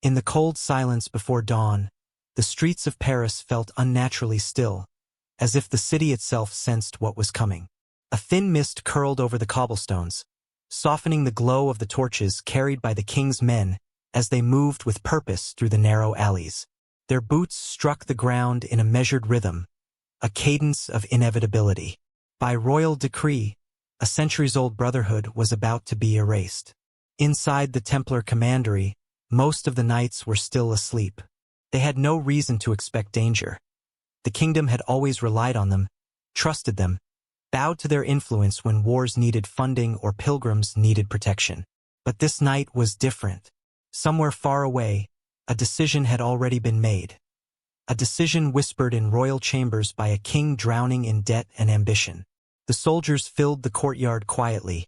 In the cold silence before dawn, the streets of Paris felt unnaturally still, as if the city itself sensed what was coming. A thin mist curled over the cobblestones, softening the glow of the torches carried by the king's men as they moved with purpose through the narrow alleys. Their boots struck the ground in a measured rhythm, a cadence of inevitability. By royal decree, a centuries-old brotherhood was about to be erased. Inside the Templar commandery, most of the knights were still asleep. They had no reason to expect danger. The kingdom had always relied on them, trusted them, bowed to their influence when wars needed funding or pilgrims needed protection. But this night was different. Somewhere far away, a decision had already been made. A decision whispered in royal chambers by a king drowning in debt and ambition. The soldiers filled the courtyard quietly,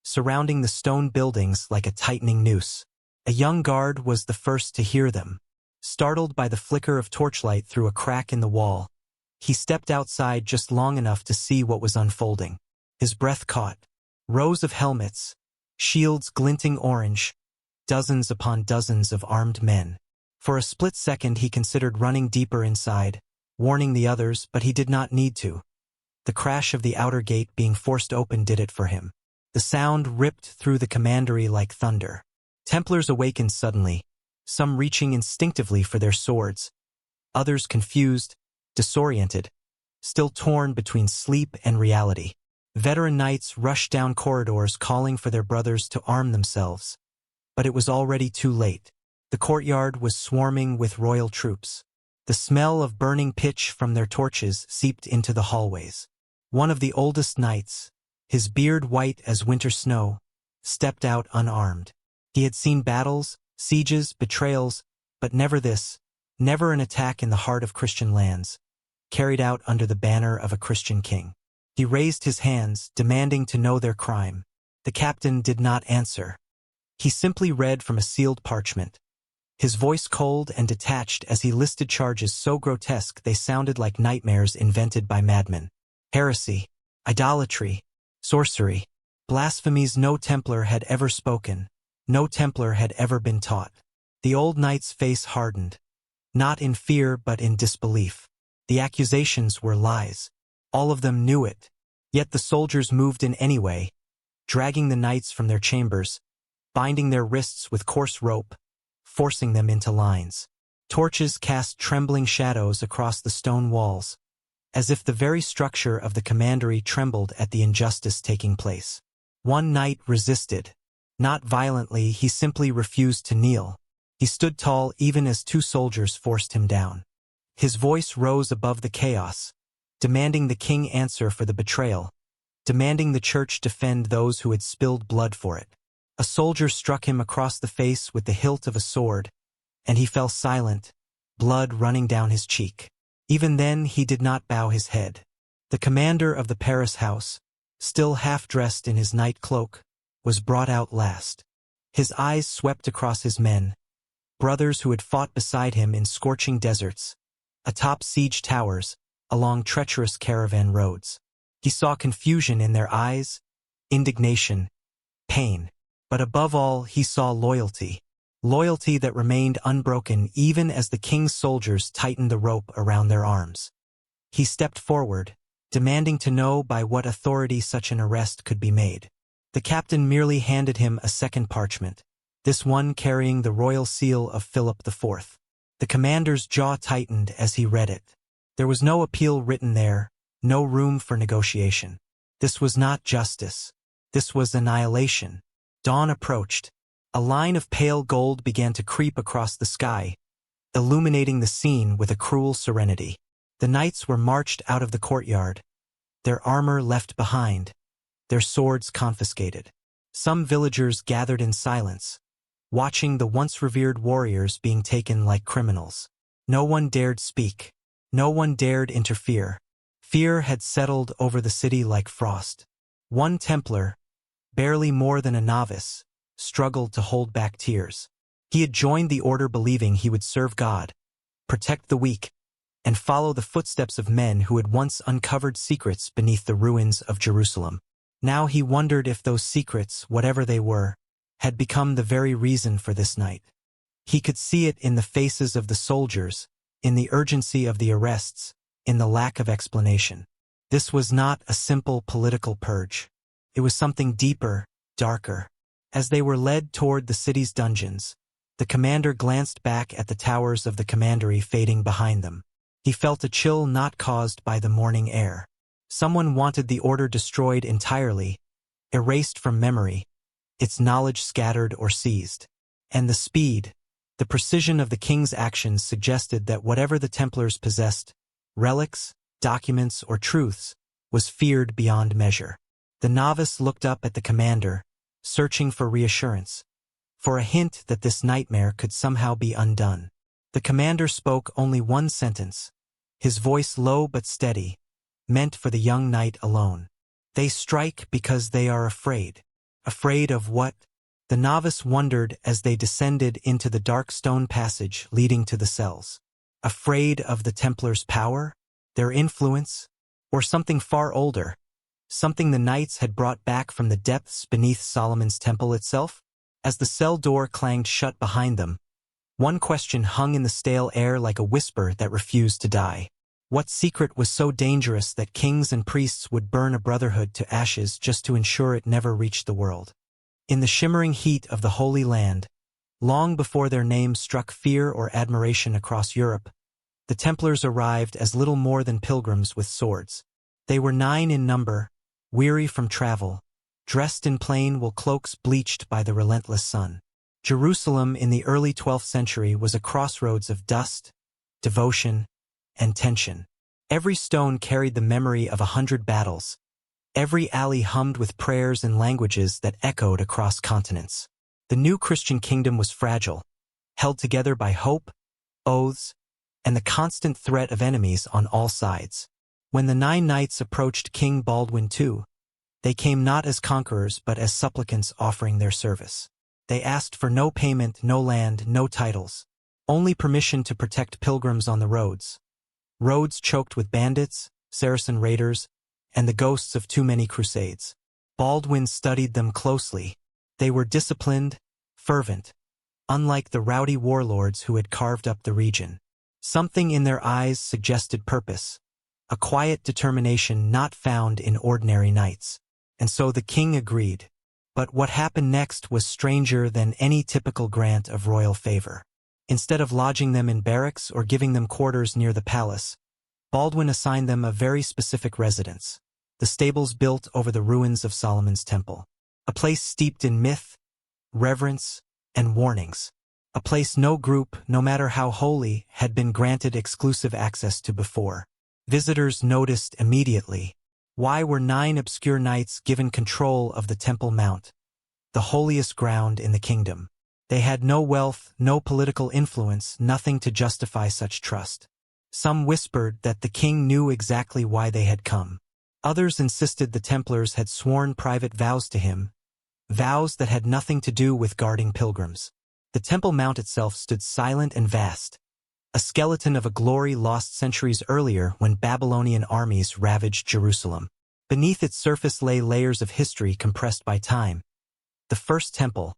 surrounding the stone buildings like a tightening noose. A young guard was the first to hear them. Startled by the flicker of torchlight through a crack in the wall, he stepped outside just long enough to see what was unfolding. His breath caught. Rows of helmets, shields glinting orange, dozens upon dozens of armed men. For a split second he considered running deeper inside, warning the others, but he did not need to. The crash of the outer gate being forced open did it for him. The sound ripped through the commandery like thunder. Templars awakened suddenly, some reaching instinctively for their swords, others confused, disoriented, still torn between sleep and reality. Veteran knights rushed down corridors calling for their brothers to arm themselves. But it was already too late. The courtyard was swarming with royal troops. The smell of burning pitch from their torches seeped into the hallways. One of the oldest knights, his beard white as winter snow, stepped out unarmed. He had seen battles, sieges, betrayals, but never this, never an attack in the heart of Christian lands, carried out under the banner of a Christian king. He raised his hands, demanding to know their crime. The captain did not answer. He simply read from a sealed parchment, his voice cold and detached as he listed charges so grotesque they sounded like nightmares invented by madmen. Heresy, idolatry, sorcery, blasphemies no Templar had ever spoken, no Templar had ever been taught. The old knight's face hardened, not in fear but in disbelief. The accusations were lies. All of them knew it. Yet the soldiers moved in anyway, dragging the knights from their chambers, binding their wrists with coarse rope, forcing them into lines. Torches cast trembling shadows across the stone walls, as if the very structure of the commandery trembled at the injustice taking place. One knight resisted. Not violently, he simply refused to kneel. He stood tall even as two soldiers forced him down. His voice rose above the chaos, demanding the king answer for the betrayal, demanding the church defend those who had spilled blood for it. A soldier struck him across the face with the hilt of a sword, and he fell silent, blood running down his cheek. Even then he did not bow his head. The commander of the Paris house, still half-dressed in his night cloak, was brought out last. His eyes swept across his men, brothers who had fought beside him in scorching deserts, atop siege towers, along treacherous caravan roads. He saw confusion in their eyes, indignation, pain. But above all, he saw loyalty. Loyalty that remained unbroken even as the king's soldiers tightened the rope around their arms. He stepped forward, demanding to know by what authority such an arrest could be made. The captain merely handed him a second parchment, this one carrying the royal seal of Philip IV. The commander's jaw tightened as he read it. There was no appeal written there, no room for negotiation. This was not justice. This was annihilation. Dawn approached. A line of pale gold began to creep across the sky, illuminating the scene with a cruel serenity. The knights were marched out of the courtyard, their armor left behind, their swords confiscated. Some villagers gathered in silence, watching the once revered warriors being taken like criminals. No one dared speak. No one dared interfere. Fear had settled over the city like frost. One Templar, barely more than a novice, struggled to hold back tears. He had joined the order believing he would serve God, protect the weak, and follow the footsteps of men who had once uncovered secrets beneath the ruins of Jerusalem. Now he wondered if those secrets, whatever they were, had become the very reason for this night. He could see it in the faces of the soldiers, in the urgency of the arrests, in the lack of explanation. This was not a simple political purge. It was something deeper, darker. As they were led toward the city's dungeons, the commander glanced back at the towers of the commandery fading behind them. He felt a chill not caused by the morning air. Someone wanted the order destroyed entirely, erased from memory, its knowledge scattered or seized. And the speed, the precision of the king's actions suggested that whatever the Templars possessed, relics, documents, or truths, was feared beyond measure. The novice looked up at the commander, searching for reassurance, for a hint that this nightmare could somehow be undone. The commander spoke only one sentence, his voice low but steady, meant for the young knight alone. They strike because they are afraid. Afraid of what? The novice wondered as they descended into the dark stone passage leading to the cells. Afraid of the Templars' power, their influence, or something far older, something the knights had brought back from the depths beneath Solomon's temple itself? As the cell door clanged shut behind them, one question hung in the stale air like a whisper that refused to die. What secret was so dangerous that kings and priests would burn a brotherhood to ashes just to ensure it never reached the world? In the shimmering heat of the Holy Land, long before their names struck fear or admiration across Europe, the Templars arrived as little more than pilgrims with swords. They were 9 in number, weary from travel, dressed in plain wool cloaks bleached by the relentless sun. Jerusalem in the early 12th century was a crossroads of dust, devotion, and tension. Every stone carried the memory of 100 battles. Every alley hummed with prayers and languages that echoed across continents. The new Christian kingdom was fragile, held together by hope, oaths, and the constant threat of enemies on all sides. When the 9 knights approached King Baldwin II, they came not as conquerors but as supplicants offering their service. They asked for no payment, no land, no titles, only permission to protect pilgrims on the roads. Roads choked with bandits, Saracen raiders, and the ghosts of too many crusades. Baldwin studied them closely. They were disciplined, fervent, unlike the rowdy warlords who had carved up the region. Something in their eyes suggested purpose, a quiet determination not found in ordinary knights. And so the king agreed. But what happened next was stranger than any typical grant of royal favor. Instead of lodging them in barracks or giving them quarters near the palace, Baldwin assigned them a very specific residence, the stables built over the ruins of Solomon's temple. A place steeped in myth, reverence, and warnings. A place no group, no matter how holy, had been granted exclusive access to before. Visitors noticed immediately. Why were 9 obscure knights given control of the Temple Mount, the holiest ground in the kingdom? They had no wealth, no political influence, nothing to justify such trust. Some whispered that the king knew exactly why they had come. Others insisted the Templars had sworn private vows to him, vows that had nothing to do with guarding pilgrims. The Temple Mount itself stood silent and vast, a skeleton of a glory lost centuries earlier when Babylonian armies ravaged Jerusalem. Beneath its surface lay layers of history compressed by time. The first temple,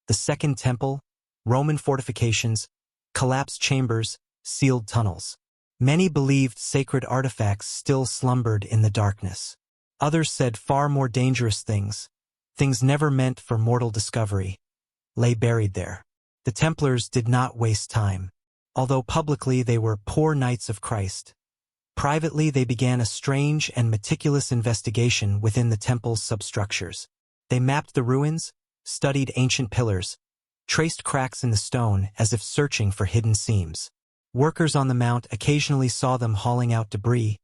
the second temple, Roman fortifications, collapsed chambers, sealed tunnels. Many believed sacred artifacts still slumbered in the darkness. Others said far more dangerous things, things never meant for mortal discovery, lay buried there. The Templars did not waste time. Although publicly they were poor knights of Christ, privately they began a strange and meticulous investigation within the temple's substructures. They mapped the ruins, studied ancient pillars, traced cracks in the stone as if searching for hidden seams. Workers on the mount occasionally saw them hauling out debris,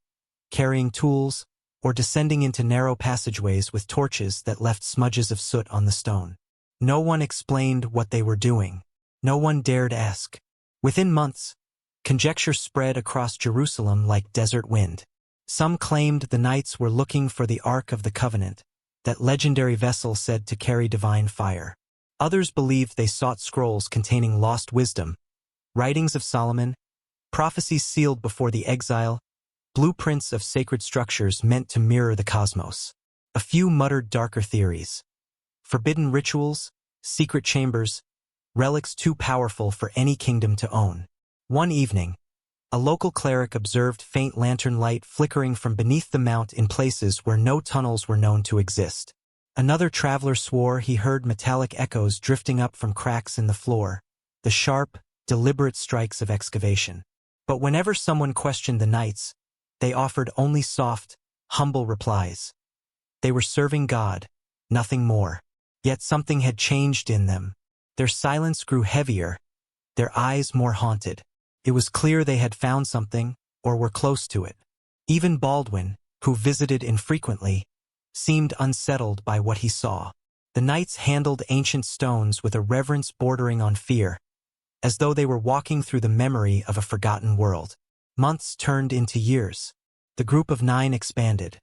carrying tools, or descending into narrow passageways with torches that left smudges of soot on the stone. No one explained what they were doing. No one dared ask. Within months, conjecture spread across Jerusalem like desert wind. Some claimed the knights were looking for the Ark of the Covenant, that legendary vessel said to carry divine fire. Others believed they sought scrolls containing lost wisdom, writings of Solomon, prophecies sealed before the exile, blueprints of sacred structures meant to mirror the cosmos. A few muttered darker theories. Forbidden rituals, secret chambers, relics too powerful for any kingdom to own. One evening, a local cleric observed faint lantern light flickering from beneath the mount in places where no tunnels were known to exist. Another traveler swore he heard metallic echoes drifting up from cracks in the floor, the sharp, deliberate strikes of excavation. But whenever someone questioned the knights, they offered only soft, humble replies. They were serving God, nothing more. Yet something had changed in them. Their silence grew heavier, their eyes more haunted. It was clear they had found something, or were close to it. Even Baldwin, who visited infrequently, seemed unsettled by what he saw. The knights handled ancient stones with a reverence bordering on fear, as though they were walking through the memory of a forgotten world. Months turned into years. The group of 9 expanded.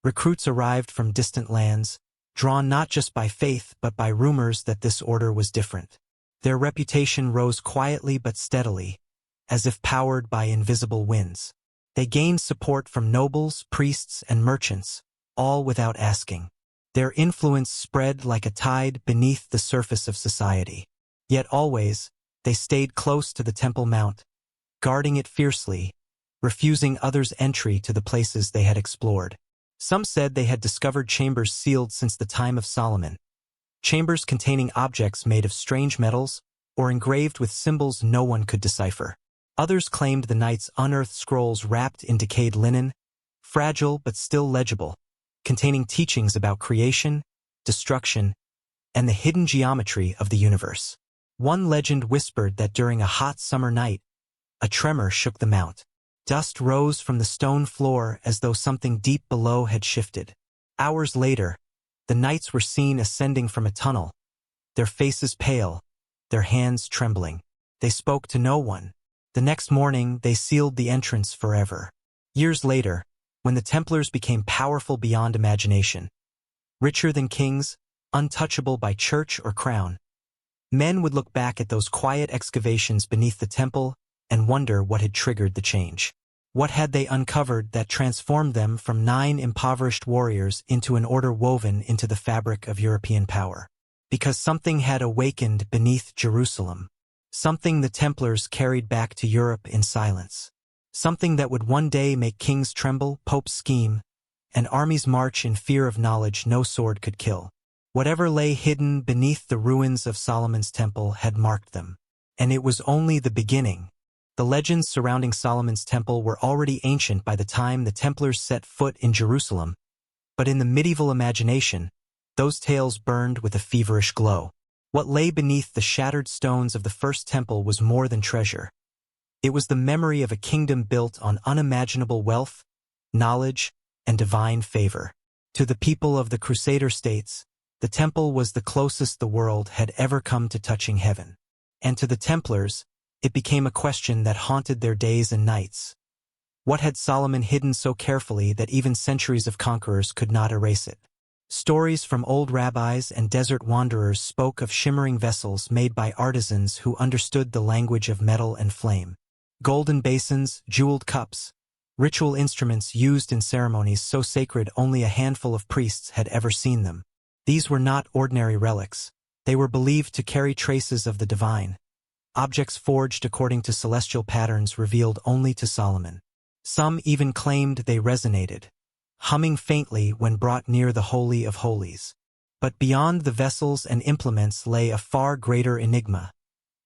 Recruits arrived from distant lands, drawn not just by faith but by rumors that this order was different. Their reputation rose quietly but steadily, as if powered by invisible winds. They gained support from nobles, priests, and merchants, all without asking. Their influence spread like a tide beneath the surface of society. Yet always, they stayed close to the Temple Mount, guarding it fiercely, refusing others entry to the places they had explored. Some said they had discovered chambers sealed since the time of Solomon, chambers containing objects made of strange metals or engraved with symbols no one could decipher. Others claimed the knights unearthed scrolls wrapped in decayed linen, fragile but still legible, containing teachings about creation, destruction, and the hidden geometry of the universe. One legend whispered that during a hot summer night, a tremor shook the mount. Dust rose from the stone floor as though something deep below had shifted. Hours later, the knights were seen ascending from a tunnel, their faces pale, their hands trembling. They spoke to no one. The next morning, they sealed the entrance forever. Years later, when the Templars became powerful beyond imagination, richer than kings, untouchable by church or crown, men would look back at those quiet excavations beneath the temple and wonder what had triggered the change. What had they uncovered that transformed them from 9 impoverished warriors into an order woven into the fabric of European power? Because something had awakened beneath Jerusalem. Something the Templars carried back to Europe in silence. Something that would one day make kings tremble, popes scheme, and armies march in fear of knowledge no sword could kill. Whatever lay hidden beneath the ruins of Solomon's temple had marked them. And it was only the beginning. The legends surrounding Solomon's temple were already ancient by the time the Templars set foot in Jerusalem, but in the medieval imagination, those tales burned with a feverish glow. What lay beneath the shattered stones of the first temple was more than treasure. It was the memory of a kingdom built on unimaginable wealth, knowledge, and divine favor. To the people of the Crusader states, the temple was the closest the world had ever come to touching heaven. And to the Templars, it became a question that haunted their days and nights. What had Solomon hidden so carefully that even centuries of conquerors could not erase it? Stories from old rabbis and desert wanderers spoke of shimmering vessels made by artisans who understood the language of metal and flame. Golden basins, jeweled cups, ritual instruments used in ceremonies so sacred only a handful of priests had ever seen them. These were not ordinary relics. They were believed to carry traces of the divine. Objects forged according to celestial patterns revealed only to Solomon. Some even claimed they resonated, humming faintly when brought near the Holy of Holies. But beyond the vessels and implements lay a far greater enigma,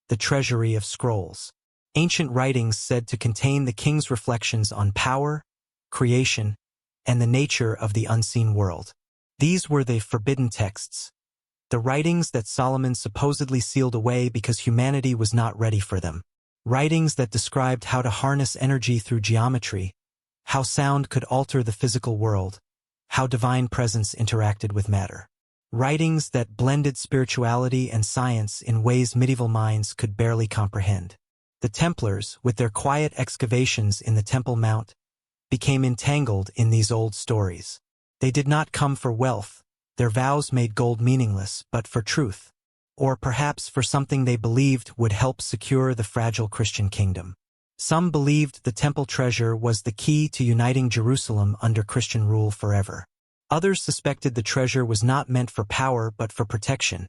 the treasury of scrolls. Ancient writings said to contain the king's reflections on power, creation, and the nature of the unseen world. These were the forbidden texts, the writings that Solomon supposedly sealed away because humanity was not ready for them. Writings that described how to harness energy through geometry, how sound could alter the physical world, how divine presence interacted with matter. Writings that blended spirituality and science in ways medieval minds could barely comprehend. The Templars, with their quiet excavations in the Temple Mount, became entangled in these old stories. They did not come for wealth, their vows made gold meaningless, but for truth, or perhaps for something they believed would help secure the fragile Christian kingdom. Some believed the temple treasure was the key to uniting Jerusalem under Christian rule forever. Others suspected the treasure was not meant for power but for protection,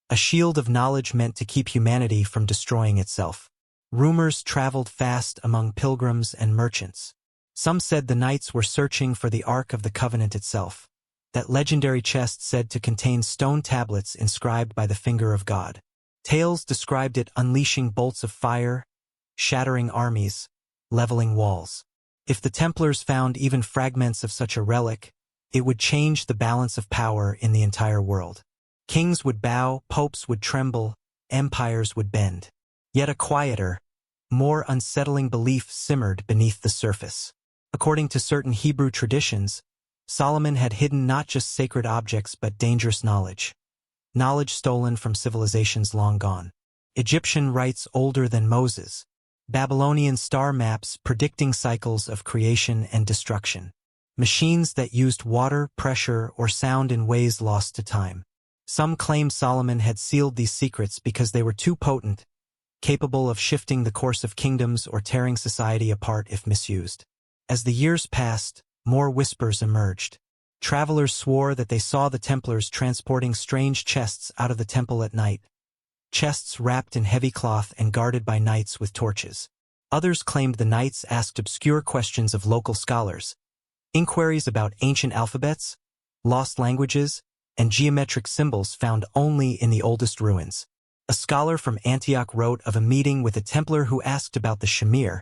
a shield of knowledge meant to keep humanity from destroying itself. Rumors traveled fast among pilgrims and merchants. Some said the knights were searching for the Ark of the Covenant itself, that legendary chest said to contain stone tablets inscribed by the finger of God. Tales described it unleashing bolts of fire, shattering armies, leveling walls. If the Templars found even fragments of such a relic, it would change the balance of power in the entire world. Kings would bow, popes would tremble, empires would bend. Yet a quieter, more unsettling belief simmered beneath the surface. According to certain Hebrew traditions, Solomon had hidden not just sacred objects but dangerous knowledge. Knowledge stolen from civilizations long gone. Egyptian rites older than Moses. Babylonian star maps predicting cycles of creation and destruction. Machines that used water, pressure, or sound in ways lost to time. Some claim Solomon had sealed these secrets because they were too potent, capable of shifting the course of kingdoms or tearing society apart if misused. As the years passed, more whispers emerged. Travelers swore that they saw the Templars transporting strange chests out of the temple at night. Chests wrapped in heavy cloth and guarded by knights with torches. Others claimed the knights asked obscure questions of local scholars. Inquiries about ancient alphabets, lost languages, and geometric symbols found only in the oldest ruins. A scholar from Antioch wrote of a meeting with a Templar who asked about the shamir,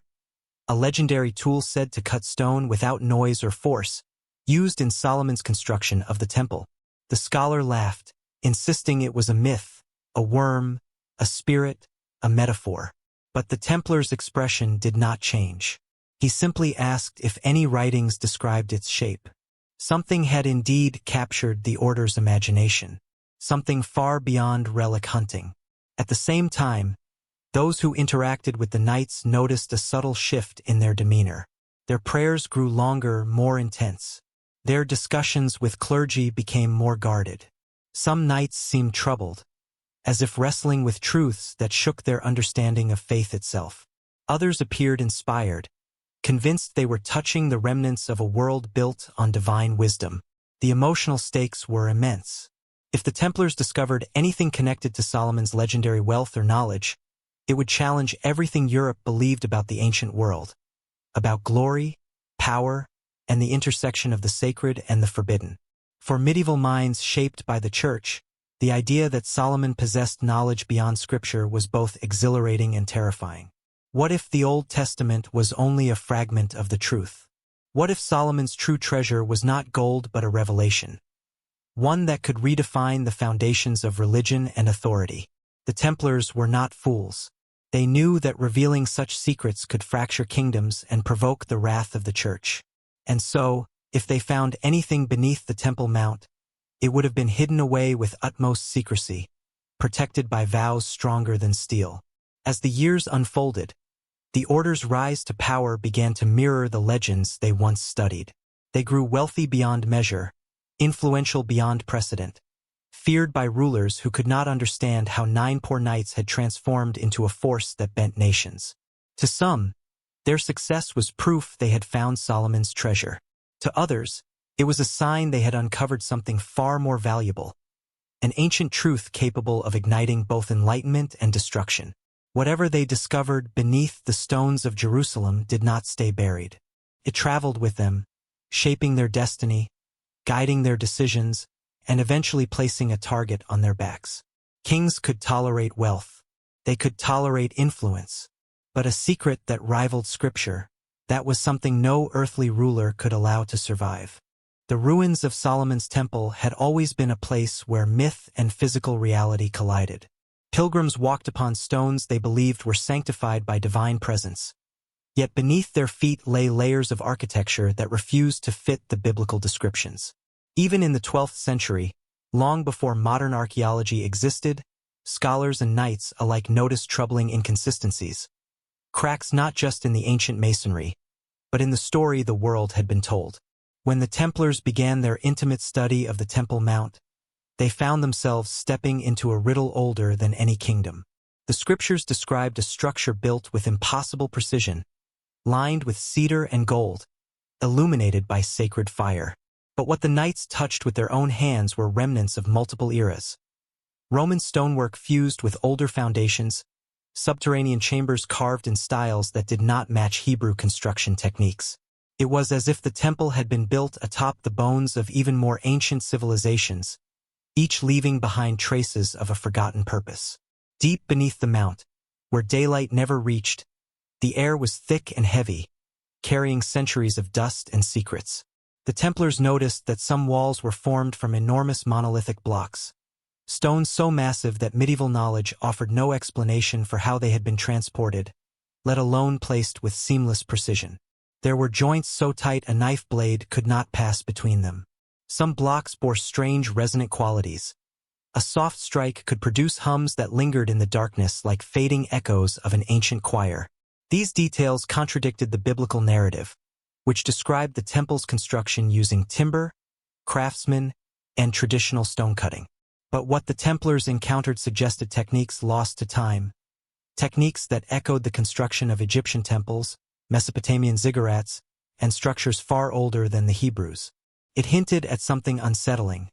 a legendary tool said to cut stone without noise or force, used in Solomon's construction of the temple. The scholar laughed, insisting it was a myth, a worm, a spirit, a metaphor. But the Templar's expression did not change. He simply asked if any writings described its shape. Something had indeed captured the order's imagination, something far beyond relic hunting. At the same time, those who interacted with the knights noticed a subtle shift in their demeanor. Their prayers grew longer, more intense. Their discussions with clergy became more guarded. Some knights seemed troubled, as if wrestling with truths that shook their understanding of faith itself. Others appeared inspired, convinced they were touching the remnants of a world built on divine wisdom. The emotional stakes were immense. If the Templars discovered anything connected to Solomon's legendary wealth or knowledge, it would challenge everything Europe believed about the ancient world, about glory, power, and the intersection of the sacred and the forbidden. For medieval minds shaped by the Church, the idea that Solomon possessed knowledge beyond Scripture was both exhilarating and terrifying. What if the Old Testament was only a fragment of the truth? What if Solomon's true treasure was not gold but a revelation? One that could redefine the foundations of religion and authority. The Templars were not fools. They knew that revealing such secrets could fracture kingdoms and provoke the wrath of the Church. And so, if they found anything beneath the Temple Mount, it would have been hidden away with utmost secrecy, protected by vows stronger than steel. As the years unfolded, the Order's rise to power began to mirror the legends they once studied. They grew wealthy beyond measure, influential beyond precedent, feared by rulers who could not understand how 9 poor knights had transformed into a force that bent nations. To some, their success was proof they had found Solomon's treasure. To others, it was a sign they had uncovered something far more valuable, an ancient truth capable of igniting both enlightenment and destruction. Whatever they discovered beneath the stones of Jerusalem did not stay buried. It traveled with them, shaping their destiny, guiding their decisions, and eventually placing a target on their backs. Kings could tolerate wealth. They could tolerate influence. But a secret that rivaled Scripture, that was something no earthly ruler could allow to survive. The ruins of Solomon's temple had always been a place where myth and physical reality collided. Pilgrims walked upon stones they believed were sanctified by divine presence. Yet beneath their feet lay layers of architecture that refused to fit the biblical descriptions. Even in the 12th century, long before modern archaeology existed, scholars and knights alike noticed troubling inconsistencies. Cracks not just in the ancient masonry, but in the story the world had been told. When the Templars began their intimate study of the Temple Mount, they found themselves stepping into a riddle older than any kingdom. The Scriptures described a structure built with impossible precision, lined with cedar and gold, illuminated by sacred fire. But what the knights touched with their own hands were remnants of multiple eras. Roman stonework fused with older foundations, subterranean chambers carved in styles that did not match Hebrew construction techniques. It was as if the temple had been built atop the bones of even more ancient civilizations, each leaving behind traces of a forgotten purpose. Deep beneath the mount, where daylight never reached, the air was thick and heavy, carrying centuries of dust and secrets. The Templars noticed that some walls were formed from enormous monolithic blocks, stones so massive that medieval knowledge offered no explanation for how they had been transported, let alone placed with seamless precision. There were joints so tight a knife blade could not pass between them. Some blocks bore strange resonant qualities. A soft strike could produce hums that lingered in the darkness like fading echoes of an ancient choir. These details contradicted the biblical narrative, which described the temple's construction using timber, craftsmen, and traditional stone cutting. But what the Templars encountered suggested techniques lost to time, techniques that echoed the construction of Egyptian temples, Mesopotamian ziggurats, and structures far older than the Hebrews. It hinted at something unsettling.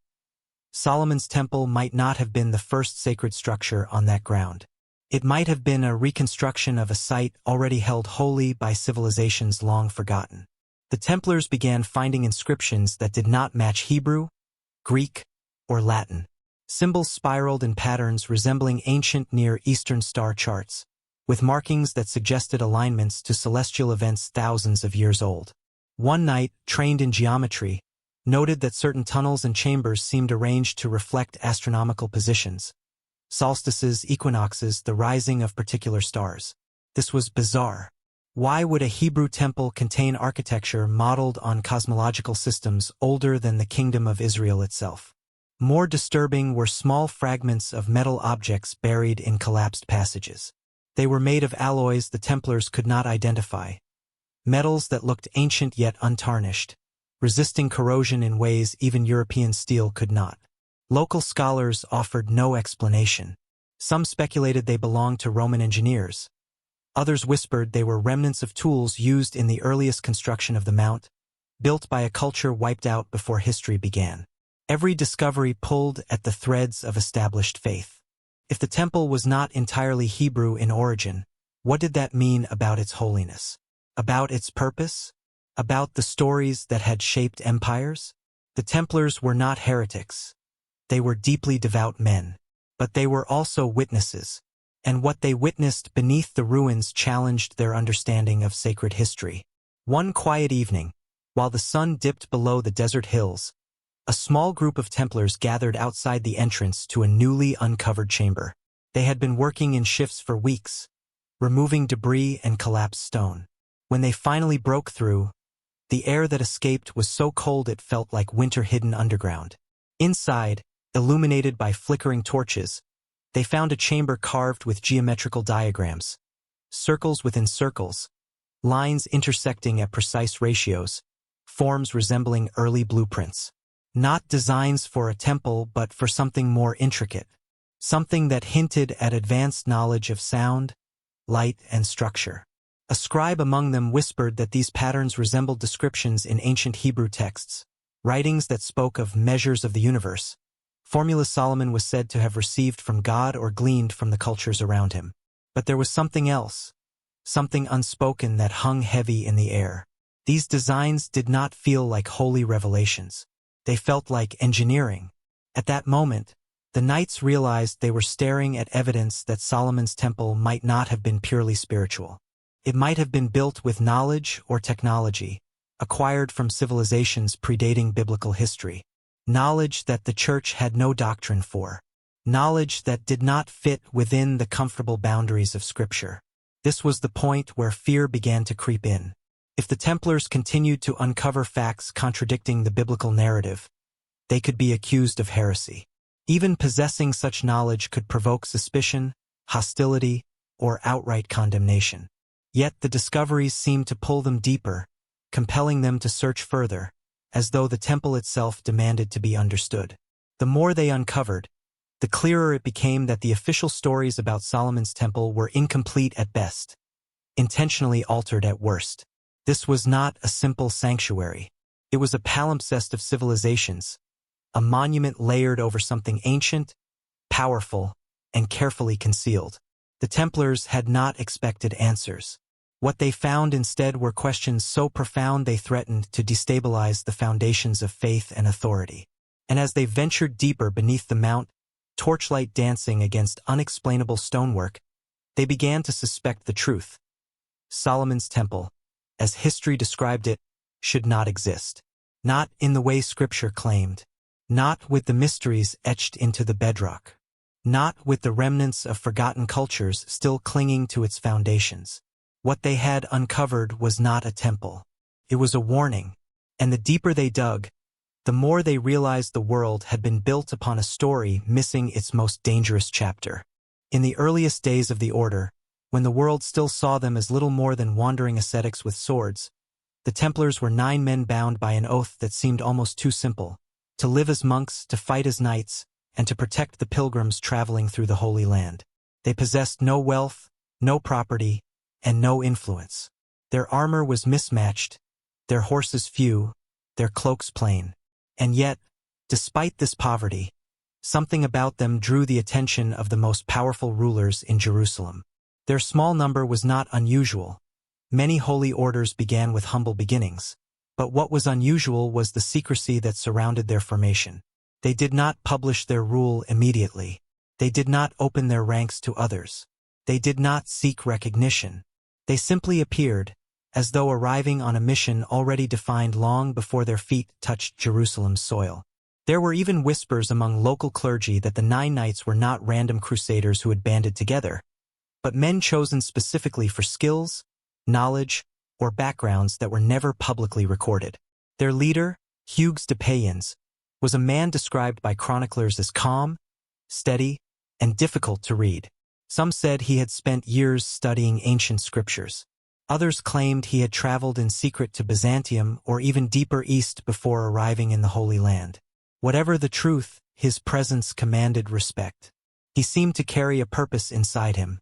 Solomon's temple might not have been the first sacred structure on that ground. It might have been a reconstruction of a site already held holy by civilizations long forgotten. The Templars began finding inscriptions that did not match Hebrew, Greek, or Latin. Symbols spiraled in patterns resembling ancient Near Eastern star charts, with markings that suggested alignments to celestial events thousands of years old. One knight, trained in geometry, noted that certain tunnels and chambers seemed arranged to reflect astronomical positions, solstices, equinoxes, the rising of particular stars. This was bizarre. Why would a Hebrew temple contain architecture modeled on cosmological systems older than the Kingdom of Israel itself? More disturbing were small fragments of metal objects buried in collapsed passages. They were made of alloys the Templars could not identify, metals that looked ancient yet untarnished, resisting corrosion in ways even European steel could not. Local scholars offered no explanation. Some speculated they belonged to Roman engineers. Others whispered they were remnants of tools used in the earliest construction of the mount, built by a culture wiped out before history began. Every discovery pulled at the threads of established faith. If the temple was not entirely Hebrew in origin, what did that mean about its holiness? About its purpose? About the stories that had shaped empires? The Templars were not heretics. They were deeply devout men. But they were also witnesses, and what they witnessed beneath the ruins challenged their understanding of sacred history. One quiet evening, while the sun dipped below the desert hills, a small group of Templars gathered outside the entrance to a newly uncovered chamber. They had been working in shifts for weeks, removing debris and collapsed stone. When they finally broke through, the air that escaped was so cold it felt like winter hidden underground. Inside, illuminated by flickering torches, they found a chamber carved with geometrical diagrams, circles within circles, lines intersecting at precise ratios, forms resembling early blueprints. Not designs for a temple but for something more intricate, something that hinted at advanced knowledge of sound, light, and structure. A scribe among them whispered that these patterns resembled descriptions in ancient Hebrew texts, writings that spoke of measures of the universe, formulas Solomon was said to have received from God or gleaned from the cultures around him. But there was something else, something unspoken that hung heavy in the air. These designs did not feel like holy revelations. They felt like engineering. At that moment, the knights realized they were staring at evidence that Solomon's temple might not have been purely spiritual. It might have been built with knowledge or technology, acquired from civilizations predating biblical history. Knowledge that the church had no doctrine for. Knowledge that did not fit within the comfortable boundaries of Scripture. This was the point where fear began to creep in. If the Templars continued to uncover facts contradicting the biblical narrative, they could be accused of heresy. Even possessing such knowledge could provoke suspicion, hostility, or outright condemnation. Yet the discoveries seemed to pull them deeper, compelling them to search further, as though the temple itself demanded to be understood. The more they uncovered, the clearer it became that the official stories about Solomon's temple were incomplete at best, intentionally altered at worst. This was not a simple sanctuary. It was a palimpsest of civilizations, a monument layered over something ancient, powerful, and carefully concealed. The Templars had not expected answers. What they found instead were questions so profound they threatened to destabilize the foundations of faith and authority. And as they ventured deeper beneath the mount, torchlight dancing against unexplainable stonework, they began to suspect the truth. Solomon's Temple, as history described it, should not exist. Not in the way Scripture claimed. Not with the mysteries etched into the bedrock. Not with the remnants of forgotten cultures still clinging to its foundations. What they had uncovered was not a temple. It was a warning, and the deeper they dug, the more they realized the world had been built upon a story missing its most dangerous chapter. In the earliest days of the Order, when the world still saw them as little more than wandering ascetics with swords, the Templars were 9 men bound by an oath that seemed almost too simple: to live as monks, to fight as knights, and to protect the pilgrims traveling through the Holy Land. They possessed no wealth, no property, and no influence. Their armor was mismatched, their horses few, their cloaks plain. And yet, despite this poverty, something about them drew the attention of the most powerful rulers in Jerusalem. Their small number was not unusual. Many holy orders began with humble beginnings. But what was unusual was the secrecy that surrounded their formation. They did not publish their rule immediately. They did not open their ranks to others. They did not seek recognition. They simply appeared, as though arriving on a mission already defined long before their feet touched Jerusalem's soil. There were even whispers among local clergy that the 9 knights were not random crusaders who had banded together, but men chosen specifically for skills, knowledge, or backgrounds that were never publicly recorded. Their leader, Hugues de Payens, was a man described by chroniclers as calm, steady, and difficult to read. Some said he had spent years studying ancient scriptures. Others claimed he had traveled in secret to Byzantium or even deeper east before arriving in the Holy Land. Whatever the truth, his presence commanded respect. He seemed to carry a purpose inside him,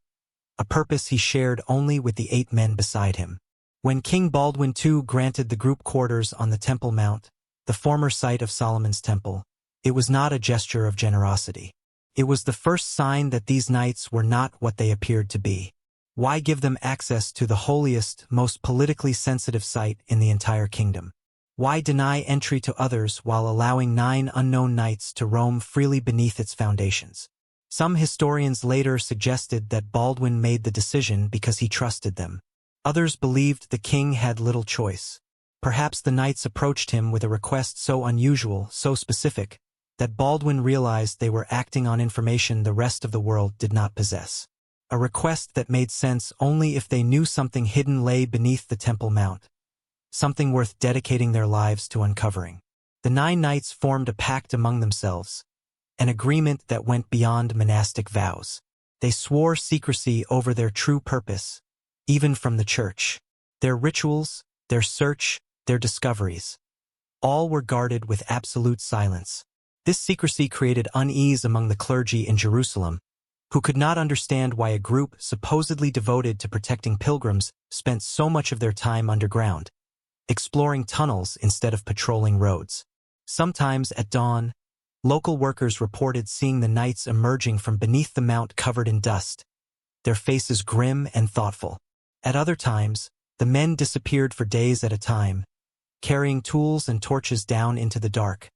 a purpose he shared only with the 8 men beside him. When King Baldwin II granted the group quarters on the Temple Mount, the former site of Solomon's Temple, it was not a gesture of generosity. It was the first sign that these knights were not what they appeared to be. Why give them access to the holiest, most politically sensitive site in the entire kingdom? Why deny entry to others while allowing 9 unknown knights to roam freely beneath its foundations? Some historians later suggested that Baldwin made the decision because he trusted them. Others believed the king had little choice. Perhaps the knights approached him with a request so unusual, so specific, that Baldwin realized they were acting on information the rest of the world did not possess. A request that made sense only if they knew something hidden lay beneath the Temple Mount, something worth dedicating their lives to uncovering. The 9 knights formed a pact among themselves, an agreement that went beyond monastic vows. They swore secrecy over their true purpose, even from the church. Their rituals, their search, their discoveries, all were guarded with absolute silence. This secrecy created unease among the clergy in Jerusalem, who could not understand why a group supposedly devoted to protecting pilgrims spent so much of their time underground, exploring tunnels instead of patrolling roads. Sometimes at dawn, local workers reported seeing the knights emerging from beneath the mount covered in dust, their faces grim and thoughtful. At other times, the men disappeared for days at a time, carrying tools and torches down into the dark,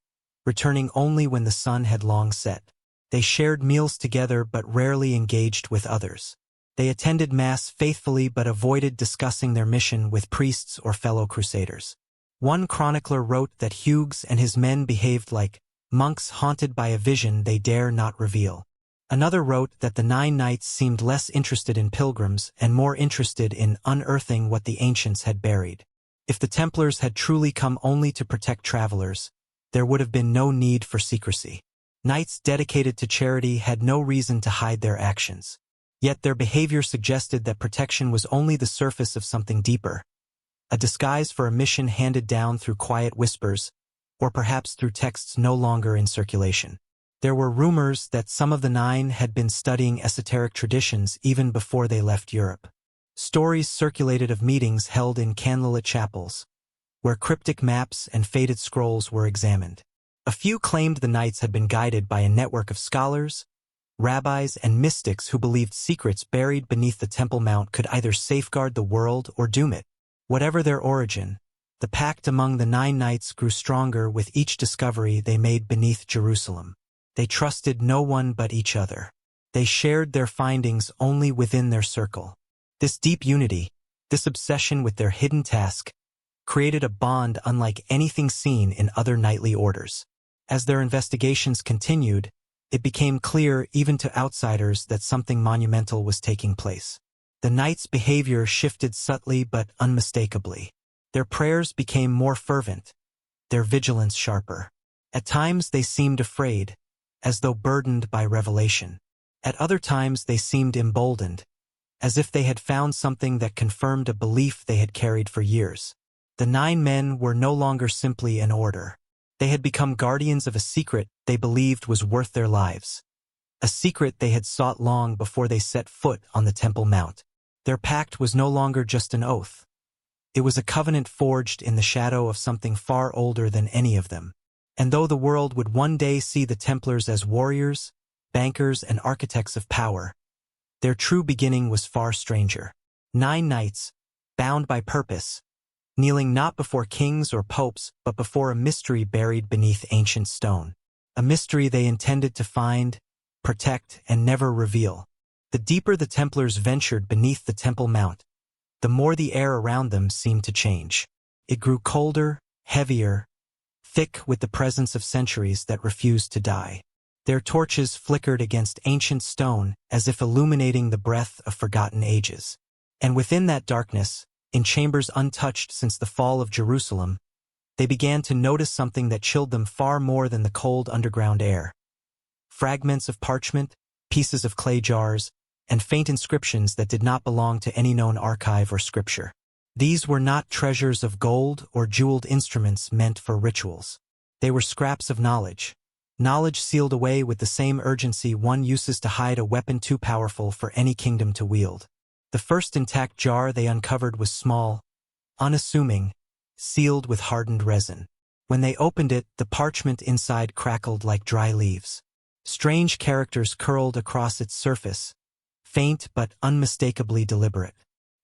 returning only when the sun had long set. They shared meals together but rarely engaged with others. They attended Mass faithfully but avoided discussing their mission with priests or fellow crusaders. One chronicler wrote that Hugues and his men behaved like monks haunted by a vision they dare not reveal. Another wrote that the 9 knights seemed less interested in pilgrims and more interested in unearthing what the ancients had buried. If the Templars had truly come only to protect travelers, there would have been no need for secrecy. Knights dedicated to charity had no reason to hide their actions. Yet their behavior suggested that protection was only the surface of something deeper, a disguise for a mission handed down through quiet whispers, or perhaps through texts no longer in circulation. There were rumors that some of the 9 had been studying esoteric traditions even before they left Europe. Stories circulated of meetings held in candlelit chapels, where cryptic maps and faded scrolls were examined. A few claimed the knights had been guided by a network of scholars, rabbis and mystics who believed secrets buried beneath the Temple Mount could either safeguard the world or doom it. Whatever their origin, the pact among the 9 knights grew stronger with each discovery they made beneath Jerusalem. They trusted no one but each other. They shared their findings only within their circle. This deep unity, this obsession with their hidden task, created a bond unlike anything seen in other knightly orders. As their investigations continued, it became clear even to outsiders that something monumental was taking place. The knights' behavior shifted subtly but unmistakably. Their prayers became more fervent, their vigilance sharper. At times they seemed afraid, as though burdened by revelation. At other times they seemed emboldened, as if they had found something that confirmed a belief they had carried for years. The 9 men were no longer simply an order. They had become guardians of a secret they believed was worth their lives. A secret they had sought long before they set foot on the Temple Mount. Their pact was no longer just an oath. It was a covenant forged in the shadow of something far older than any of them. And though the world would one day see the Templars as warriors, bankers, and architects of power, their true beginning was far stranger. 9 knights, bound by purpose, kneeling not before kings or popes but before a mystery buried beneath ancient stone. A mystery they intended to find, protect, and never reveal. The deeper the Templars ventured beneath the Temple Mount, the more the air around them seemed to change. It grew colder, heavier, thick with the presence of centuries that refused to die. Their torches flickered against ancient stone as if illuminating the breath of forgotten ages. And within that darkness, in chambers untouched since the fall of Jerusalem, they began to notice something that chilled them far more than the cold underground air. Fragments of parchment, pieces of clay jars, and faint inscriptions that did not belong to any known archive or scripture. These were not treasures of gold or jeweled instruments meant for rituals. They were scraps of knowledge. Knowledge sealed away with the same urgency one uses to hide a weapon too powerful for any kingdom to wield. The first intact jar they uncovered was small, unassuming, sealed with hardened resin. When they opened it, the parchment inside crackled like dry leaves. Strange characters curled across its surface, faint but unmistakably deliberate.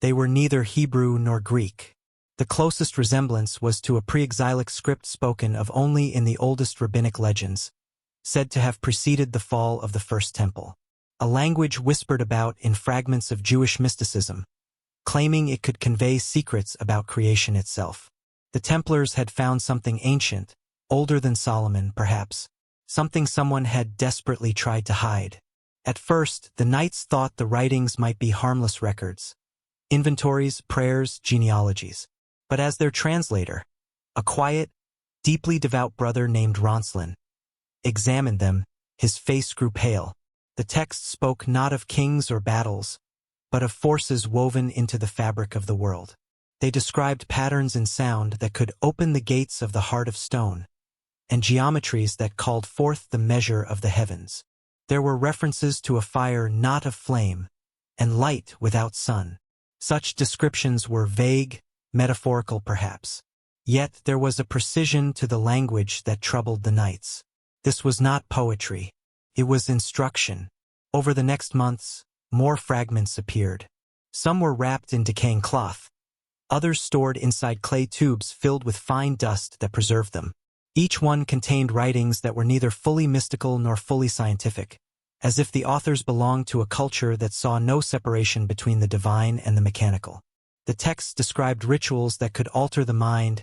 They were neither Hebrew nor Greek. The closest resemblance was to a pre-exilic script spoken of only in the oldest rabbinic legends, said to have preceded the fall of the First Temple. A language whispered about in fragments of Jewish mysticism, claiming it could convey secrets about creation itself. The Templars had found something ancient, older than Solomon, perhaps, something someone had desperately tried to hide. At first, the knights thought the writings might be harmless records, inventories, prayers, genealogies. But as their translator, a quiet, deeply devout brother named Ronslin, examined them, his face grew pale. The text spoke not of kings or battles, but of forces woven into the fabric of the world. They described patterns in sound that could open the gates of the heart of stone, and geometries that called forth the measure of the heavens. There were references to a fire not of flame, and light without sun. Such descriptions were vague, metaphorical perhaps. Yet there was a precision to the language that troubled the knights. This was not poetry. It was instruction. Over the next months, more fragments appeared. Some were wrapped in decaying cloth, others stored inside clay tubes filled with fine dust that preserved them. Each one contained writings that were neither fully mystical nor fully scientific, as if the authors belonged to a culture that saw no separation between the divine and the mechanical. The texts described rituals that could alter the mind,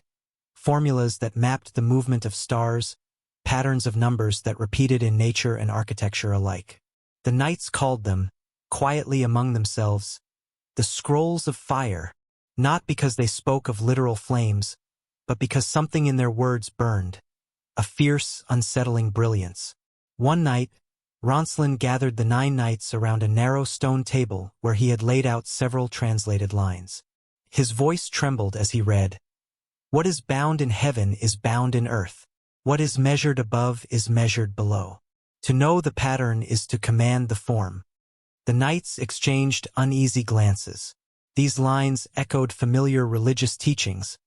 formulas that mapped the movement of stars, patterns of numbers that repeated in nature and architecture alike. The knights called them, quietly among themselves, the scrolls of fire, not because they spoke of literal flames, but because something in their words burned, a fierce, unsettling brilliance. One night, Ronslin gathered the 9 knights around a narrow stone table where he had laid out several translated lines. His voice trembled as he read, "What is bound in heaven is bound in earth. What is measured above is measured below. To know the pattern is to command the form." The knights exchanged uneasy glances. These lines echoed familiar religious teachings,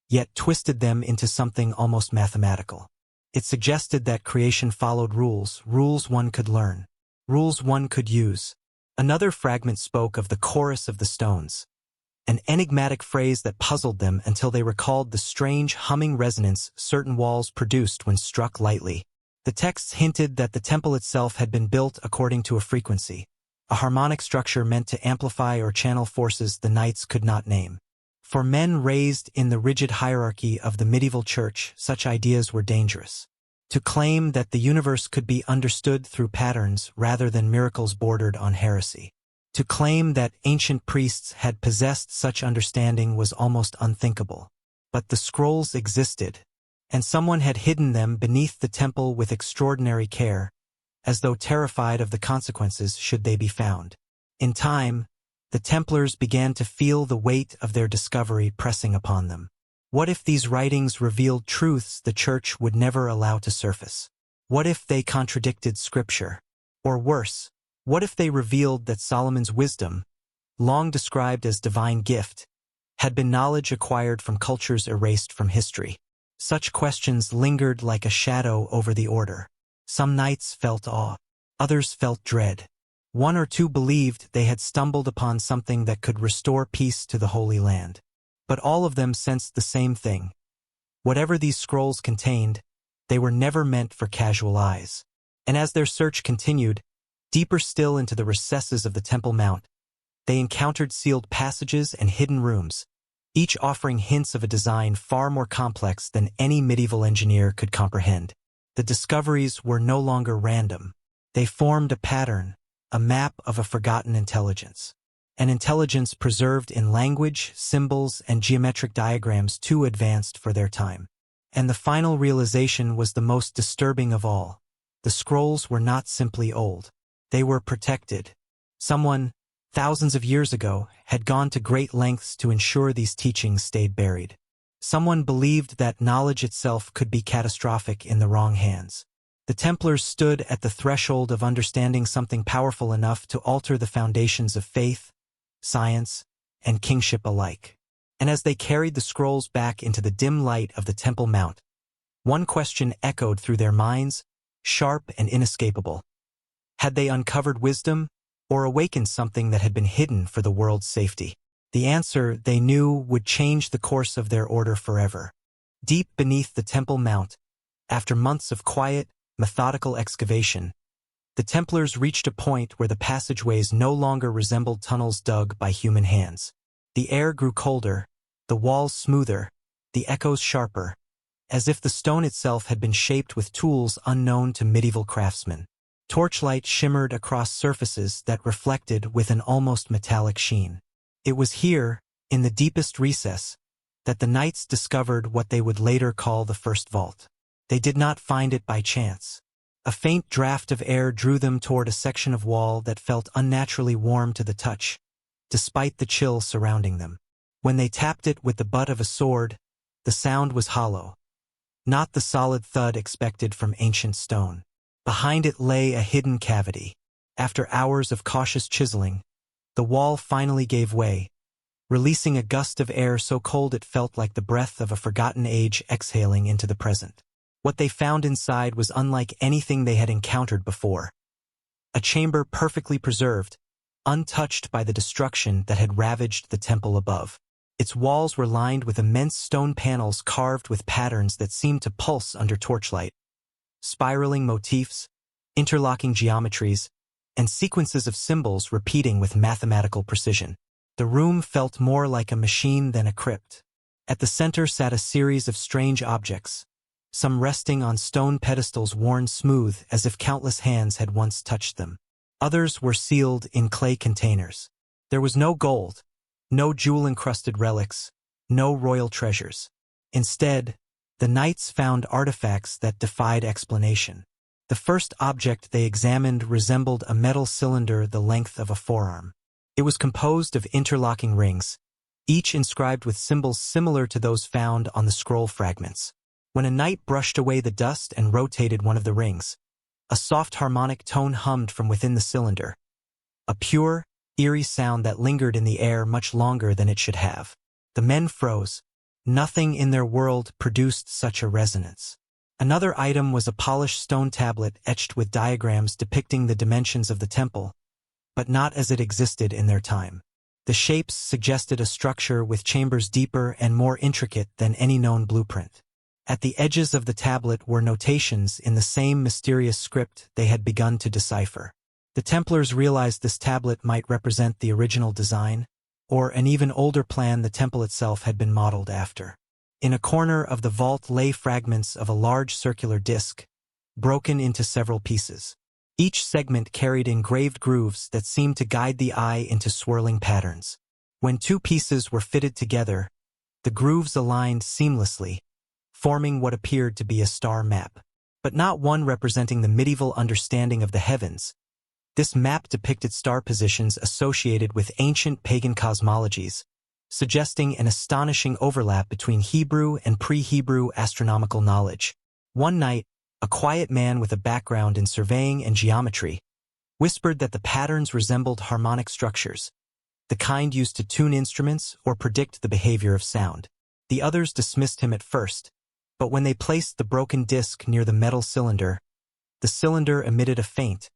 yet twisted them into something almost mathematical. It suggested that creation followed rules one could learn. rules one could use. Another fragment spoke of the chorus of the stones, an enigmatic phrase that puzzled them until they recalled the strange humming resonance certain walls produced when struck lightly. The texts hinted that the temple itself had been built according to a frequency, a harmonic structure meant to amplify or channel forces the knights could not name. For men raised in the rigid hierarchy of the medieval church, such ideas were dangerous. To claim that the universe could be understood through patterns rather than miracles bordered on heresy. To claim that ancient priests had possessed such understanding was almost unthinkable. But the scrolls existed, and someone had hidden them beneath the temple with extraordinary care, as though terrified of the consequences should they be found. In time, the Templars began to feel the weight of their discovery pressing upon them. What if these writings revealed truths the Church would never allow to surface? What if they contradicted Scripture? Or worse, what if they revealed that Solomon's wisdom, long described as divine gift, had been knowledge acquired from cultures erased from history? Such questions lingered like a shadow over the order. Some knights felt awe. Others felt dread. One or two believed they had stumbled upon something that could restore peace to the Holy Land. But all of them sensed the same thing. Whatever these scrolls contained, they were never meant for casual eyes. And as their search continued, deeper still into the recesses of the Temple Mount, they encountered sealed passages and hidden rooms, each offering hints of a design far more complex than any medieval engineer could comprehend. The discoveries were no longer random. They formed a pattern, a map of a forgotten intelligence. An intelligence preserved in language, symbols, and geometric diagrams too advanced for their time. And the final realization was the most disturbing of all. The scrolls were not simply old. They were protected. Someone, thousands of years ago, had gone to great lengths to ensure these teachings stayed buried. Someone believed that knowledge itself could be catastrophic in the wrong hands. The Templars stood at the threshold of understanding something powerful enough to alter the foundations of faith, science, and kingship alike. And as they carried the scrolls back into the dim light of the Temple Mount, one question echoed through their minds, sharp and inescapable. Had they uncovered wisdom, or awakened something that had been hidden for the world's safety? The answer, they knew, would change the course of their order forever. Deep beneath the Temple Mount, after months of quiet, methodical excavation, the Templars reached a point where the passageways no longer resembled tunnels dug by human hands. The air grew colder, the walls smoother, the echoes sharper, as if the stone itself had been shaped with tools unknown to medieval craftsmen. Torchlight shimmered across surfaces that reflected with an almost metallic sheen. It was here, in the deepest recess, that the knights discovered what they would later call the first vault. They did not find it by chance. A faint draft of air drew them toward a section of wall that felt unnaturally warm to the touch, despite the chill surrounding them. When they tapped it with the butt of a sword, the sound was hollow, not the solid thud expected from ancient stone. Behind it lay a hidden cavity. After hours of cautious chiseling, the wall finally gave way, releasing a gust of air so cold it felt like the breath of a forgotten age exhaling into the present. What they found inside was unlike anything they had encountered before. A chamber perfectly preserved, untouched by the destruction that had ravaged the temple above. Its walls were lined with immense stone panels carved with patterns that seemed to pulse under torchlight. Spiraling motifs, interlocking geometries, and sequences of symbols repeating with mathematical precision. The room felt more like a machine than a crypt. At the center sat a series of strange objects, some resting on stone pedestals worn smooth as if countless hands had once touched them. Others were sealed in clay containers. There was no gold, no jewel-encrusted relics, no royal treasures. Instead, the knights found artifacts that defied explanation. The first object they examined resembled a metal cylinder the length of a forearm. It was composed of interlocking rings, each inscribed with symbols similar to those found on the scroll fragments. When a knight brushed away the dust and rotated one of the rings, a soft harmonic tone hummed from within the cylinder, a pure, eerie sound that lingered in the air much longer than it should have. The men froze. Nothing in their world produced such a resonance. Another item was a polished stone tablet etched with diagrams depicting the dimensions of the temple, but not as it existed in their time. The shapes suggested a structure with chambers deeper and more intricate than any known blueprint. At the edges of the tablet were notations in the same mysterious script they had begun to decipher. The Templars realized this tablet might represent the original design, or an even older plan the temple itself had been modeled after. In a corner of the vault lay fragments of a large circular disc, broken into several pieces. Each segment carried engraved grooves that seemed to guide the eye into swirling patterns. When two pieces were fitted together, the grooves aligned seamlessly, forming what appeared to be a star map, but not one representing the medieval understanding of the heavens. This map depicted star positions associated with ancient pagan cosmologies, suggesting an astonishing overlap between Hebrew and pre-Hebrew astronomical knowledge. One night, a quiet man with a background in surveying and geometry whispered that the patterns resembled harmonic structures, the kind used to tune instruments or predict the behavior of sound. The others dismissed him at first, but when they placed the broken disc near the metal cylinder, the cylinder emitted a faint,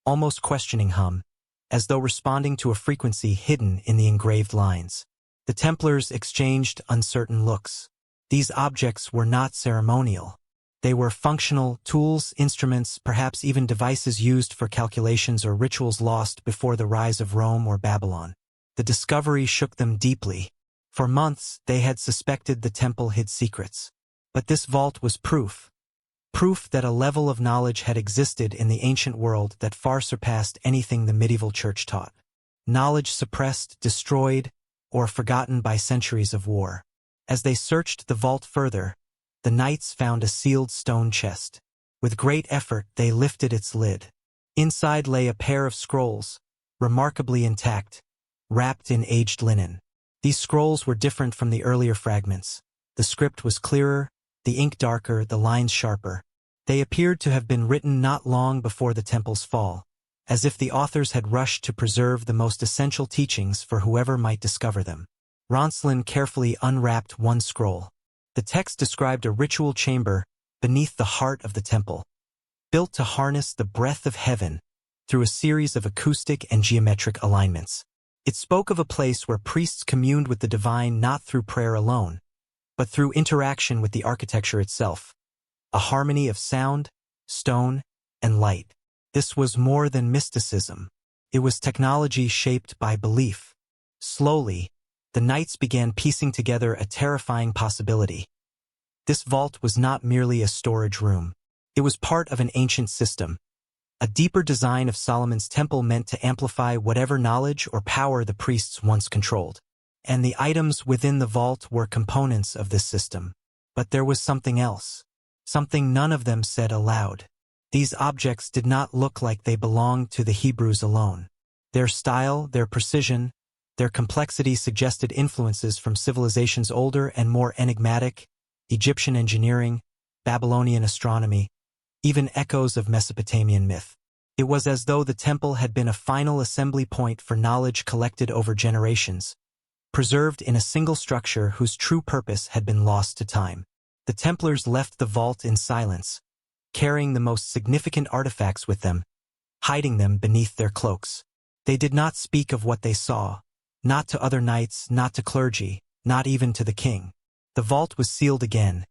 almost questioning hum, as though responding to a frequency hidden in the engraved lines. The Templars exchanged uncertain looks. These objects were not ceremonial. They were functional tools, instruments, perhaps even devices used for calculations or rituals lost before the rise of Rome or Babylon. The discovery shook them deeply. For months, they had suspected the temple hid secrets. But this vault was proof that a level of knowledge had existed in the ancient world that far surpassed anything the medieval church taught. Knowledge suppressed, destroyed, or forgotten by centuries of war. As they searched the vault further, the knights found a sealed stone chest. With great effort, they lifted its lid. Inside lay a pair of scrolls, remarkably intact, wrapped in aged linen. These scrolls were different from the earlier fragments. The script was clearer, the ink darker, the lines sharper. They appeared to have been written not long before the temple's fall, as if the authors had rushed to preserve the most essential teachings for whoever might discover them. Ronslin carefully unwrapped one scroll. The text described a ritual chamber beneath the heart of the temple, built to harness the breath of heaven through a series of acoustic and geometric alignments. It spoke of a place where priests communed with the divine not through prayer alone, but through interaction with the architecture itself, a harmony of sound, stone, and light. This was more than mysticism. It was technology shaped by belief. Slowly, the knights began piecing together a terrifying possibility. This vault was not merely a storage room. It was part of an ancient system, a deeper design of Solomon's temple meant to amplify whatever knowledge or power the priests once controlled. And the items within the vault were components of this system. But there was something else, something none of them said aloud. These objects did not look like they belonged to the Hebrews alone. Their style, their precision, their complexity suggested influences from civilizations older and more enigmatic, Egyptian engineering, Babylonian astronomy, even echoes of Mesopotamian myth. It was as though the temple had been a final assembly point for knowledge collected over generations, preserved in a single structure whose true purpose had been lost to time. The Templars left the vault in silence, carrying the most significant artifacts with them, hiding them beneath their cloaks. They did not speak of what they saw, not to other knights, not to clergy, not even to the king. The vault was sealed again,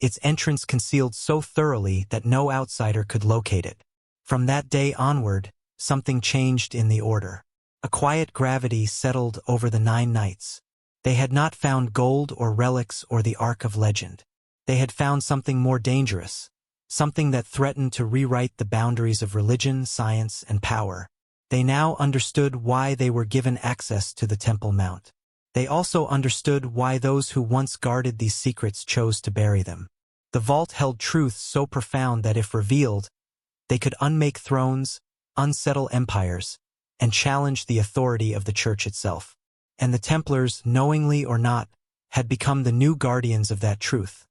its entrance concealed so thoroughly that no outsider could locate it. From that day onward, something changed in the order. A quiet gravity settled over the 9 knights. They had not found gold or relics or the Ark of Legend. They had found something more dangerous, something that threatened to rewrite the boundaries of religion, science, and power. They now understood why they were given access to the Temple Mount. They also understood why those who once guarded these secrets chose to bury them. The vault held truths so profound that if revealed, they could unmake thrones, unsettle empires, and challenge the authority of the church itself. And the Templars, knowingly or not, had become the new guardians of that truth,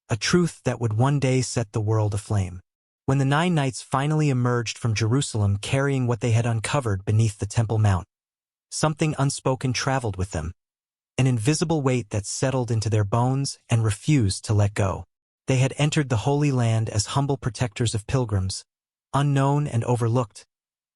a truth that would one day set the world aflame. When the 9 knights finally emerged from Jerusalem carrying what they had uncovered beneath the Temple Mount, something unspoken traveled with them, an invisible weight that settled into their bones and refused to let go. They had entered the Holy Land as humble protectors of pilgrims, unknown and overlooked,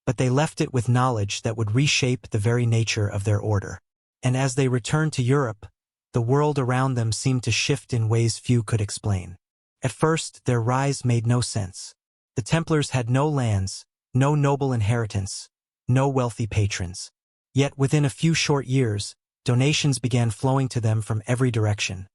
but they left it with knowledge that would reshape the very nature of their order. And as they returned to Europe, the world around them seemed to shift in ways few could explain. At first, their rise made no sense. The Templars had no lands, no noble inheritance, no wealthy patrons. Yet within a few short years, donations began flowing to them from every direction.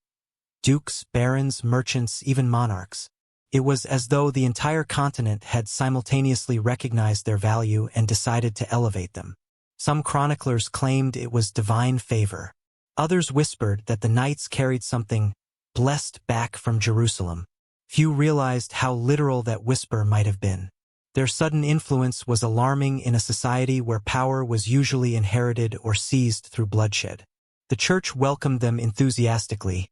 Dukes, barons, merchants, even monarchs. It was as though the entire continent had simultaneously recognized their value and decided to elevate them. Some chroniclers claimed it was divine favor. Others whispered that the knights carried something blessed back from Jerusalem. Few realized how literal that whisper might have been. Their sudden influence was alarming in a society where power was usually inherited or seized through bloodshed. The church welcomed them enthusiastically,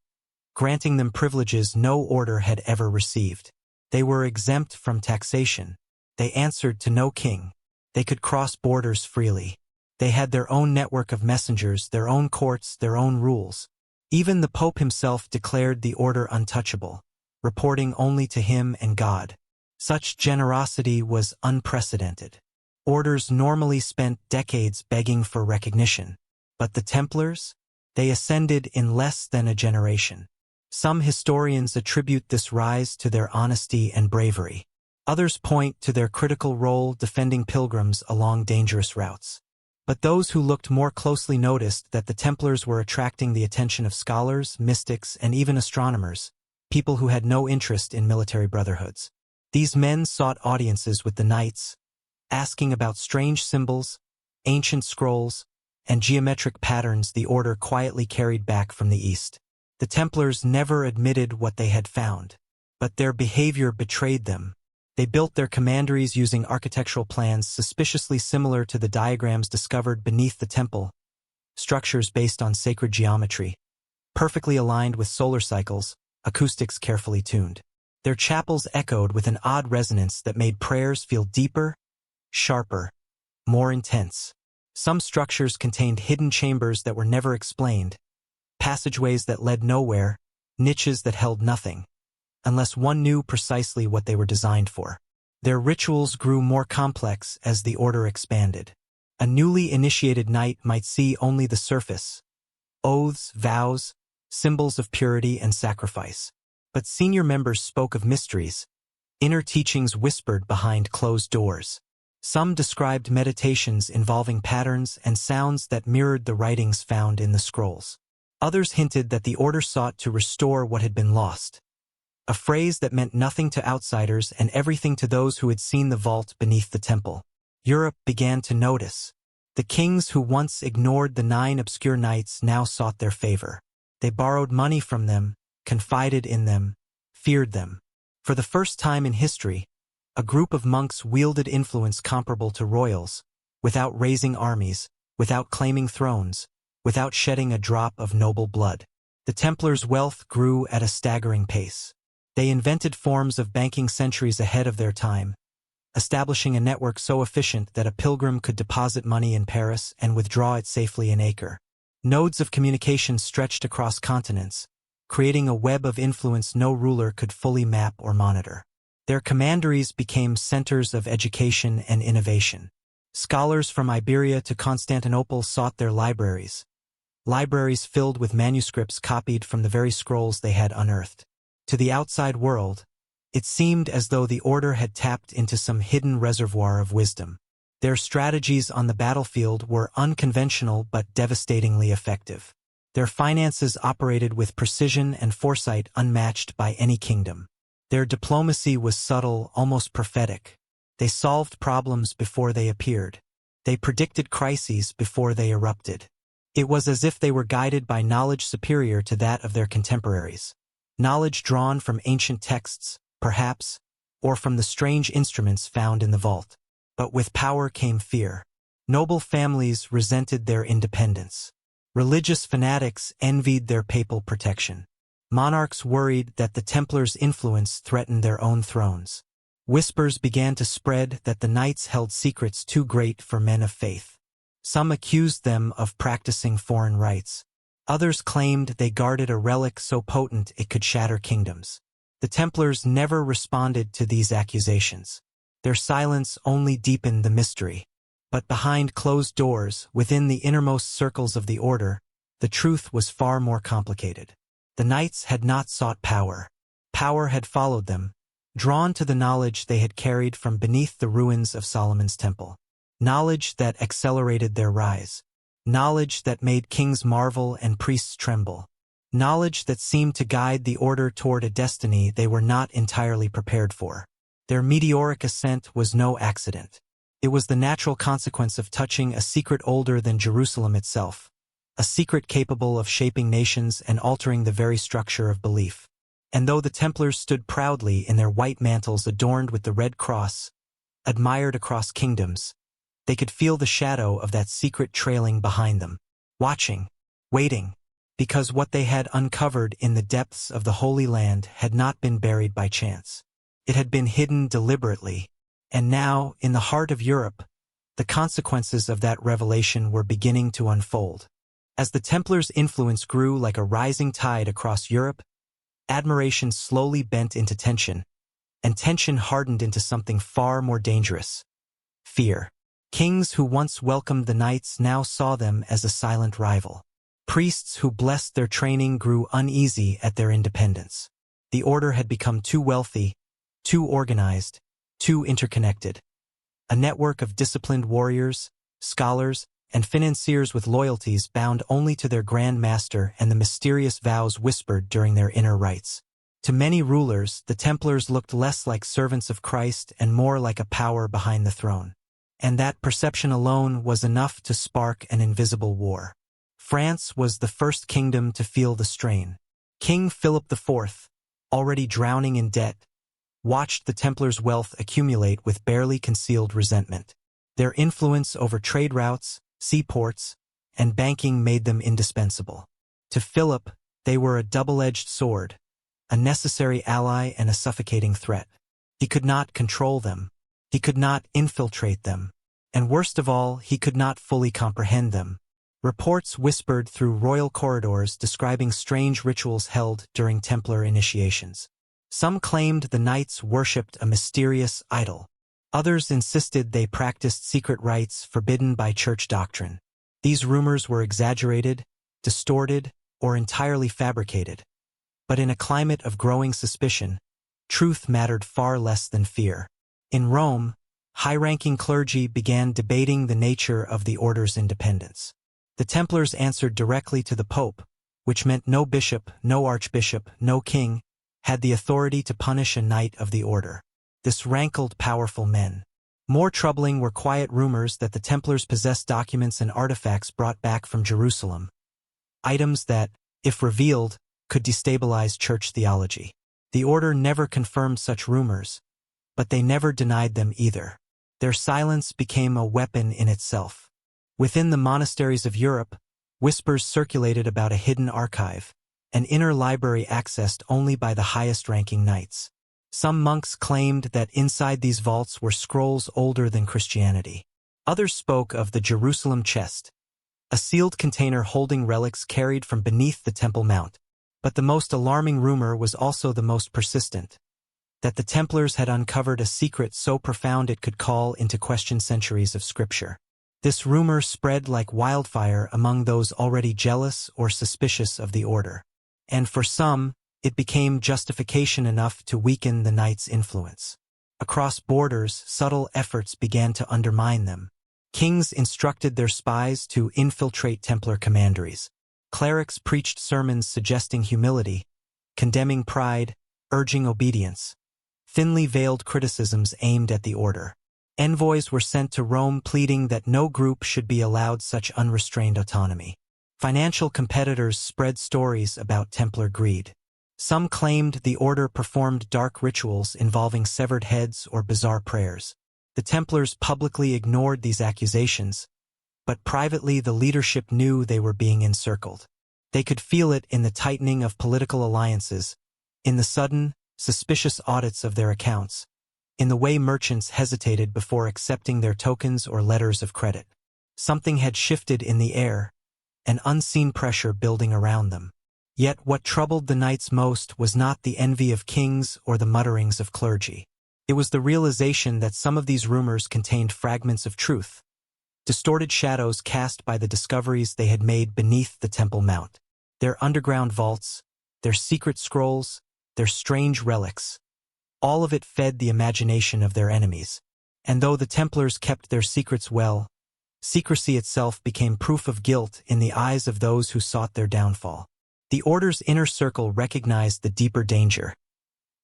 granting them privileges no order had ever received. They were exempt from taxation. They answered to no king. They could cross borders freely. They had their own network of messengers, their own courts, their own rules. Even the Pope himself declared the order untouchable, reporting only to him and God. Such generosity was unprecedented. Orders normally spent decades begging for recognition. But the Templars? They ascended in less than a generation. Some historians attribute this rise to their honesty and bravery. Others point to their critical role defending pilgrims along dangerous routes. But those who looked more closely noticed that the Templars were attracting the attention of scholars, mystics, and even astronomers, people who had no interest in military brotherhoods. These men sought audiences with the knights, asking about strange symbols, ancient scrolls, and geometric patterns the order quietly carried back from the East. The Templars never admitted what they had found, but their behavior betrayed them. They built their commanderies using architectural plans suspiciously similar to the diagrams discovered beneath the temple, structures based on sacred geometry, perfectly aligned with solar cycles, acoustics carefully tuned. Their chapels echoed with an odd resonance that made prayers feel deeper, sharper, more intense. Some structures contained hidden chambers that were never explained, passageways that led nowhere, niches that held nothing, unless one knew precisely what they were designed for. Their rituals grew more complex as the order expanded. A newly initiated knight might see only the surface: oaths, vows, symbols of purity and sacrifice. But senior members spoke of mysteries, inner teachings whispered behind closed doors. Some described meditations involving patterns and sounds that mirrored the writings found in the scrolls. Others hinted that the order sought to restore what had been lost, a phrase that meant nothing to outsiders and everything to those who had seen the vault beneath the temple. Europe began to notice. The kings who once ignored the 9 obscure knights now sought their favor. They borrowed money from them, confided in them, feared them. For the first time in history, a group of monks wielded influence comparable to royals, without raising armies, without claiming thrones, without shedding a drop of noble blood. The Templars' wealth grew at a staggering pace. They invented forms of banking centuries ahead of their time, establishing a network so efficient that a pilgrim could deposit money in Paris and withdraw it safely in Acre. Nodes of communication stretched across continents, creating a web of influence no ruler could fully map or monitor. Their commanderies became centers of education and innovation. Scholars from Iberia to Constantinople sought their libraries filled with manuscripts copied from the very scrolls they had unearthed. To the outside world, it seemed as though the order had tapped into some hidden reservoir of wisdom. Their strategies on the battlefield were unconventional but devastatingly effective. Their finances operated with precision and foresight unmatched by any kingdom. Their diplomacy was subtle, almost prophetic. They solved problems before they appeared. They predicted crises before they erupted. It was as if they were guided by knowledge superior to that of their contemporaries. Knowledge drawn from ancient texts, perhaps, or from the strange instruments found in the vault. But with power came fear. Noble families resented their independence. Religious fanatics envied their papal protection. Monarchs worried that the Templars' influence threatened their own thrones. Whispers began to spread that the knights held secrets too great for men of faith. Some accused them of practicing foreign rites. Others claimed they guarded a relic so potent it could shatter kingdoms. The Templars never responded to these accusations. Their silence only deepened the mystery. But behind closed doors, within the innermost circles of the order, the truth was far more complicated. The Knights had not sought power. Power had followed them, drawn to the knowledge they had carried from beneath the ruins of Solomon's temple. Knowledge that accelerated their rise. Knowledge that made kings marvel and priests tremble. Knowledge that seemed to guide the order toward a destiny they were not entirely prepared for. Their meteoric ascent was no accident. It was the natural consequence of touching a secret older than Jerusalem itself, a secret capable of shaping nations and altering the very structure of belief. And though the Templars stood proudly in their white mantles adorned with the red cross, admired across kingdoms, they could feel the shadow of that secret trailing behind them, watching, waiting, because what they had uncovered in the depths of the Holy Land had not been buried by chance. It had been hidden deliberately, and now, in the heart of Europe, the consequences of that revelation were beginning to unfold. As the Templars' influence grew like a rising tide across Europe, admiration slowly bent into tension, and tension hardened into something far more dangerous: fear. Kings who once welcomed the Knights now saw them as a silent rival. Priests who blessed their training grew uneasy at their independence. The order had become too wealthy, too organized, too interconnected. A network of disciplined warriors, scholars, and financiers with loyalties bound only to their Grand Master and the mysterious vows whispered during their inner rites. To many rulers, the Templars looked less like servants of Christ and more like a power behind the throne. And that perception alone was enough to spark an invisible war. France was the first kingdom to feel the strain. King Philip IV, already drowning in debt, watched the Templars' wealth accumulate with barely concealed resentment. Their influence over trade routes, seaports, and banking made them indispensable. To Philip, they were a double-edged sword, a necessary ally and a suffocating threat. He could not control them. He could not infiltrate them. And worst of all, he could not fully comprehend them. Reports whispered through royal corridors describing strange rituals held during Templar initiations. Some claimed the Knights worshipped a mysterious idol. Others insisted they practiced secret rites forbidden by church doctrine. These rumors were exaggerated, distorted, or entirely fabricated. But in a climate of growing suspicion, truth mattered far less than fear. In Rome, high-ranking clergy began debating the nature of the order's independence. The Templars answered directly to the Pope, which meant no bishop, no archbishop, no king, had the authority to punish a knight of the order. This rankled powerful men. More troubling were quiet rumors that the Templars possessed documents and artifacts brought back from Jerusalem. Items that, if revealed, could destabilize church theology. The order never confirmed such rumors, but they never denied them either. Their silence became a weapon in itself. Within the monasteries of Europe, whispers circulated about a hidden archive, an inner library accessed only by the highest-ranking knights. Some monks claimed that inside these vaults were scrolls older than Christianity. Others spoke of the Jerusalem chest, a sealed container holding relics carried from beneath the Temple Mount. But the most alarming rumor was also the most persistent: that the Templars had uncovered a secret so profound it could call into question centuries of scripture. This rumor spread like wildfire among those already jealous or suspicious of the order. And for some, it became justification enough to weaken the Knights' influence. Across borders, subtle efforts began to undermine them. Kings instructed their spies to infiltrate Templar commanderies. Clerics preached sermons suggesting humility, condemning pride, urging obedience. Thinly veiled criticisms aimed at the order. Envoys were sent to Rome pleading that no group should be allowed such unrestrained autonomy. Financial competitors spread stories about Templar greed. Some claimed the order performed dark rituals involving severed heads or bizarre prayers. The Templars publicly ignored these accusations, but privately the leadership knew they were being encircled. They could feel it in the tightening of political alliances, in the sudden, suspicious audits of their accounts, in the way merchants hesitated before accepting their tokens or letters of credit. Something had shifted in the air, an unseen pressure building around them. Yet what troubled the knights most was not the envy of kings or the mutterings of clergy. It was the realization that some of these rumors contained fragments of truth, distorted shadows cast by the discoveries they had made beneath the Temple Mount. Their underground vaults, their secret scrolls, their strange relics. All of it fed the imagination of their enemies. And though the Templars kept their secrets well, secrecy itself became proof of guilt in the eyes of those who sought their downfall. The Order's inner circle recognized the deeper danger.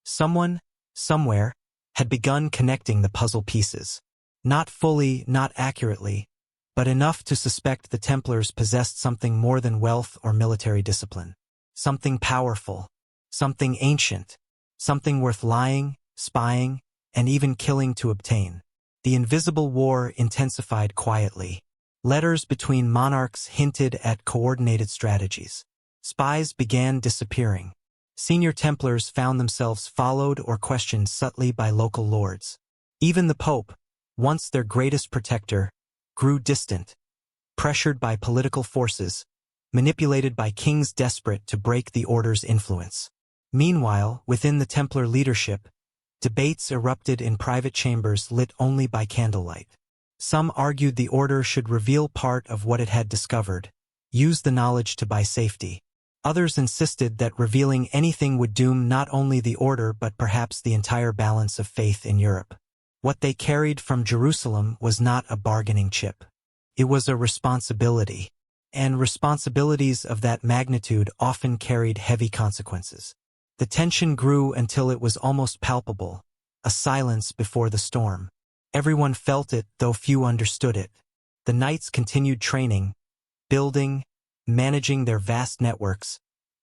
Someone, somewhere, had begun connecting the puzzle pieces. Not fully, not accurately, but enough to suspect the Templars possessed something more than wealth or military discipline. Something powerful, something ancient, something worth lying, spying, and even killing to obtain. The invisible war intensified quietly. Letters between monarchs hinted at coordinated strategies. Spies began disappearing. Senior Templars found themselves followed or questioned subtly by local lords. Even the Pope, once their greatest protector, grew distant, pressured by political forces, manipulated by kings desperate to break the Order's influence. Meanwhile, within the Templar leadership, debates erupted in private chambers lit only by candlelight. Some argued the Order should reveal part of what it had discovered, use the knowledge to buy safety. Others insisted that revealing anything would doom not only the Order but perhaps the entire balance of faith in Europe. What they carried from Jerusalem was not a bargaining chip. It was a responsibility, and responsibilities of that magnitude often carried heavy consequences. The tension grew until it was almost palpable, a silence before the storm. Everyone felt it, though few understood it. The knights continued training, building, managing their vast networks,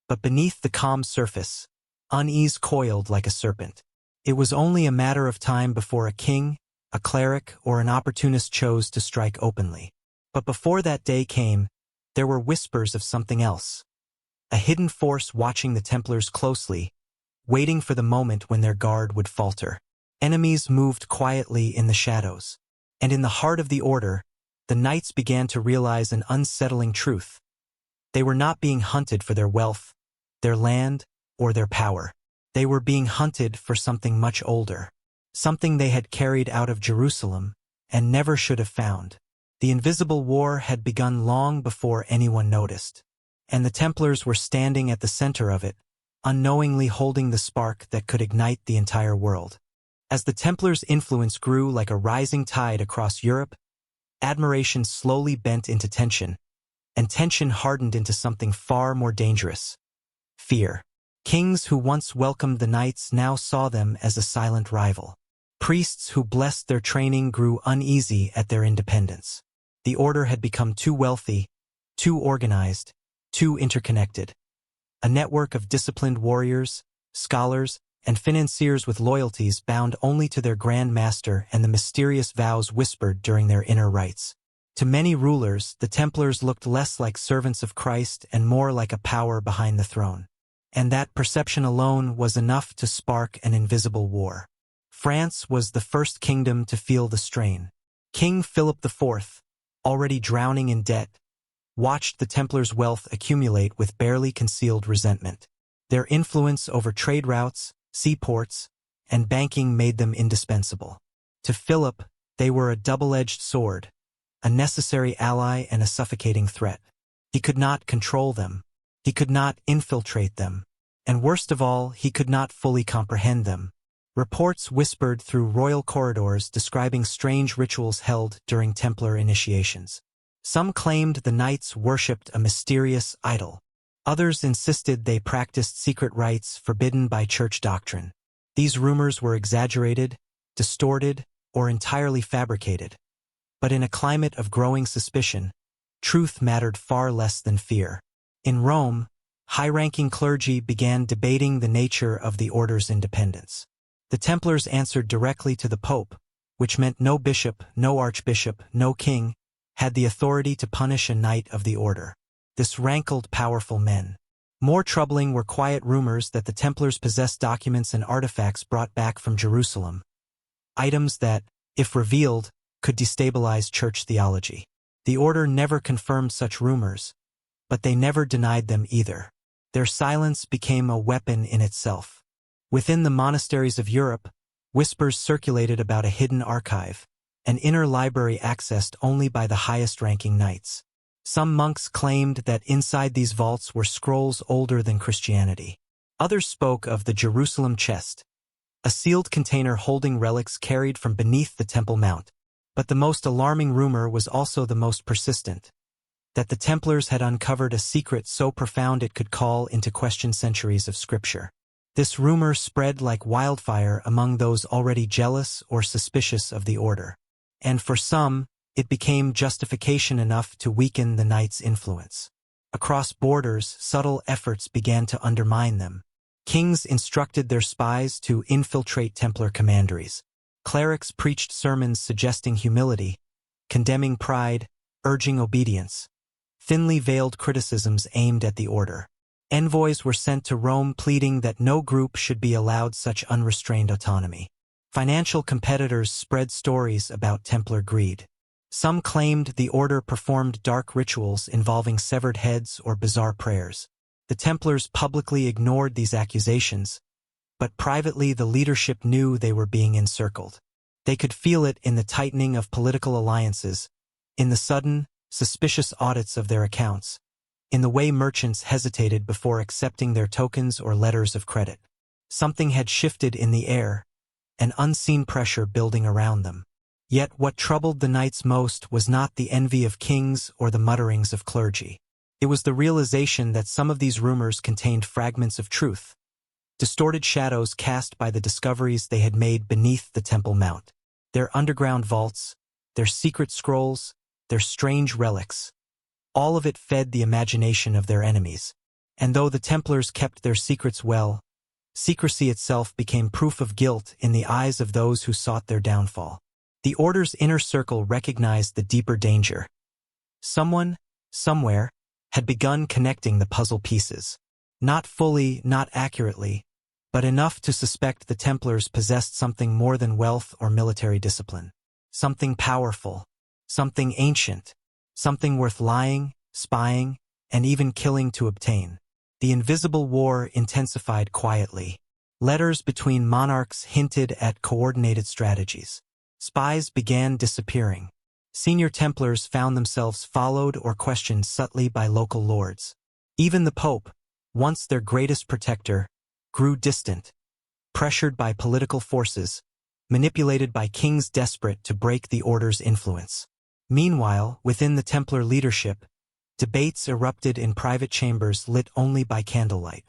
but beneath the calm surface, unease coiled like a serpent. It was only a matter of time before a king, a cleric, or an opportunist chose to strike openly. But before that day came, there were whispers of something else. A hidden force watching the Templars closely, waiting for the moment when their guard would falter. Enemies moved quietly in the shadows. And in the heart of the Order, the knights began to realize an unsettling truth. They were not being hunted for their wealth, their land, or their power. They were being hunted for something much older, something they had carried out of Jerusalem and never should have found. The invisible war had begun long before anyone noticed, and the Templars were standing at the center of it, unknowingly holding the spark that could ignite the entire world. As the Templars' influence grew like a rising tide across Europe, admiration slowly bent into tension, and tension hardened into something far more dangerous: fear. Kings who once welcomed the knights now saw them as a silent rival. Priests who blessed their training grew uneasy at their independence. The Order had become too wealthy, too organized, too interconnected. A network of disciplined warriors, scholars, and financiers with loyalties bound only to their Grand Master and the mysterious vows whispered during their inner rites. To many rulers, the Templars looked less like servants of Christ and more like a power behind the throne. And that perception alone was enough to spark an invisible war. France was the first kingdom to feel the strain. King Philip IV, already drowning in debt, watched the Templars' wealth accumulate with barely concealed resentment. Their influence over trade routes, seaports, and banking made them indispensable. To Philip, they were a double-edged sword, a necessary ally and a suffocating threat. He could not control them. He could not infiltrate them. And worst of all, he could not fully comprehend them. Reports whispered through royal corridors describing strange rituals held during Templar initiations. Some claimed the knights worshipped a mysterious idol. Others insisted they practiced secret rites forbidden by church doctrine. These rumors were exaggerated, distorted, or entirely fabricated. But in a climate of growing suspicion, truth mattered far less than fear. In Rome, high-ranking clergy began debating the nature of the Order's independence. The Templars answered directly to the Pope, which meant no bishop, no archbishop, no king, had the authority to punish a knight of the Order. This rankled powerful men. More troubling were quiet rumors that the Templars possessed documents and artifacts brought back from Jerusalem. Items that, if revealed, could destabilize church theology. The Order never confirmed such rumors, but they never denied them either. Their silence became a weapon in itself. Within the monasteries of Europe, whispers circulated about a hidden archive, an inner library accessed only by the highest-ranking knights. Some monks claimed that inside these vaults were scrolls older than Christianity. Others spoke of the Jerusalem chest, a sealed container holding relics carried from beneath the Temple Mount. But the most alarming rumor was also the most persistent, that the Templars had uncovered a secret so profound it could call into question centuries of scripture. This rumor spread like wildfire among those already jealous or suspicious of the order. And for some, it became justification enough to weaken the Knights' influence. Across borders, subtle efforts began to undermine them. Kings instructed their spies to infiltrate Templar commanderies. Clerics preached sermons suggesting humility, condemning pride, urging obedience. Thinly veiled criticisms aimed at the order. Envoys were sent to Rome pleading that no group should be allowed such unrestrained autonomy. Financial competitors spread stories about Templar greed. Some claimed the order performed dark rituals involving severed heads or bizarre prayers. The Templars publicly ignored these accusations, but privately the leadership knew they were being encircled. They could feel it in the tightening of political alliances, in the sudden, suspicious audits of their accounts, in the way merchants hesitated before accepting their tokens or letters of credit. Something had shifted in the air, an unseen pressure building around them. Yet what troubled the knights most was not the envy of kings or the mutterings of clergy. It was the realization that some of these rumors contained fragments of truth, distorted shadows cast by the discoveries they had made beneath the Temple Mount. Their underground vaults, their secret scrolls, their strange relics. All of it fed the imagination of their enemies. And though the Templars kept their secrets well, secrecy itself became proof of guilt in the eyes of those who sought their downfall. The Order's inner circle recognized the deeper danger. Someone, somewhere, had begun connecting the puzzle pieces. Not fully, not accurately, but enough to suspect the Templars possessed something more than wealth or military discipline. Something powerful, something ancient, something worth lying, spying, and even killing to obtain. The invisible war intensified quietly. Letters between monarchs hinted at coordinated strategies. Spies began disappearing. Senior Templars found themselves followed or questioned subtly by local lords. Even the Pope, once their greatest protector, grew distant, pressured by political forces, manipulated by kings desperate to break the Order's influence. Meanwhile, within the Templar leadership, debates erupted in private chambers lit only by candlelight.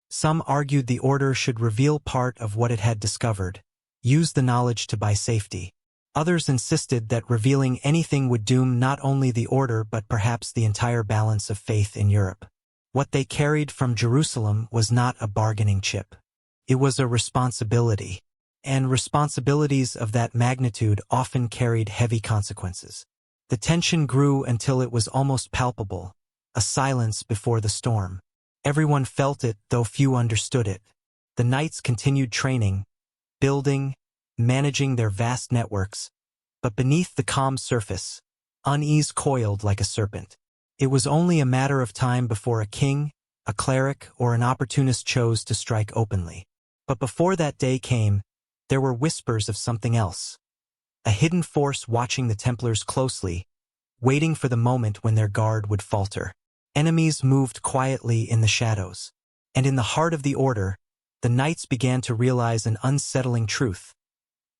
Some argued the Order should reveal part of what it had discovered, use the knowledge to buy safety. Others insisted that revealing anything would doom not only the Order but perhaps the entire balance of faith in Europe. What they carried from Jerusalem was not a bargaining chip. It was a responsibility, and responsibilities of that magnitude often carried heavy consequences. The tension grew until it was almost palpable, a silence before the storm. Everyone felt it, though few understood it. The knights continued training, building, managing their vast networks, but beneath the calm surface, unease coiled like a serpent. It was only a matter of time before a king, a cleric, or an opportunist chose to strike openly. But before that day came, there were whispers of something else. A hidden force watching the Templars closely, waiting for the moment when their guard would falter. Enemies moved quietly in the shadows. And in the heart of the Order, the knights began to realize an unsettling truth.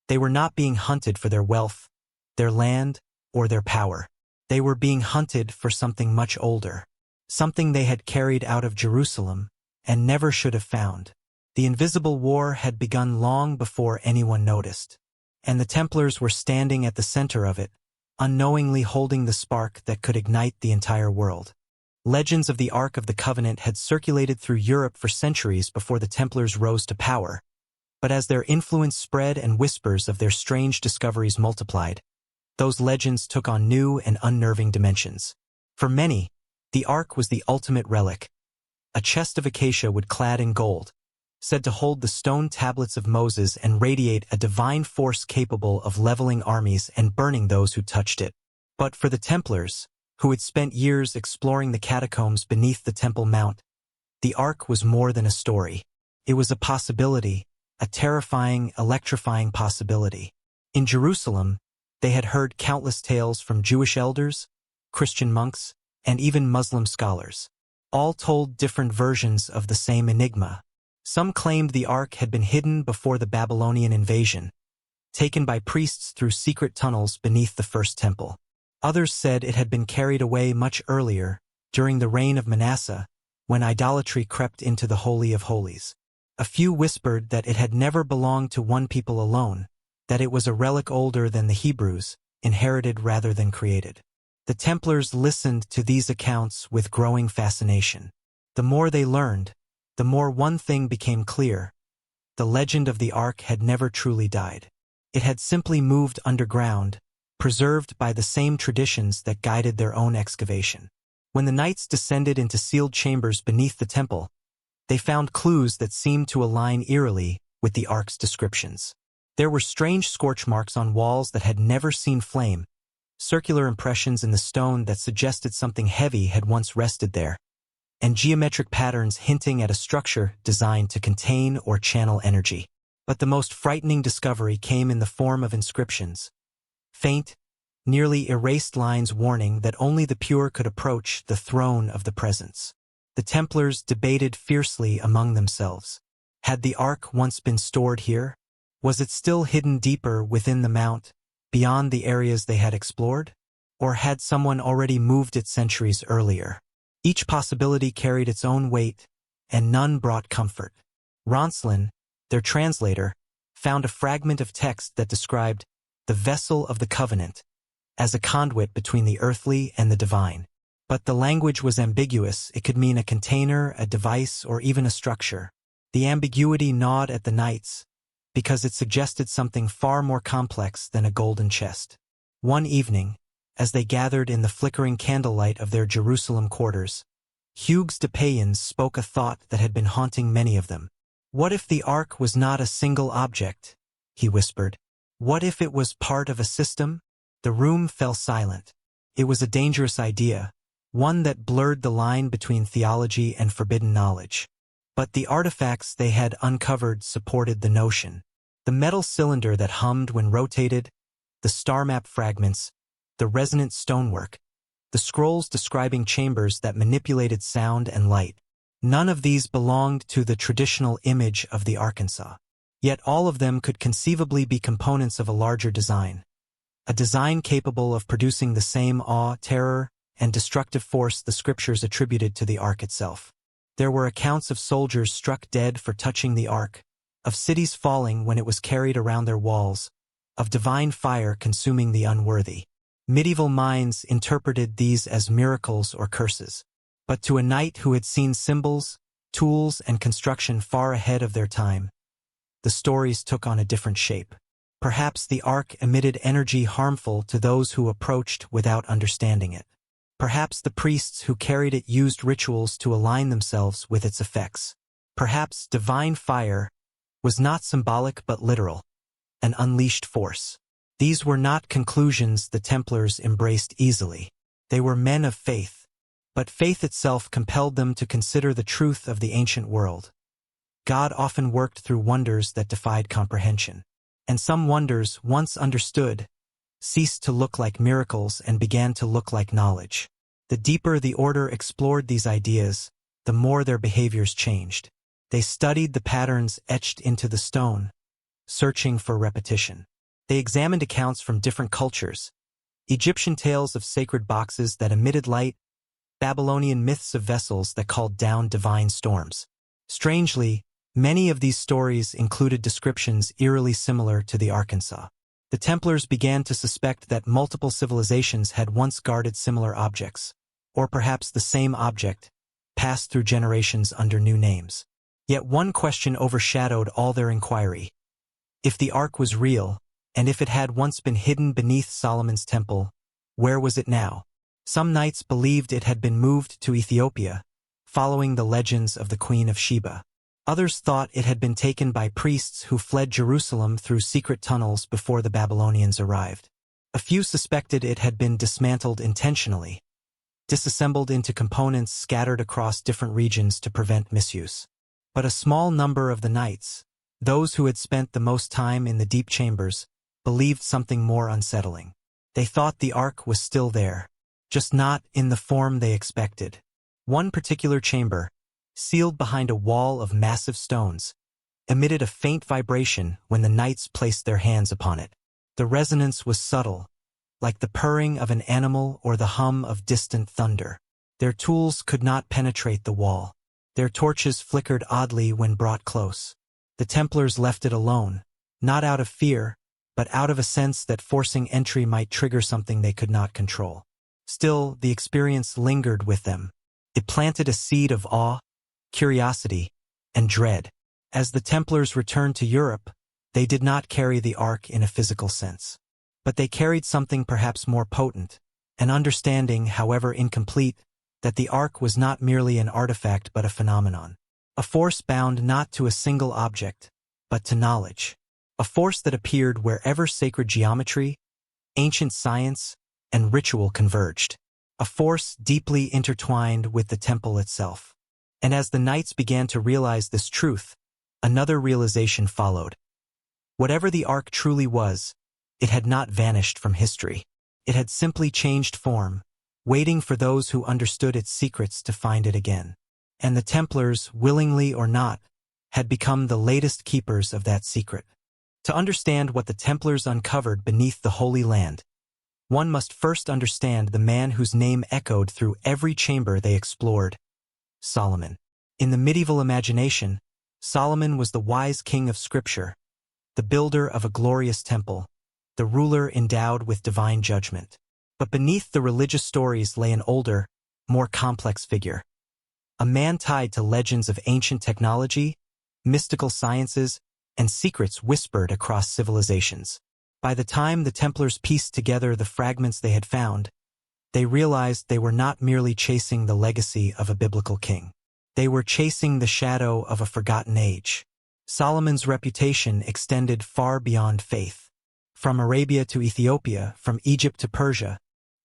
They were not being hunted for their wealth, their land, or their power. They were being hunted for something much older, something they had carried out of Jerusalem and never should have found. The invisible war had begun long before anyone noticed, and the Templars were standing at the center of it, unknowingly holding the spark that could ignite the entire world. Legends of the Ark of the Covenant had circulated through Europe for centuries before the Templars rose to power, but as their influence spread and whispers of their strange discoveries multiplied, those legends took on new and unnerving dimensions. For many, the Ark was the ultimate relic, a chest of acacia wood clad in gold, said to hold the stone tablets of Moses and radiate a divine force capable of leveling armies and burning those who touched it. But for the Templars, who had spent years exploring the catacombs beneath the Temple Mount, The Ark was more than a story. It was a possibility, a terrifying, electrifying possibility. In Jerusalem, they had heard countless tales from Jewish elders, Christian monks, and even Muslim scholars. All told different versions of the same enigma. Some claimed the Ark had been hidden before the Babylonian invasion, taken by priests through secret tunnels beneath the First Temple. Others said it had been carried away much earlier, during the reign of Manasseh, when idolatry crept into the Holy of Holies. A few whispered that it had never belonged to one people alone, that it was a relic older than the Hebrews, inherited rather than created. The Templars listened to these accounts with growing fascination. The more they learned, the more one thing became clear. The legend of the Ark had never truly died. It had simply moved underground, preserved by the same traditions that guided their own excavation. When the knights descended into sealed chambers beneath the temple, they found clues that seemed to align eerily with the Ark's descriptions. There were strange scorch marks on walls that had never seen flame, circular impressions in the stone that suggested something heavy had once rested there, and geometric patterns hinting at a structure designed to contain or channel energy. But the most frightening discovery came in the form of inscriptions. Faint, nearly erased lines warning that only the pure could approach the throne of the presence. The Templars debated fiercely among themselves. Had the Ark once been stored here? Was it still hidden deeper within the mount, beyond the areas they had explored? Or had someone already moved it centuries earlier? Each possibility carried its own weight, and none brought comfort. Ronslin, their translator, found a fragment of text that described the vessel of the covenant as a conduit between the earthly and the divine. But the language was ambiguous. It could mean a container, a device, or even a structure. The ambiguity gnawed at the knights, because it suggested something far more complex than a golden chest. One evening, as they gathered in the flickering candlelight of their Jerusalem quarters, Hugues de Payens spoke a thought that had been haunting many of them. "What if the Ark was not a single object?" he whispered. "What if it was part of a system?" The room fell silent. It was a dangerous idea, one that blurred the line between theology and forbidden knowledge. But the artifacts they had uncovered supported the notion. The metal cylinder that hummed when rotated, the star map fragments, the resonant stonework, the scrolls describing chambers that manipulated sound and light. None of these belonged to the traditional image of the Arkansas. Yet all of them could conceivably be components of a larger design. A design capable of producing the same awe, terror, and destructive force the scriptures attributed to the Ark itself. There were accounts of soldiers struck dead for touching the Ark, of cities falling when it was carried around their walls, of divine fire consuming the unworthy. Medieval minds interpreted these as miracles or curses. But to a knight who had seen symbols, tools, and construction far ahead of their time, the stories took on a different shape. Perhaps the Ark emitted energy harmful to those who approached without understanding it. Perhaps the priests who carried it used rituals to align themselves with its effects. Perhaps divine fire was not symbolic but literal, an unleashed force. These were not conclusions the Templars embraced easily. They were men of faith, but faith itself compelled them to consider the truth of the ancient world. God often worked through wonders that defied comprehension. And some wonders, once understood, ceased to look like miracles and began to look like knowledge. The deeper the order explored these ideas, the more their behaviors changed. They studied the patterns etched into the stone, searching for repetition. They examined accounts from different cultures, Egyptian tales of sacred boxes that emitted light, Babylonian myths of vessels that called down divine storms. Strangely, many of these stories included descriptions eerily similar to the Arkansas. The Templars began to suspect that multiple civilizations had once guarded similar objects, or perhaps the same object, passed through generations under new names. Yet one question overshadowed all their inquiry. If the Ark was real, and if it had once been hidden beneath Solomon's temple, where was it now? Some knights believed it had been moved to Ethiopia, following the legends of the Queen of Sheba. Others thought it had been taken by priests who fled Jerusalem through secret tunnels before the Babylonians arrived. A few suspected it had been dismantled intentionally, disassembled into components scattered across different regions to prevent misuse. But a small number of the knights, those who had spent the most time in the deep chambers, believed something more unsettling. They thought the Ark was still there, just not in the form they expected. One particular chamber, sealed behind a wall of massive stones, emitted a faint vibration when the knights placed their hands upon it. The resonance was subtle, like the purring of an animal or the hum of distant thunder. Their tools could not penetrate the wall. Their torches flickered oddly when brought close. The Templars left it alone, not out of fear, but out of a sense that forcing entry might trigger something they could not control. Still, the experience lingered with them. It planted a seed of awe, curiosity, and dread. As the Templars returned to Europe, they did not carry the Ark in a physical sense. But they carried something perhaps more potent, an understanding, however incomplete, that the Ark was not merely an artifact but a phenomenon. A force bound not to a single object, but to knowledge. A force that appeared wherever sacred geometry, ancient science, and ritual converged. A force deeply intertwined with the temple itself. And as the knights began to realize this truth, another realization followed. Whatever the Ark truly was, it had not vanished from history. It had simply changed form, waiting for those who understood its secrets to find it again. And the Templars, willingly or not, had become the latest keepers of that secret. To understand what the Templars uncovered beneath the Holy Land, one must first understand the man whose name echoed through every chamber they explored: Solomon. In the medieval imagination, Solomon was the wise king of Scripture, the builder of a glorious temple, the ruler endowed with divine judgment. But beneath the religious stories lay an older, more complex figure. A man tied to legends of ancient technology, mystical sciences, and secrets whispered across civilizations. By the time the Templars pieced together the fragments they had found, they realized they were not merely chasing the legacy of a biblical king. They were chasing the shadow of a forgotten age. Solomon's reputation extended far beyond faith. From Arabia to Ethiopia, from Egypt to Persia,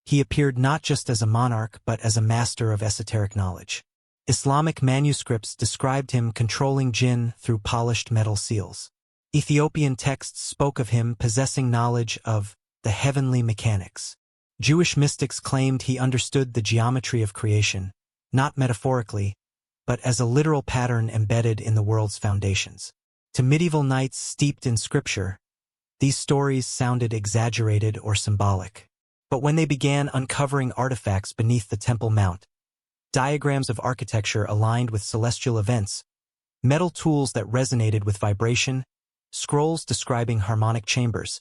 he appeared not just as a monarch but as a master of esoteric knowledge. Islamic manuscripts described him controlling jinn through polished metal seals. Ethiopian texts spoke of him possessing knowledge of the heavenly mechanics. Jewish mystics claimed he understood the geometry of creation, not metaphorically, but as a literal pattern embedded in the world's foundations. To medieval knights steeped in scripture, these stories sounded exaggerated or symbolic. But when they began uncovering artifacts beneath the Temple Mount, diagrams of architecture aligned with celestial events, metal tools that resonated with vibration, scrolls describing harmonic chambers,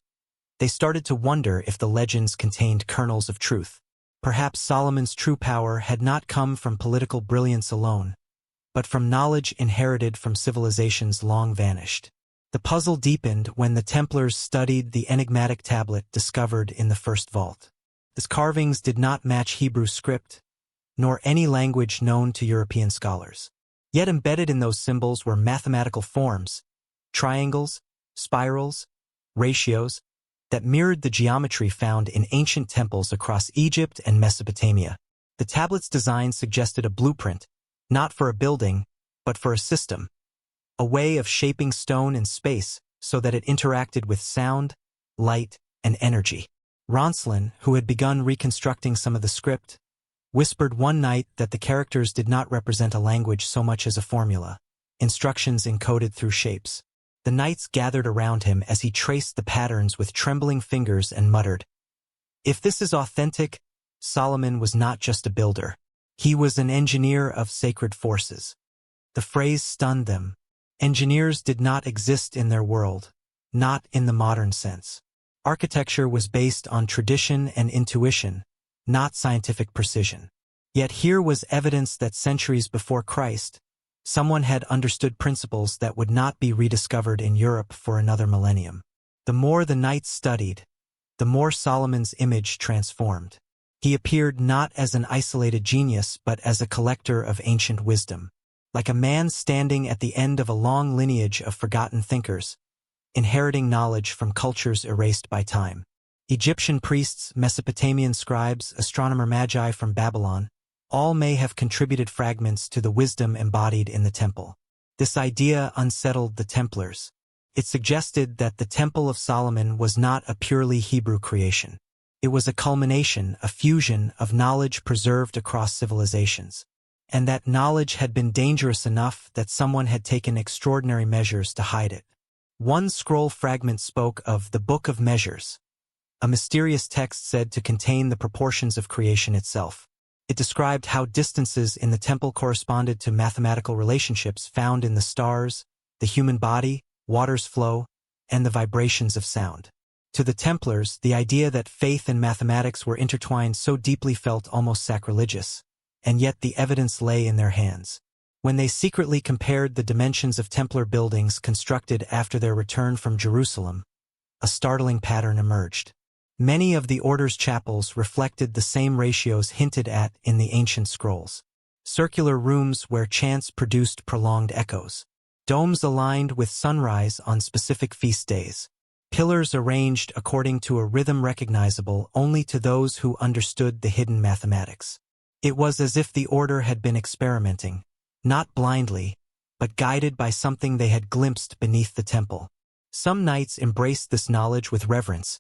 they started to wonder if the legends contained kernels of truth. Perhaps Solomon's true power had not come from political brilliance alone, but from knowledge inherited from civilizations long vanished. The puzzle deepened when the Templars studied the enigmatic tablet discovered in the first vault. Its carvings did not match Hebrew script, nor any language known to European scholars. Yet embedded in those symbols were mathematical forms, triangles, spirals, ratios, that mirrored the geometry found in ancient temples across Egypt and Mesopotamia. The tablet's design suggested a blueprint, not for a building, but for a system, a way of shaping stone and space so that it interacted with sound, light, and energy. Ronslin, who had begun reconstructing some of the script, whispered one night that the characters did not represent a language so much as a formula, instructions encoded through shapes. The knights gathered around him as he traced the patterns with trembling fingers and muttered, "If this is authentic, Solomon was not just a builder. He was an engineer of sacred forces." The phrase stunned them. Engineers did not exist in their world, not in the modern sense. Architecture was based on tradition and intuition, not scientific precision. Yet here was evidence that centuries before Christ, someone had understood principles that would not be rediscovered in Europe for another millennium. The more the knights studied, the more Solomon's image transformed. He appeared not as an isolated genius but as a collector of ancient wisdom. Like a man standing at the end of a long lineage of forgotten thinkers, inheriting knowledge from cultures erased by time. Egyptian priests, Mesopotamian scribes, astronomer magi from Babylon, all may have contributed fragments to the wisdom embodied in the temple. This idea unsettled the Templars. It suggested that the Temple of Solomon was not a purely Hebrew creation. It was a culmination, a fusion of knowledge preserved across civilizations. And that knowledge had been dangerous enough that someone had taken extraordinary measures to hide it. One scroll fragment spoke of the Book of Measures, a mysterious text said to contain the proportions of creation itself. It described how distances in the temple corresponded to mathematical relationships found in the stars, the human body, water's flow, and the vibrations of sound. To the Templars, the idea that faith and mathematics were intertwined so deeply felt almost sacrilegious, and yet the evidence lay in their hands. When they secretly compared the dimensions of Templar buildings constructed after their return from Jerusalem, a startling pattern emerged. Many of the order's chapels reflected the same ratios hinted at in the ancient scrolls. Circular rooms where chants produced prolonged echoes. Domes aligned with sunrise on specific feast days. Pillars arranged according to a rhythm recognizable only to those who understood the hidden mathematics. It was as if the order had been experimenting, not blindly, but guided by something they had glimpsed beneath the temple. Some knights embraced this knowledge with reverence,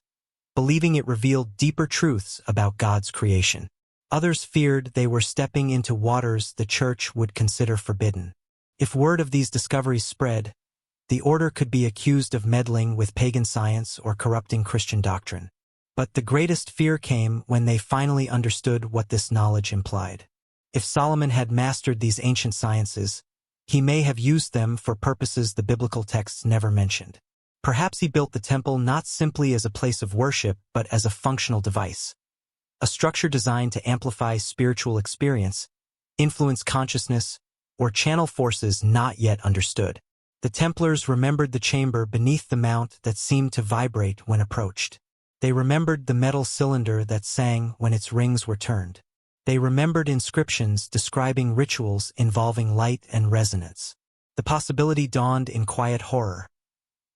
believing it revealed deeper truths about God's creation. Others feared they were stepping into waters the church would consider forbidden. If word of these discoveries spread, the order could be accused of meddling with pagan science or corrupting Christian doctrine. But the greatest fear came when they finally understood what this knowledge implied. If Solomon had mastered these ancient sciences, he may have used them for purposes the biblical texts never mentioned. Perhaps he built the temple not simply as a place of worship, but as a functional device. A structure designed to amplify spiritual experience, influence consciousness, or channel forces not yet understood. The Templars remembered the chamber beneath the mount that seemed to vibrate when approached. They remembered the metal cylinder that sang when its rings were turned. They remembered inscriptions describing rituals involving light and resonance. The possibility dawned in quiet horror.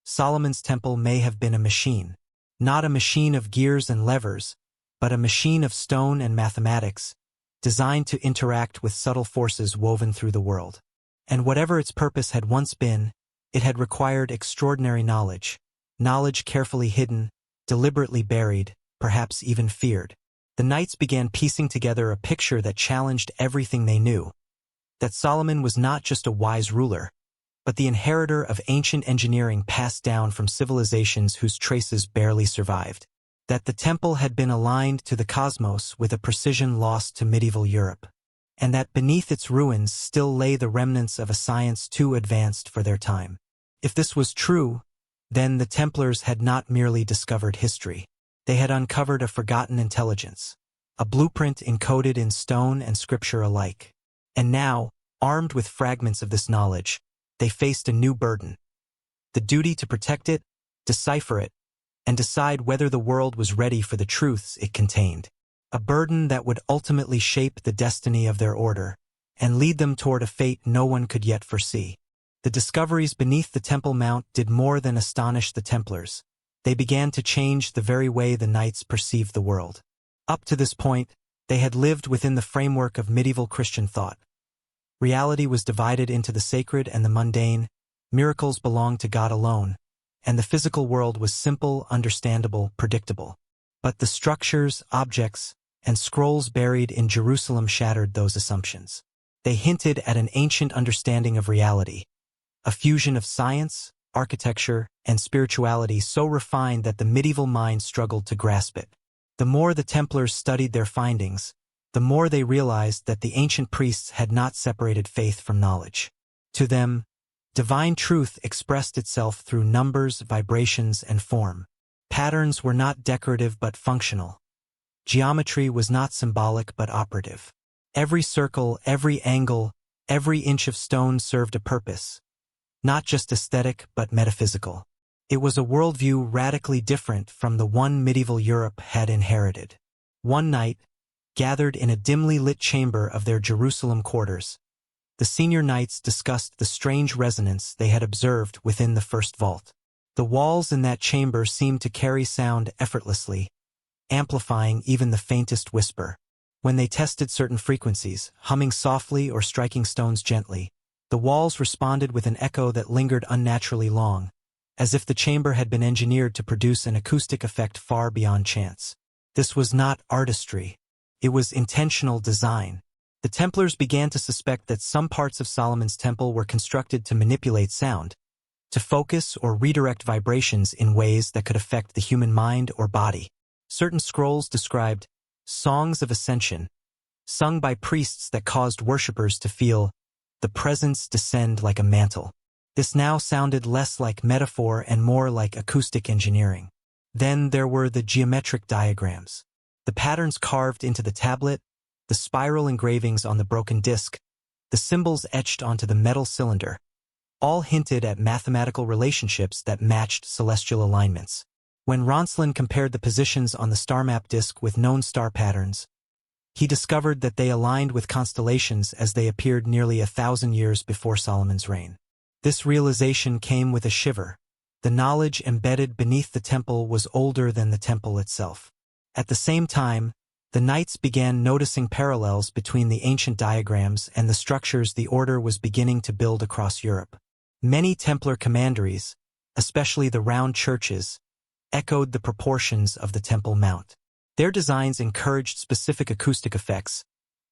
Solomon's temple may have been a machine, not a machine of gears and levers, but a machine of stone and mathematics, designed to interact with subtle forces woven through the world. And whatever its purpose had once been, it had required extraordinary knowledge carefully hidden, deliberately buried, perhaps even feared. The knights began piecing together a picture that challenged everything they knew. That Solomon was not just a wise ruler, but the inheritor of ancient engineering passed down from civilizations whose traces barely survived. That the temple had been aligned to the cosmos with a precision lost to medieval Europe. And that beneath its ruins still lay the remnants of a science too advanced for their time. If this was true, then the Templars had not merely discovered history. They had uncovered a forgotten intelligence, a blueprint encoded in stone and scripture alike. And now, armed with fragments of this knowledge, they faced a new burden. The duty to protect it, decipher it, and decide whether the world was ready for the truths it contained. A burden that would ultimately shape the destiny of their order, and lead them toward a fate no one could yet foresee. The discoveries beneath the Temple Mount did more than astonish the Templars. They began to change the very way the knights perceived the world. Up to this point, they had lived within the framework of medieval Christian thought. Reality was divided into the sacred and the mundane, miracles belonged to God alone, and the physical world was simple, understandable, predictable. But the structures, objects, and scrolls buried in Jerusalem shattered those assumptions. They hinted at an ancient understanding of reality, a fusion of science, architecture, and spirituality so refined that the medieval mind struggled to grasp it. The more the Templars studied their findings, the more they realized that the ancient priests had not separated faith from knowledge. To them, divine truth expressed itself through numbers, vibrations, and form. Patterns were not decorative but functional. Geometry was not symbolic but operative. Every circle, every angle, every inch of stone served a purpose, not just aesthetic but metaphysical. It was a worldview radically different from the one medieval Europe had inherited. One night, gathered in a dimly lit chamber of their Jerusalem quarters, the senior knights discussed the strange resonance they had observed within the first vault. The walls in that chamber seemed to carry sound effortlessly, amplifying even the faintest whisper. When they tested certain frequencies, humming softly or striking stones gently, the walls responded with an echo that lingered unnaturally long, as if the chamber had been engineered to produce an acoustic effect far beyond chance. This was not artistry. It was intentional design. The Templars began to suspect that some parts of Solomon's temple were constructed to manipulate sound, to focus or redirect vibrations in ways that could affect the human mind or body. Certain scrolls described songs of ascension, sung by priests that caused worshippers to feel the presence descend like a mantle. This now sounded less like metaphor and more like acoustic engineering. Then there were the geometric diagrams. The patterns carved into the tablet, the spiral engravings on the broken disc, the symbols etched onto the metal cylinder, all hinted at mathematical relationships that matched celestial alignments. When Ronslin compared the positions on the star map disk with known star patterns, he discovered that they aligned with constellations as they appeared nearly 1,000 years before Solomon's reign. This realization came with a shiver. The knowledge embedded beneath the temple was older than the temple itself. At the same time, the knights began noticing parallels between the ancient diagrams and the structures the order was beginning to build across Europe. Many Templar commanderies, especially the round churches, echoed the proportions of the Temple Mount. Their designs encouraged specific acoustic effects.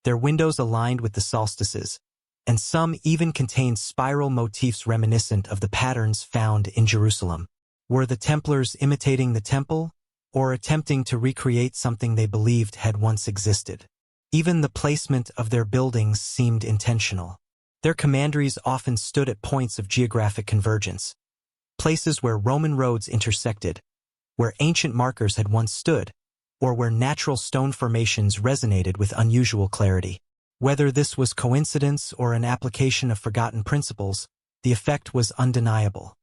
Their windows aligned with the solstices, and some even contained spiral motifs reminiscent of the patterns found in Jerusalem. Were the Templars imitating the temple, or attempting to recreate something they believed had once existed? Even the placement of their buildings seemed intentional. Their commanderies often stood at points of geographic convergence, places where Roman roads intersected, where ancient markers had once stood, or where natural stone formations resonated with unusual clarity. Whether this was coincidence or an application of forgotten principles, the effect was undeniable.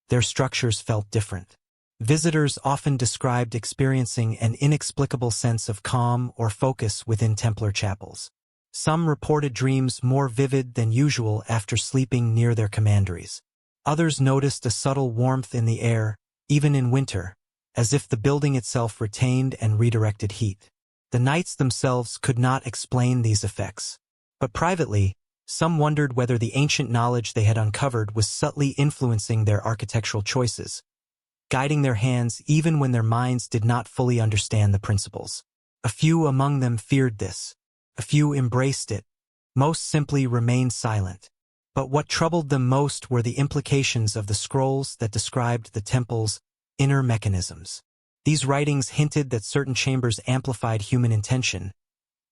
Their structures felt different. Visitors often described experiencing an inexplicable sense of calm or focus within Templar chapels. Some reported dreams more vivid than usual after sleeping near their commanderies. Others noticed a subtle warmth in the air, even in winter, as if the building itself retained and redirected heat. The knights themselves could not explain these effects. But privately, some wondered whether the ancient knowledge they had uncovered was subtly influencing their architectural choices, guiding their hands even when their minds did not fully understand the principles. A few among them feared this. A few embraced it. Most simply remained silent. But what troubled them most were the implications of the scrolls that described the temple's inner mechanisms. These writings hinted that certain chambers amplified human intention,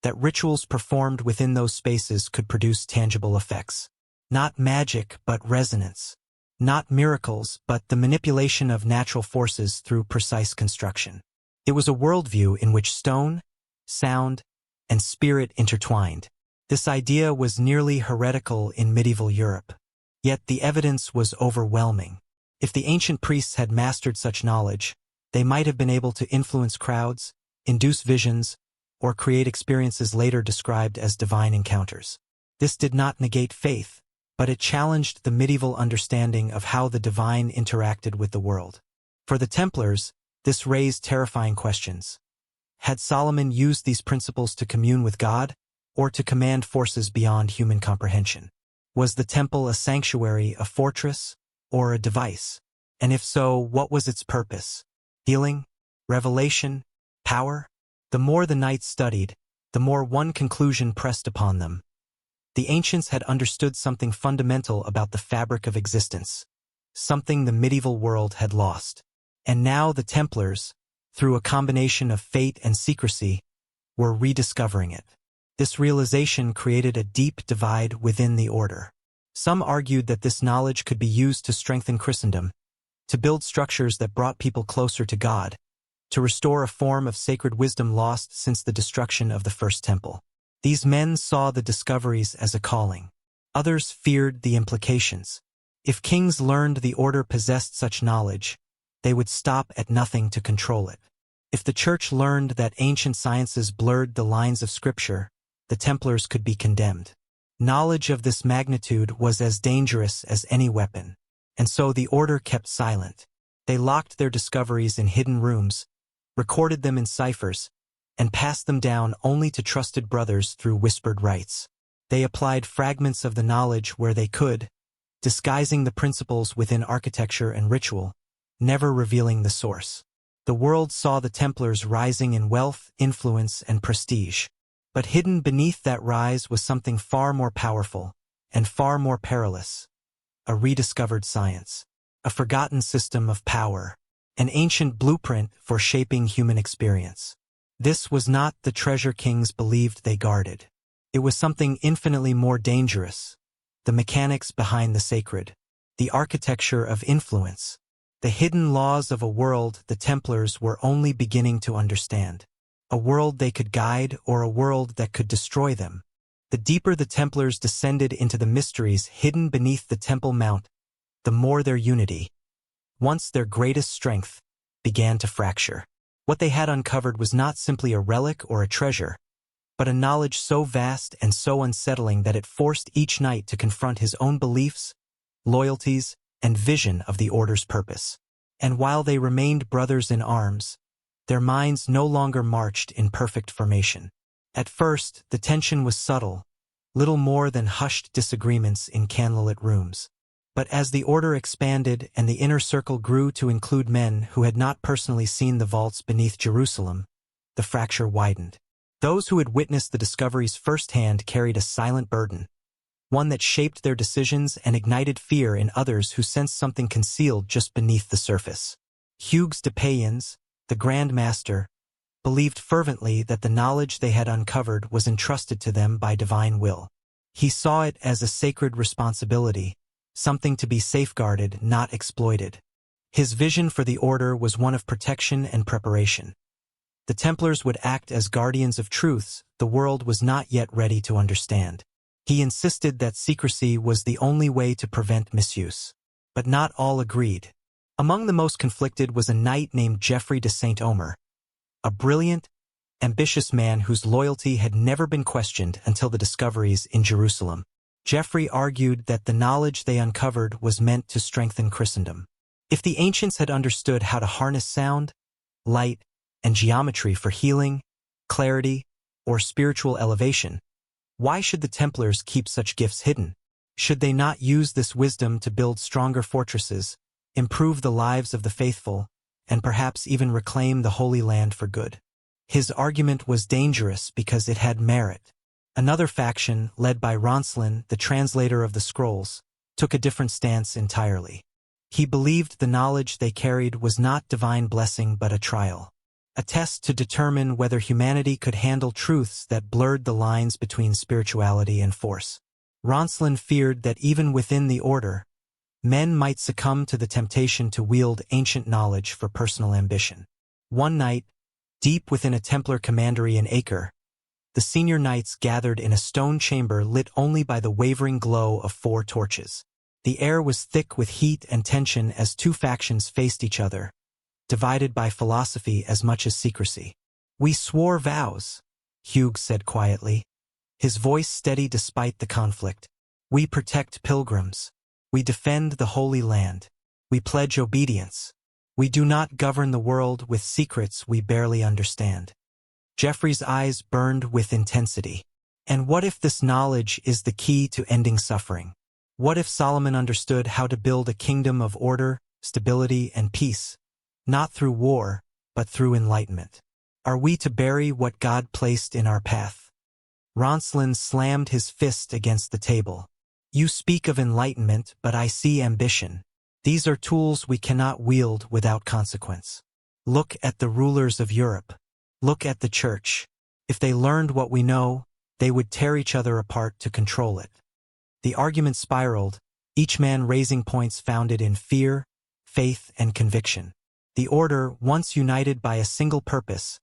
that rituals performed within those spaces could produce tangible effects. Not magic, but resonance. Not miracles, but the manipulation of natural forces through precise construction. It was a worldview in which stone, sound, and spirit intertwined. This idea was nearly heretical in medieval Europe. Yet the evidence was overwhelming. If the ancient priests had mastered such knowledge, they might have been able to influence crowds, induce visions, or create experiences later described as divine encounters. This did not negate faith, but it challenged the medieval understanding of how the divine interacted with the world. For the Templars, this raised terrifying questions. Had Solomon used these principles to commune with God, or to command forces beyond human comprehension? Was the temple a sanctuary, a fortress, or a device? And if so, what was its purpose? Healing? Revelation? Power? The more the knights studied, the more one conclusion pressed upon them. The ancients had understood something fundamental about the fabric of existence, something the medieval world had lost. And now the Templars, through a combination of fate and secrecy, were rediscovering it. This realization created a deep divide within the order. Some argued that this knowledge could be used to strengthen Christendom, to build structures that brought people closer to God, to restore a form of sacred wisdom lost since the destruction of the First Temple. These men saw the discoveries as a calling. Others feared the implications. If kings learned the order possessed such knowledge, they would stop at nothing to control it. If the Church learned that ancient sciences blurred the lines of Scripture, the Templars could be condemned. Knowledge of this magnitude was as dangerous as any weapon, and so the order kept silent. They locked their discoveries in hidden rooms, recorded them in ciphers, and passed them down only to trusted brothers through whispered rites. They applied fragments of the knowledge where they could, disguising the principles within architecture and ritual, never revealing the source. The world saw the Templars rising in wealth, influence, and prestige. But hidden beneath that rise was something far more powerful and far more perilous. A rediscovered science, a forgotten system of power, an ancient blueprint for shaping human experience. This was not the treasure kings believed they guarded. It was something infinitely more dangerous, the mechanics behind the sacred, the architecture of influence, the hidden laws of a world the Templars were only beginning to understand. A world they could guide or a world that could destroy them. The deeper the Templars descended into the mysteries hidden beneath the Temple Mount, the more their unity, once their greatest strength, began to fracture. What they had uncovered was not simply a relic or a treasure, but a knowledge so vast and so unsettling that it forced each knight to confront his own beliefs, loyalties, and vision of the Order's purpose. And while they remained brothers in arms, their minds no longer marched in perfect formation. At first, the tension was subtle, little more than hushed disagreements in candlelit rooms. But as the Order expanded and the inner circle grew to include men who had not personally seen the vaults beneath Jerusalem, the fracture widened. Those who had witnessed the discoveries firsthand carried a silent burden, one that shaped their decisions and ignited fear in others who sensed something concealed just beneath the surface. Hugues de Payens, the Grand Master, believed fervently that the knowledge they had uncovered was entrusted to them by divine will. He saw it as a sacred responsibility, something to be safeguarded, not exploited. His vision for the Order was one of protection and preparation. The Templars would act as guardians of truths the world was not yet ready to understand. He insisted that secrecy was the only way to prevent misuse. But not all agreed. Among the most conflicted was a knight named Geoffrey de Saint-Omer, a brilliant, ambitious man whose loyalty had never been questioned until the discoveries in Jerusalem. Geoffrey argued that the knowledge they uncovered was meant to strengthen Christendom. If the ancients had understood how to harness sound, light, and geometry for healing, clarity, or spiritual elevation, why should the Templars keep such gifts hidden? Should they not use this wisdom to build stronger fortresses, improve the lives of the faithful, and perhaps even reclaim the Holy Land for good? His argument was dangerous because it had merit. Another faction, led by Ronslin, the translator of the scrolls, took a different stance entirely. He believed the knowledge they carried was not divine blessing but a trial, a test to determine whether humanity could handle truths that blurred the lines between spirituality and force. Ronslin feared that even within the Order, men might succumb to the temptation to wield ancient knowledge for personal ambition. One night, deep within a Templar commandery in Acre, the senior knights gathered in a stone chamber lit only by the wavering glow of 4 torches. The air was thick with heat and tension as two factions faced each other, divided by philosophy as much as secrecy. "We swore vows," Hugues said quietly, his voice steady despite the conflict. "We protect pilgrims. We defend the Holy Land. We pledge obedience. We do not govern the world with secrets we barely understand." Geoffrey's eyes burned with intensity. And what if this knowledge is the key to ending suffering? What if Solomon understood how to build a kingdom of order, stability, and peace, not through war, but through enlightenment? Are we to bury what God placed in our path? Ronslin slammed his fist against the table. "You speak of enlightenment, but I see ambition. These are tools we cannot wield without consequence. Look at the rulers of Europe. Look at the Church. If they learned what we know, they would tear each other apart to control it." The argument spiraled, each man raising points founded in fear, faith, and conviction. The Order, once united by a single purpose,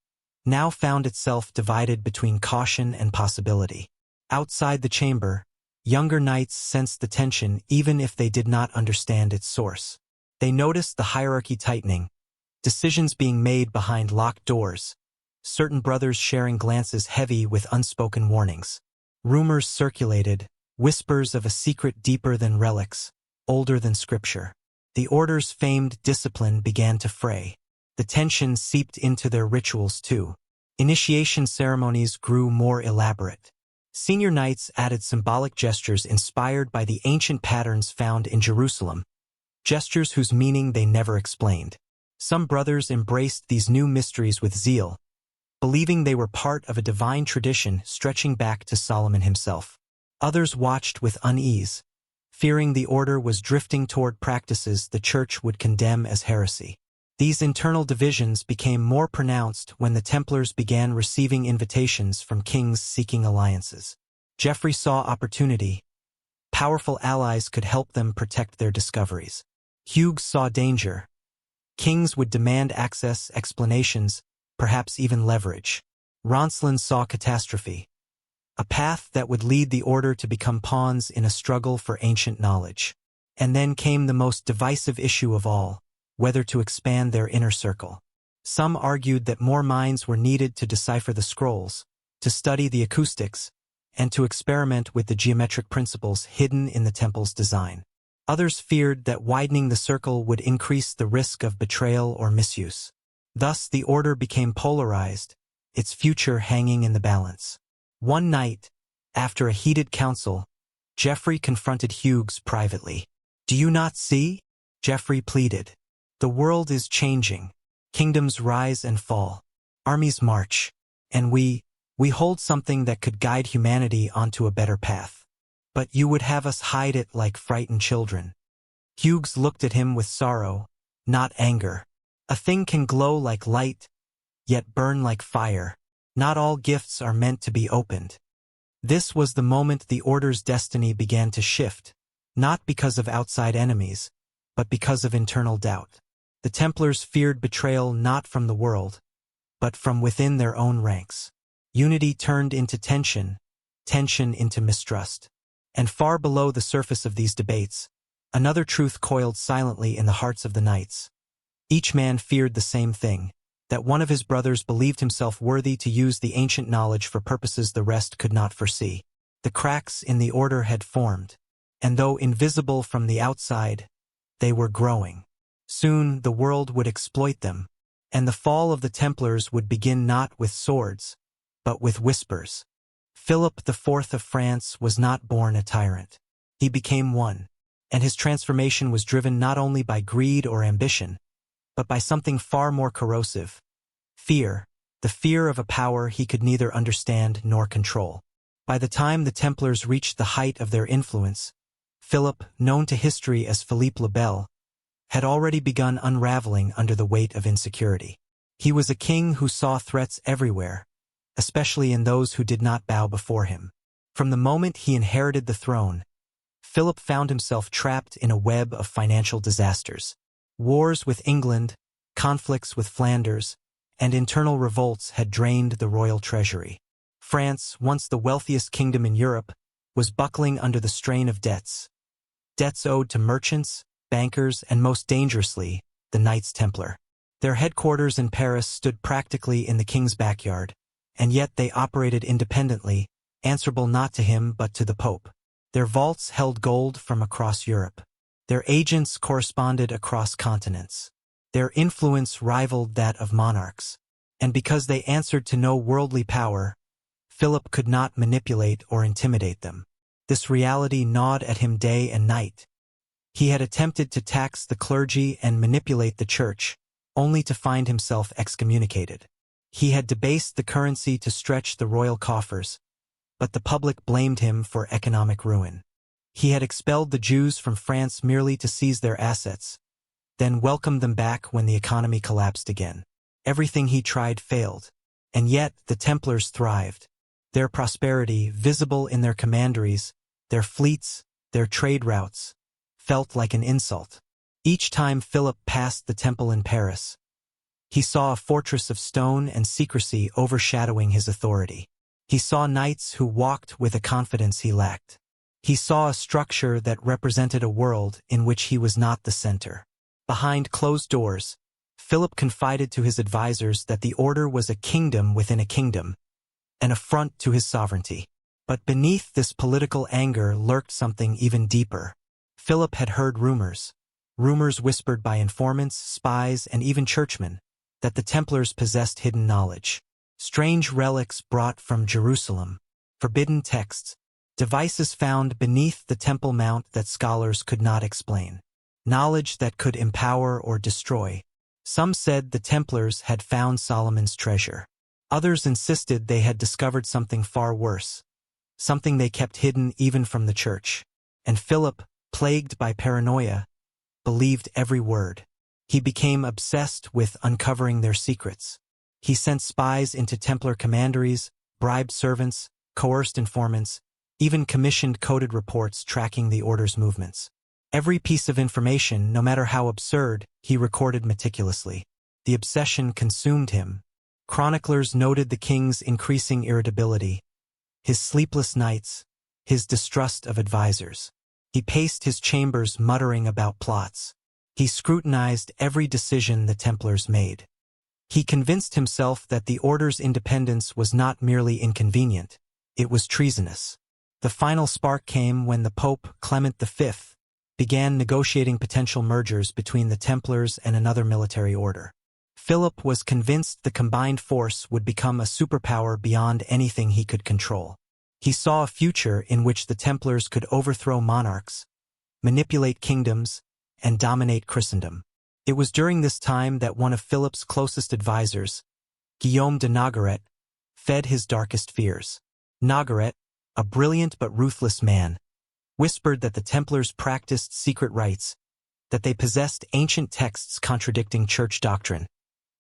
now found itself divided between caution and possibility. Outside the chamber, younger knights sensed the tension even if they did not understand its source. They noticed the hierarchy tightening, decisions being made behind locked doors, certain brothers sharing glances heavy with unspoken warnings. Rumors circulated, whispers of a secret deeper than relics, older than scripture. The Order's famed discipline began to fray. The tension seeped into their rituals too. Initiation ceremonies grew more elaborate. Senior knights added symbolic gestures inspired by the ancient patterns found in Jerusalem, gestures whose meaning they never explained. Some brothers embraced these new mysteries with zeal, believing they were part of a divine tradition stretching back to Solomon himself. Others watched with unease, fearing the order was drifting toward practices the church would condemn as heresy. These internal divisions became more pronounced when the Templars began receiving invitations from kings seeking alliances. Geoffrey saw opportunity. Powerful allies could help them protect their discoveries. Hughes saw danger. Kings would demand access, explanations, perhaps even leverage. Ronslin saw catastrophe, a path that would lead the order to become pawns in a struggle for ancient knowledge. And then came the most divisive issue of all, whether to expand their inner circle. Some argued that more minds were needed to decipher the scrolls, to study the acoustics, and to experiment with the geometric principles hidden in the temple's design. Others feared that widening the circle would increase the risk of betrayal or misuse. Thus the order became polarized, its future hanging in the balance. One night, after a heated council, Geoffrey confronted Hughes privately. "Do you not see?" Geoffrey pleaded. "The world is changing. Kingdoms rise and fall. Armies march. And we hold something that could guide humanity onto a better path. But you would have us hide it like frightened children." Hughes looked at him with sorrow, not anger. "A thing can glow like light, yet burn like fire. Not all gifts are meant to be opened." This was the moment the Order's destiny began to shift, not because of outside enemies, but because of internal doubt. The Templars feared betrayal not from the world, but from within their own ranks. Unity turned into tension, tension into mistrust. And far below the surface of these debates, another truth coiled silently in the hearts of the knights. Each man feared the same thing, that one of his brothers believed himself worthy to use the ancient knowledge for purposes the rest could not foresee. The cracks in the order had formed, and though invisible from the outside, they were growing. Soon the world would exploit them, and the fall of the Templars would begin not with swords, but with whispers. Philip IV of France was not born a tyrant. He became one, and his transformation was driven not only by greed or ambition, but by something far more corrosive: fear, the fear of a power he could neither understand nor control. By the time the Templars reached the height of their influence, Philip, known to history as Philippe le Bel, had already begun unraveling under the weight of insecurity. He was a king who saw threats everywhere, especially in those who did not bow before him. From the moment he inherited the throne, Philip found himself trapped in a web of financial disasters. Wars with England, conflicts with Flanders, and internal revolts had drained the royal treasury. France, once the wealthiest kingdom in Europe, was buckling under the strain of debts. Debts owed to merchants, bankers, and most dangerously, the Knights Templar. Their headquarters in Paris stood practically in the king's backyard, and yet they operated independently, answerable not to him but to the Pope. Their vaults held gold from across Europe. Their agents corresponded across continents. Their influence rivaled that of monarchs. And because they answered to no worldly power, Philip could not manipulate or intimidate them. This reality gnawed at him day and night. He had attempted to tax the clergy and manipulate the church, only to find himself excommunicated. He had debased the currency to stretch the royal coffers, but the public blamed him for economic ruin. He had expelled the Jews from France merely to seize their assets, then welcomed them back when the economy collapsed again. Everything he tried failed, and yet the Templars thrived. Their prosperity, visible in their commanderies, their fleets, their trade routes, felt like an insult. Each time Philip passed the temple in Paris, he saw a fortress of stone and secrecy overshadowing his authority. He saw knights who walked with a confidence he lacked. He saw a structure that represented a world in which he was not the center. Behind closed doors, Philip confided to his advisors that the order was a kingdom within a kingdom, an affront to his sovereignty. But beneath this political anger lurked something even deeper. Philip had heard rumors whispered by informants, spies, and even churchmen, that the Templars possessed hidden knowledge. strange relics brought from Jerusalem, forbidden texts, devices found beneath the Temple Mount that scholars could not explain, knowledge that could empower or destroy. Some said the Templars had found Solomon's treasure. Others insisted they had discovered something far worse, something they kept hidden even from the church. And Philip, plagued by paranoia, believed every word. He became obsessed with uncovering their secrets. He sent spies into Templar commanderies, bribed servants, coerced informants, even commissioned coded reports tracking the order's movements. Every piece of information, no matter how absurd, he recorded meticulously. The obsession consumed him. Chroniclers noted the king's increasing irritability, his sleepless nights, his distrust of advisors. He paced his chambers muttering about plots. He scrutinized every decision the Templars made. He convinced himself that the order's independence was not merely inconvenient, it was treasonous. The final spark came when the Pope, Clement V, began negotiating potential mergers between the Templars and another military order. Philip was convinced the combined force would become a superpower beyond anything he could control. He saw a future in which the Templars could overthrow monarchs, manipulate kingdoms, and dominate Christendom. It was during this time that one of Philip's closest advisors, Guillaume de Nogaret, fed his darkest fears. Nogaret, a brilliant but ruthless man, whispered that the Templars practiced secret rites, that they possessed ancient texts contradicting church doctrine,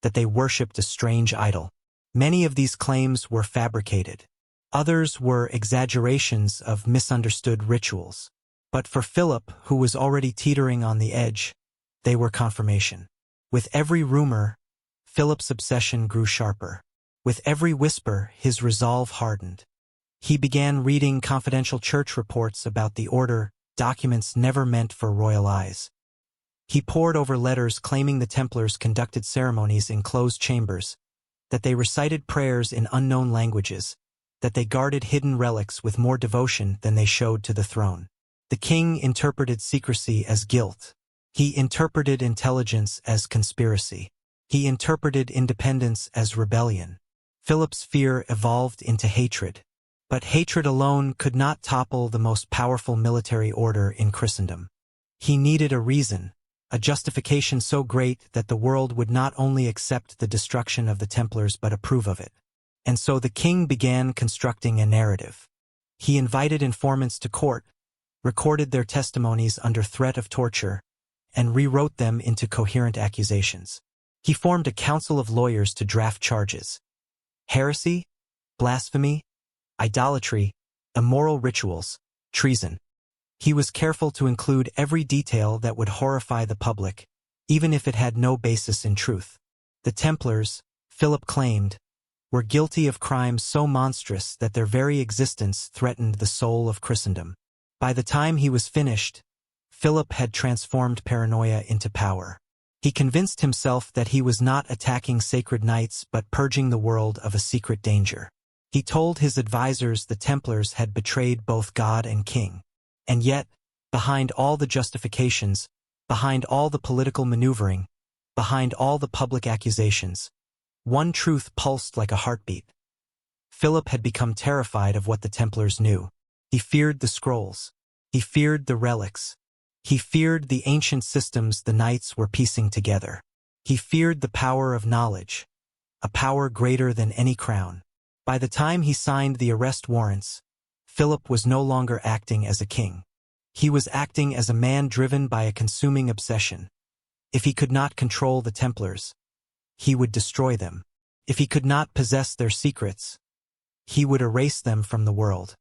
that they worshipped a strange idol. Many of these claims were fabricated. Others were exaggerations of misunderstood rituals. But for Philip, who was already teetering on the edge, they were confirmation. With every rumor, Philip's obsession grew sharper. With every whisper, his resolve hardened. He began reading confidential church reports about the order, documents never meant for royal eyes. He pored over letters claiming the Templars conducted ceremonies in closed chambers, that they recited prayers in unknown languages, that they guarded hidden relics with more devotion than they showed to the throne. The king interpreted secrecy as guilt. He interpreted intelligence as conspiracy. He interpreted independence as rebellion. Philip's fear evolved into hatred. But hatred alone could not topple the most powerful military order in Christendom. He needed a reason, a justification so great that the world would not only accept the destruction of the Templars but approve of it. And so the king began constructing a narrative. He invited informants to court, recorded their testimonies under threat of torture, and rewrote them into coherent accusations. He formed a council of lawyers to draft charges: heresy, blasphemy, idolatry, immoral rituals, treason. He was careful to include every detail that would horrify the public, even if it had no basis in truth. The Templars, Philip claimed, were guilty of crimes so monstrous that their very existence threatened the soul of Christendom. By the time he was finished, Philip had transformed paranoia into power. He convinced himself that he was not attacking sacred knights but purging the world of a secret danger. He told his advisors the Templars had betrayed both God and king. And yet, behind all the justifications, behind all the political maneuvering, behind all the public accusations, one truth pulsed like a heartbeat. Philip had become terrified of what the Templars knew. He feared the scrolls. He feared the relics. He feared the ancient systems the knights were piecing together. He feared the power of knowledge, a power greater than any crown. By the time he signed the arrest warrants, Philip was no longer acting as a king. He was acting as a man driven by a consuming obsession. If he could not control the Templars, he would destroy them. If he could not possess their secrets, he would erase them from the world.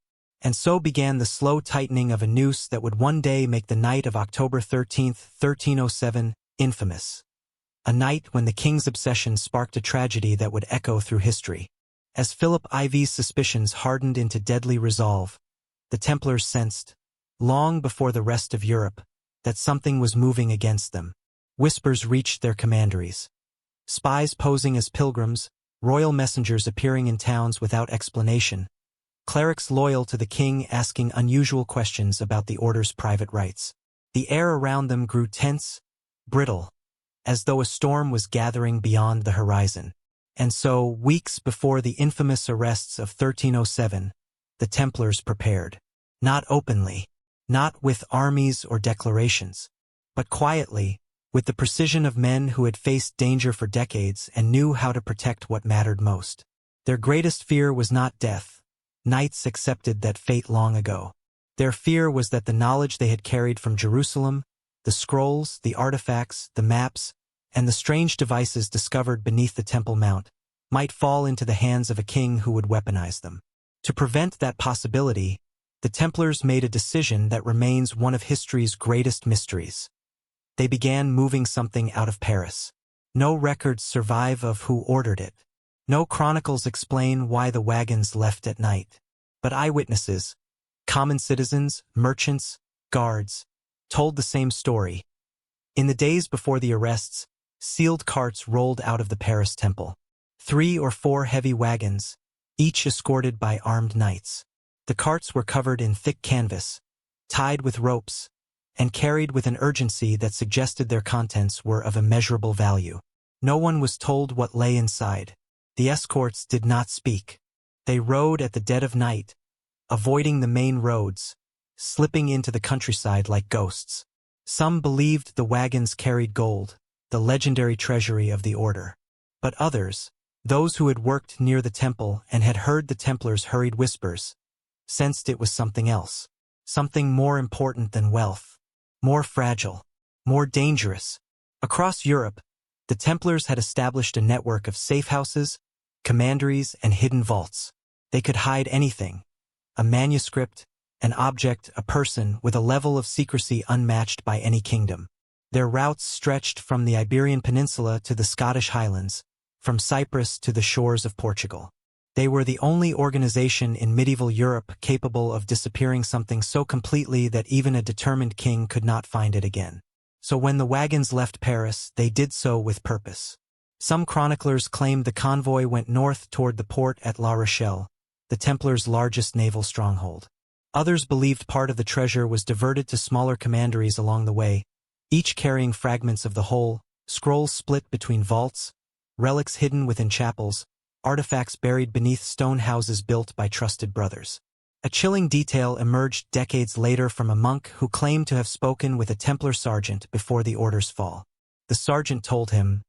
And so began the slow tightening of a noose that would one day make the night of October 13th, 1307, infamous. A night when the king's obsession sparked a tragedy that would echo through history. As Philip IV's suspicions hardened into deadly resolve, the Templars sensed, long before the rest of Europe, that something was moving against them. Whispers reached their commanderies. Spies posing as pilgrims, royal messengers appearing in towns without explanation, clerics loyal to the king asking unusual questions about the order's private rites. The air around them grew tense, brittle, as though a storm was gathering beyond the horizon. And so, weeks before the infamous arrests of 1307, the Templars prepared. Not openly, not with armies or declarations, but quietly, with the precision of men who had faced danger for decades and knew how to protect what mattered most. Their greatest fear was not death. Knights accepted that fate long ago. Their fear was that the knowledge they had carried from Jerusalem, the scrolls, the artifacts, the maps, and the strange devices discovered beneath the Temple Mount, might fall into the hands of a king who would weaponize them. To prevent that possibility, the Templars made a decision that remains one of history's greatest mysteries. They began moving something out of Paris. No records survive of who ordered it. No chronicles explain why the wagons left at night. But eyewitnesses, common citizens, merchants, guards, told the same story. In the days before the arrests, sealed carts rolled out of the Paris temple. 3 or 4 heavy wagons, each escorted by armed knights. The carts were covered in thick canvas, tied with ropes, and carried with an urgency that suggested their contents were of immeasurable value. No one was told what lay inside. The escorts did not speak. They rode at the dead of night, avoiding the main roads, slipping into the countryside like ghosts. Some believed the wagons carried gold, the legendary treasury of the order. But others, those who had worked near the temple and had heard the Templars' hurried whispers, sensed it was something else, something more important than wealth, more fragile, more dangerous. Across Europe, the Templars had established a network of safe houses, commanderies, and hidden vaults. They could hide anything, a manuscript, an object, a person, with a level of secrecy unmatched by any kingdom. Their routes stretched from the Iberian Peninsula to the Scottish Highlands, from Cyprus to the shores of Portugal. They were the only organization in medieval Europe capable of disappearing something so completely that even a determined king could not find it again. So when the wagons left Paris, they did so with purpose. Some chroniclers claimed the convoy went north toward the port at La Rochelle, the Templars' largest naval stronghold. Others believed part of the treasure was diverted to smaller commanderies along the way, each carrying fragments of the whole, scrolls split between vaults, relics hidden within chapels, artifacts buried beneath stone houses built by trusted brothers. A chilling detail emerged decades later from a monk who claimed to have spoken with a Templar sergeant before the order's fall. The sergeant told him,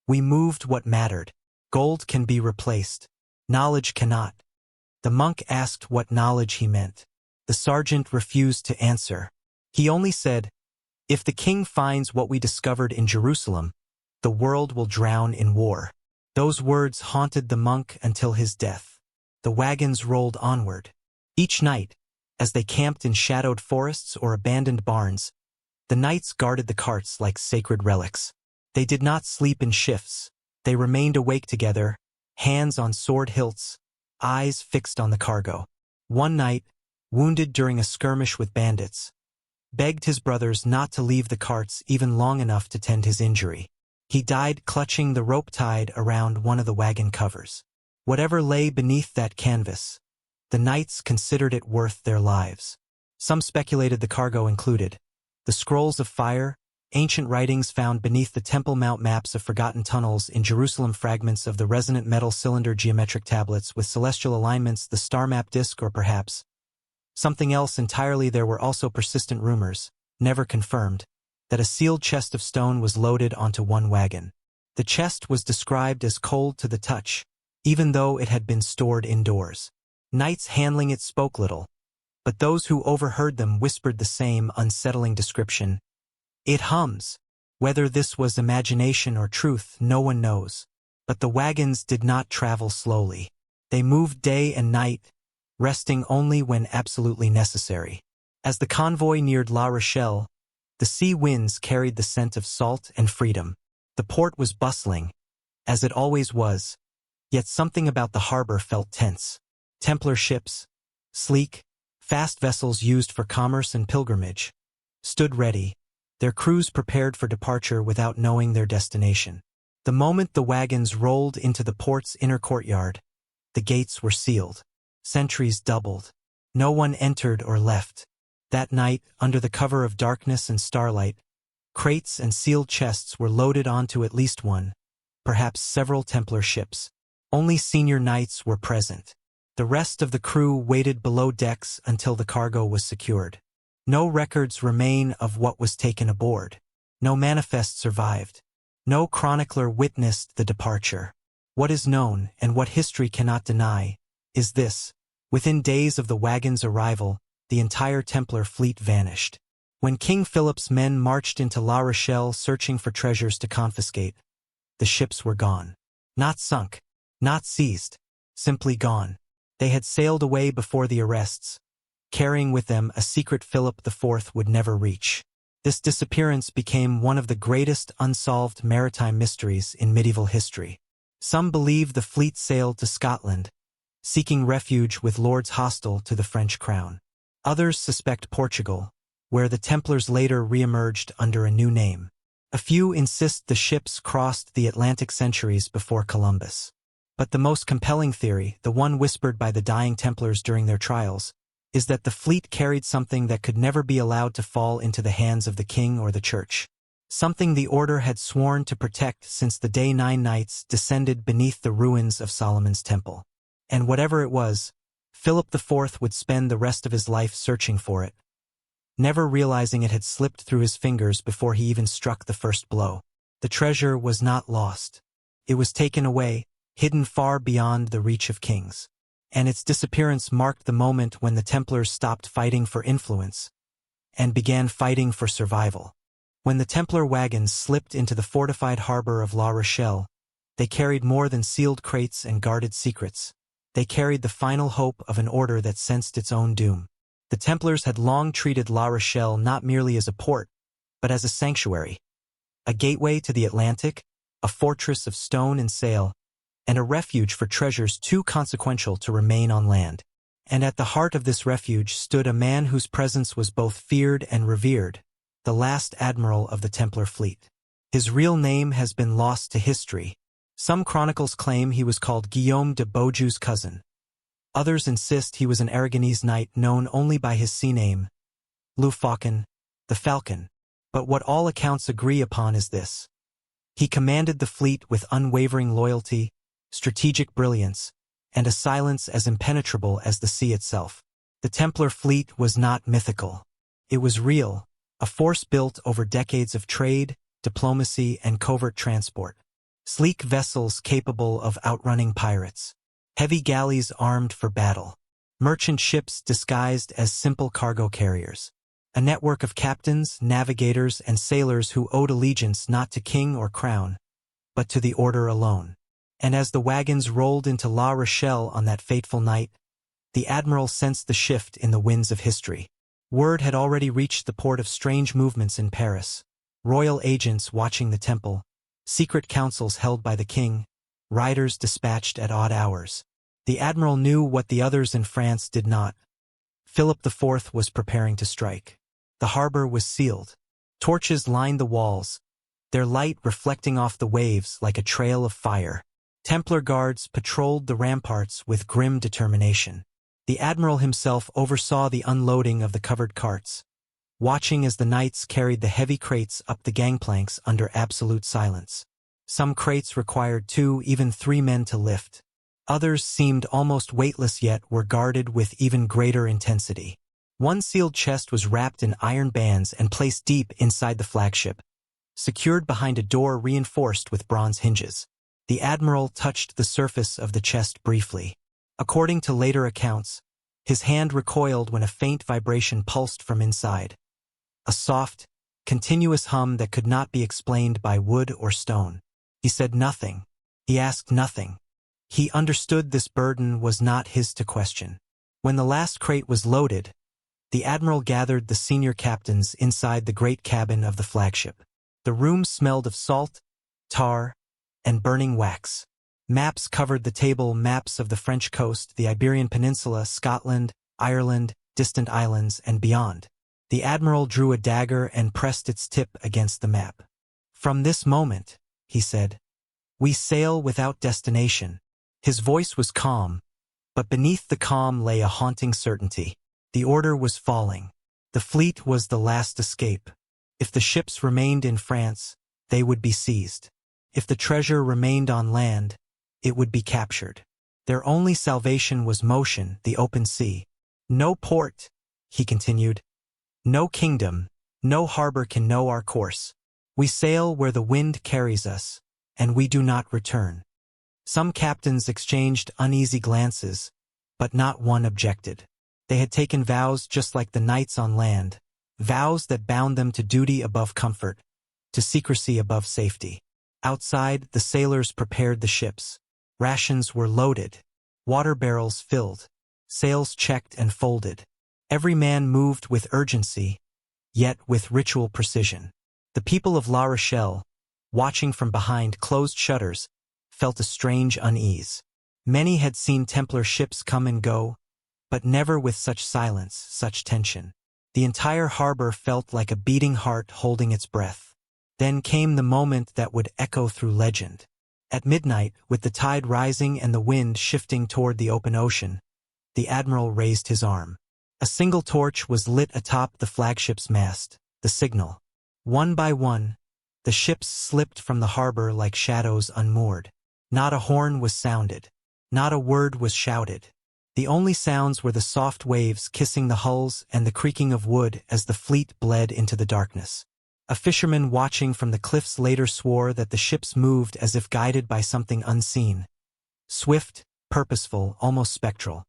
"We moved what mattered. Gold can be replaced. Knowledge cannot." The monk asked what knowledge he meant. The sergeant refused to answer. He only said, "If the king finds what we discovered in Jerusalem, the world will drown in war." Those words haunted the monk until his death. The wagons rolled onward. Each night, as they camped in shadowed forests or abandoned barns, the knights guarded the carts like sacred relics. They did not sleep in shifts. They remained awake together, hands on sword hilts, eyes fixed on the cargo. One night, wounded during a skirmish with bandits, begged his brothers not to leave the carts even long enough to tend his injury. He died clutching the rope tied around one of the wagon covers. Whatever lay beneath that canvas, the knights considered it worth their lives. Some speculated the cargo included the scrolls of fire, ancient writings found beneath the Temple Mount, maps of forgotten tunnels in Jerusalem, fragments of the resonant metal cylinder, geometric tablets with celestial alignments, the star map disc, or perhaps something else entirely. There were also persistent rumors, never confirmed, that a sealed chest of stone was loaded onto one wagon. The chest was described as cold to the touch, even though it had been stored indoors. Knights handling it spoke little, but those who overheard them whispered the same unsettling description. "It hums." Whether this was imagination or truth, no one knows. But the wagons did not travel slowly. They moved day and night, resting only when absolutely necessary. As the convoy neared La Rochelle, the sea winds carried the scent of salt and freedom. The port was bustling, as it always was, yet something about the harbor felt tense. Templar ships, sleek, fast vessels used for commerce and pilgrimage, stood ready, their crews prepared for departure without knowing their destination. The moment the wagons rolled into the port's inner courtyard, the gates were sealed. Sentries doubled. No one entered or left. That night, under the cover of darkness and starlight, crates and sealed chests were loaded onto at least one, perhaps several Templar ships. Only senior knights were present. The rest of the crew waited below decks until the cargo was secured. No records remain of what was taken aboard. No manifest survived. No chronicler witnessed the departure. What is known, and what history cannot deny, is this: within days of the wagon's arrival, the entire Templar fleet vanished. When King Philip's men marched into La Rochelle searching for treasures to confiscate, the ships were gone. Not sunk, not seized, simply gone. They had sailed away before the arrests, carrying with them a secret Philip IV would never reach. This disappearance became one of the greatest unsolved maritime mysteries in medieval history. Some believe the fleet sailed to Scotland, seeking refuge with lords hostile to the French crown. Others suspect Portugal, where the Templars later re-emerged under a new name. A few insist the ships crossed the Atlantic centuries before Columbus. But the most compelling theory, the one whispered by the dying Templars during their trials, is that the fleet carried something that could never be allowed to fall into the hands of the king or the church. Something the order had sworn to protect since the day 9 knights descended beneath the ruins of Solomon's temple. And whatever it was, Philip IV would spend the rest of his life searching for it, never realizing it had slipped through his fingers before he even struck the first blow. The treasure was not lost. It was taken away, hidden far beyond the reach of kings. And its disappearance marked the moment when the Templars stopped fighting for influence and began fighting for survival. When the Templar wagons slipped into the fortified harbor of La Rochelle, they carried more than sealed crates and guarded secrets. They carried the final hope of an order that sensed its own doom. The Templars had long treated La Rochelle not merely as a port, but as a sanctuary, a gateway to the Atlantic, a fortress of stone and sail, and a refuge for treasures too consequential to remain on land. And at the heart of this refuge stood a man whose presence was both feared and revered, the last admiral of the Templar fleet. His real name has been lost to history. Some chronicles claim he was called Guillaume de Beaujeu's cousin. Others insist he was an Aragonese knight known only by his sea name, Le Faucon, the Falcon. But what all accounts agree upon is this: he commanded the fleet with unwavering loyalty, strategic brilliance, and a silence as impenetrable as the sea itself. The Templar fleet was not mythical. It was real, a force built over decades of trade, diplomacy, and covert transport. Sleek vessels capable of outrunning pirates. Heavy galleys armed for battle. Merchant ships disguised as simple cargo carriers. A network of captains, navigators, and sailors who owed allegiance not to king or crown, but to the order alone. And as the wagons rolled into La Rochelle on that fateful night, the admiral sensed the shift in the winds of history. Word had already reached the port of strange movements in Paris. Royal agents watching the temple, secret councils held by the king, riders dispatched at odd hours. The admiral knew what the others in France did not. Philip IV was preparing to strike. The harbor was sealed. Torches lined the walls, their light reflecting off the waves like a trail of fire. Templar guards patrolled the ramparts with grim determination. The admiral himself oversaw the unloading of the covered carts, watching as the knights carried the heavy crates up the gangplanks under absolute silence. Some crates required 2, even 3 men to lift. Others seemed almost weightless yet were guarded with even greater intensity. One sealed chest was wrapped in iron bands and placed deep inside the flagship, secured behind a door reinforced with bronze hinges. The admiral touched the surface of the chest briefly. According to later accounts, his hand recoiled when a faint vibration pulsed from inside. A soft, continuous hum that could not be explained by wood or stone. He said nothing. He asked nothing. He understood this burden was not his to question. When the last crate was loaded, the admiral gathered the senior captains inside the great cabin of the flagship. The room smelled of salt, tar, and burning wax. Maps covered the table, maps of the French coast, the Iberian Peninsula, Scotland, Ireland, distant islands, and beyond. The admiral drew a dagger and pressed its tip against the map. "From this moment," he said, "we sail without destination." His voice was calm, but beneath the calm lay a haunting certainty. The order was falling. The fleet was the last escape. If the ships remained in France, they would be seized. If the treasure remained on land, it would be captured. Their only salvation was motion, the open sea. No port, he continued. No kingdom, no harbor can know our course. We sail where the wind carries us, and we do not return. Some captains exchanged uneasy glances, but not one objected. They had taken vows just like the knights on land, vows that bound them to duty above comfort, to secrecy above safety. Outside, the sailors prepared the ships. Rations were loaded, water barrels filled, sails checked and folded. Every man moved with urgency, yet with ritual precision. The people of La Rochelle, watching from behind closed shutters, felt a strange unease. Many had seen Templar ships come and go, but never with such silence, such tension. The entire harbor felt like a beating heart holding its breath. Then came the moment that would echo through legend. At midnight, with the tide rising and the wind shifting toward the open ocean, the admiral raised his arm. A single torch was lit atop the flagship's mast, the signal. One by one, the ships slipped from the harbor like shadows unmoored. Not a horn was sounded. Not a word was shouted. The only sounds were the soft waves kissing the hulls and the creaking of wood as the fleet bled into the darkness. A fisherman watching from the cliffs later swore that the ships moved as if guided by something unseen. Swift, purposeful, almost spectral.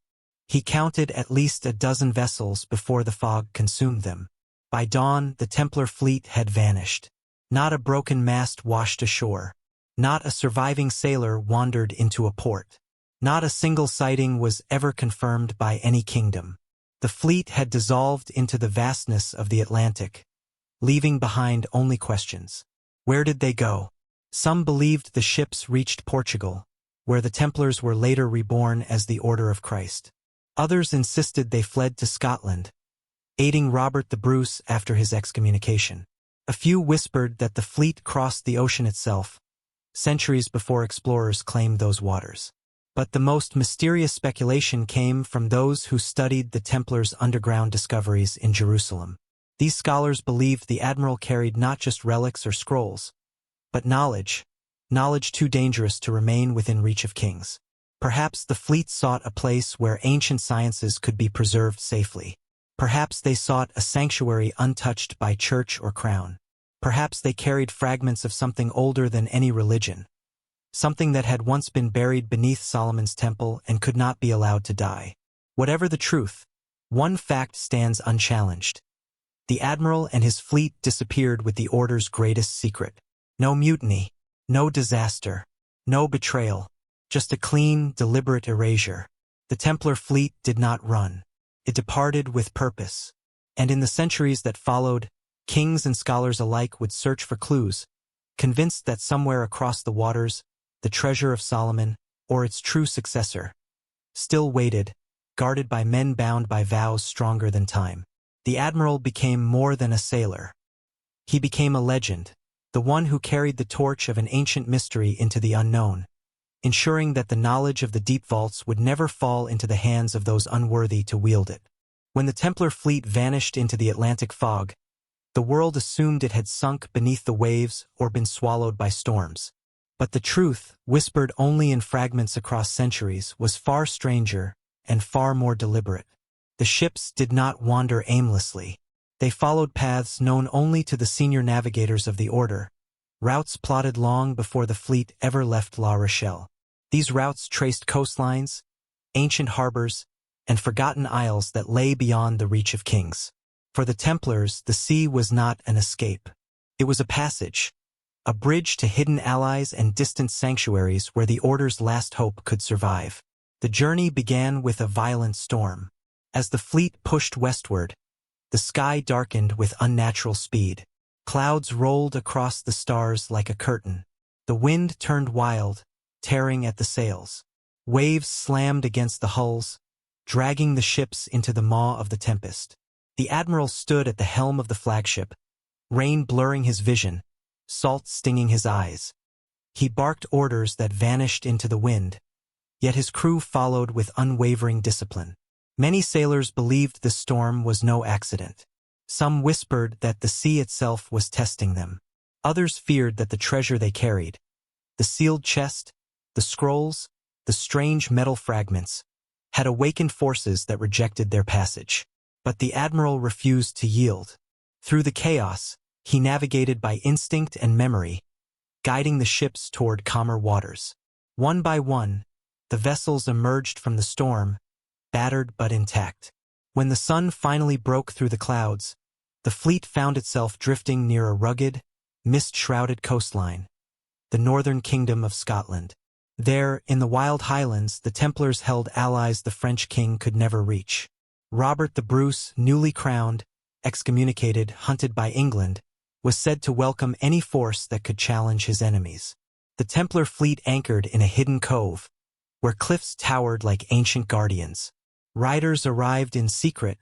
He counted at least a dozen vessels before the fog consumed them. By dawn, the Templar fleet had vanished. Not a broken mast washed ashore. Not a surviving sailor wandered into a port. Not a single sighting was ever confirmed by any kingdom. The fleet had dissolved into the vastness of the Atlantic, leaving behind only questions. Where did they go? Some believed the ships reached Portugal, where the Templars were later reborn as the Order of Christ. Others insisted they fled to Scotland, aiding Robert the Bruce after his excommunication. A few whispered that the fleet crossed the ocean itself, centuries before explorers claimed those waters. But the most mysterious speculation came from those who studied the Templars' underground discoveries in Jerusalem. These scholars believed the admiral carried not just relics or scrolls, but knowledge too dangerous to remain within reach of kings. Perhaps the fleet sought a place where ancient sciences could be preserved safely. Perhaps they sought a sanctuary untouched by church or crown. Perhaps they carried fragments of something older than any religion, something that had once been buried beneath Solomon's temple and could not be allowed to die. Whatever the truth, one fact stands unchallenged. The admiral and his fleet disappeared with the Order's greatest secret. No mutiny, no disaster, no betrayal, just a clean, deliberate erasure. The Templar fleet did not run. It departed with purpose. And in the centuries that followed, kings and scholars alike would search for clues, convinced that somewhere across the waters, the treasure of Solomon, or its true successor, still waited, guarded by men bound by vows stronger than time. The admiral became more than a sailor. He became a legend, the one who carried the torch of an ancient mystery into the unknown, ensuring that the knowledge of the deep vaults would never fall into the hands of those unworthy to wield it. When the Templar fleet vanished into the Atlantic fog, the world assumed it had sunk beneath the waves or been swallowed by storms. But the truth, whispered only in fragments across centuries, was far stranger and far more deliberate. The ships did not wander aimlessly. They followed paths known only to the senior navigators of the Order, routes plotted long before the fleet ever left La Rochelle. These routes traced coastlines, ancient harbors, and forgotten isles that lay beyond the reach of kings. For the Templars, the sea was not an escape. It was a passage, a bridge to hidden allies and distant sanctuaries where the Order's last hope could survive. The journey began with a violent storm. As the fleet pushed westward, the sky darkened with unnatural speed. Clouds rolled across the stars like a curtain. The wind turned wild, tearing at the sails. Waves slammed against the hulls, dragging the ships into the maw of the tempest. The admiral stood at the helm of the flagship, rain blurring his vision, salt stinging his eyes. He barked orders that vanished into the wind, yet his crew followed with unwavering discipline. Many sailors believed the storm was no accident. Some whispered that the sea itself was testing them. Others feared that the treasure they carried, The sealed chest, the scrolls, the strange metal fragments, had awakened forces that rejected their passage. But the admiral refused to yield. Through the chaos, he navigated by instinct and memory, guiding the ships toward calmer waters. One by one, the vessels emerged from the storm, battered but intact. When the sun finally broke through the clouds, the fleet found itself drifting near a rugged, mist-shrouded coastline, the northern kingdom of Scotland. There, in the wild highlands, the Templars held allies the French king could never reach. Robert the Bruce, newly crowned, excommunicated, hunted by England, was said to welcome any force that could challenge his enemies. The Templar fleet anchored in a hidden cove, where cliffs towered like ancient guardians. Riders arrived in secret,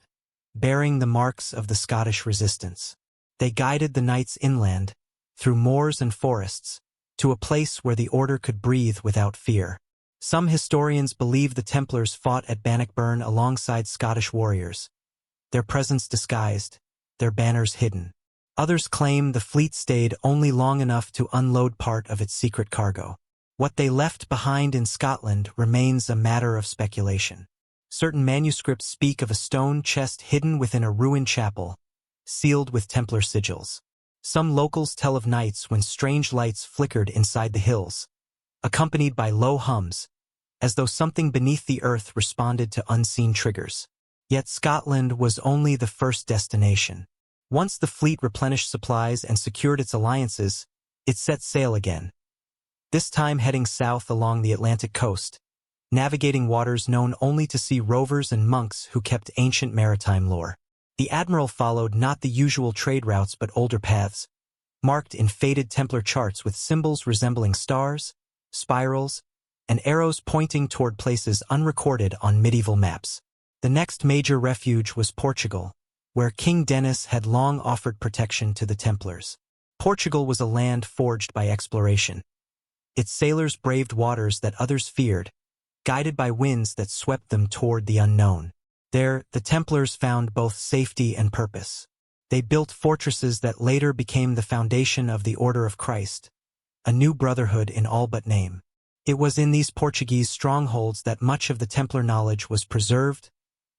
bearing the marks of the Scottish resistance. They guided the knights inland, through moors and forests, to a place where the order could breathe without fear. Some historians believe the Templars fought at Bannockburn alongside Scottish warriors, their presence disguised, their banners hidden. Others claim the fleet stayed only long enough to unload part of its secret cargo. What they left behind in Scotland remains a matter of speculation. Certain manuscripts speak of a stone chest hidden within a ruined chapel, sealed with Templar sigils. Some locals tell of nights when strange lights flickered inside the hills, accompanied by low hums, as though something beneath the earth responded to unseen triggers. Yet Scotland was only the first destination. Once the fleet replenished supplies and secured its alliances, it set sail again, this time heading south along the Atlantic coast, navigating waters known only to sea rovers and monks who kept ancient maritime lore. The admiral followed not the usual trade routes but older paths, marked in faded Templar charts with symbols resembling stars, spirals, and arrows pointing toward places unrecorded on medieval maps. The next major refuge was Portugal, where King Denis had long offered protection to the Templars. Portugal was a land forged by exploration. Its sailors braved waters that others feared, guided by winds that swept them toward the unknown. There, the Templars found both safety and purpose. They built fortresses that later became the foundation of the Order of Christ, a new brotherhood in all but name. It was in these Portuguese strongholds that much of the Templar knowledge was preserved,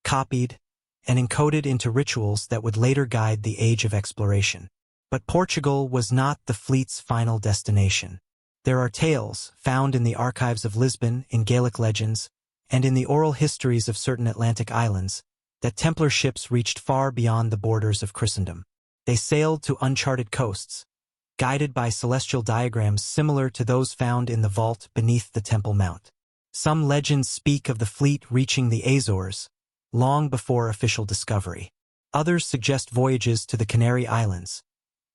copied, and encoded into rituals that would later guide the age of exploration. But Portugal was not the fleet's final destination. There are tales, found in the archives of Lisbon, in Gaelic legends, and in the oral histories of certain Atlantic islands, that Templar ships reached far beyond the borders of Christendom. They sailed to uncharted coasts, guided by celestial diagrams similar to those found in the vault beneath the Temple Mount. Some legends speak of the fleet reaching the Azores, long before official discovery. Others suggest voyages to the Canary Islands,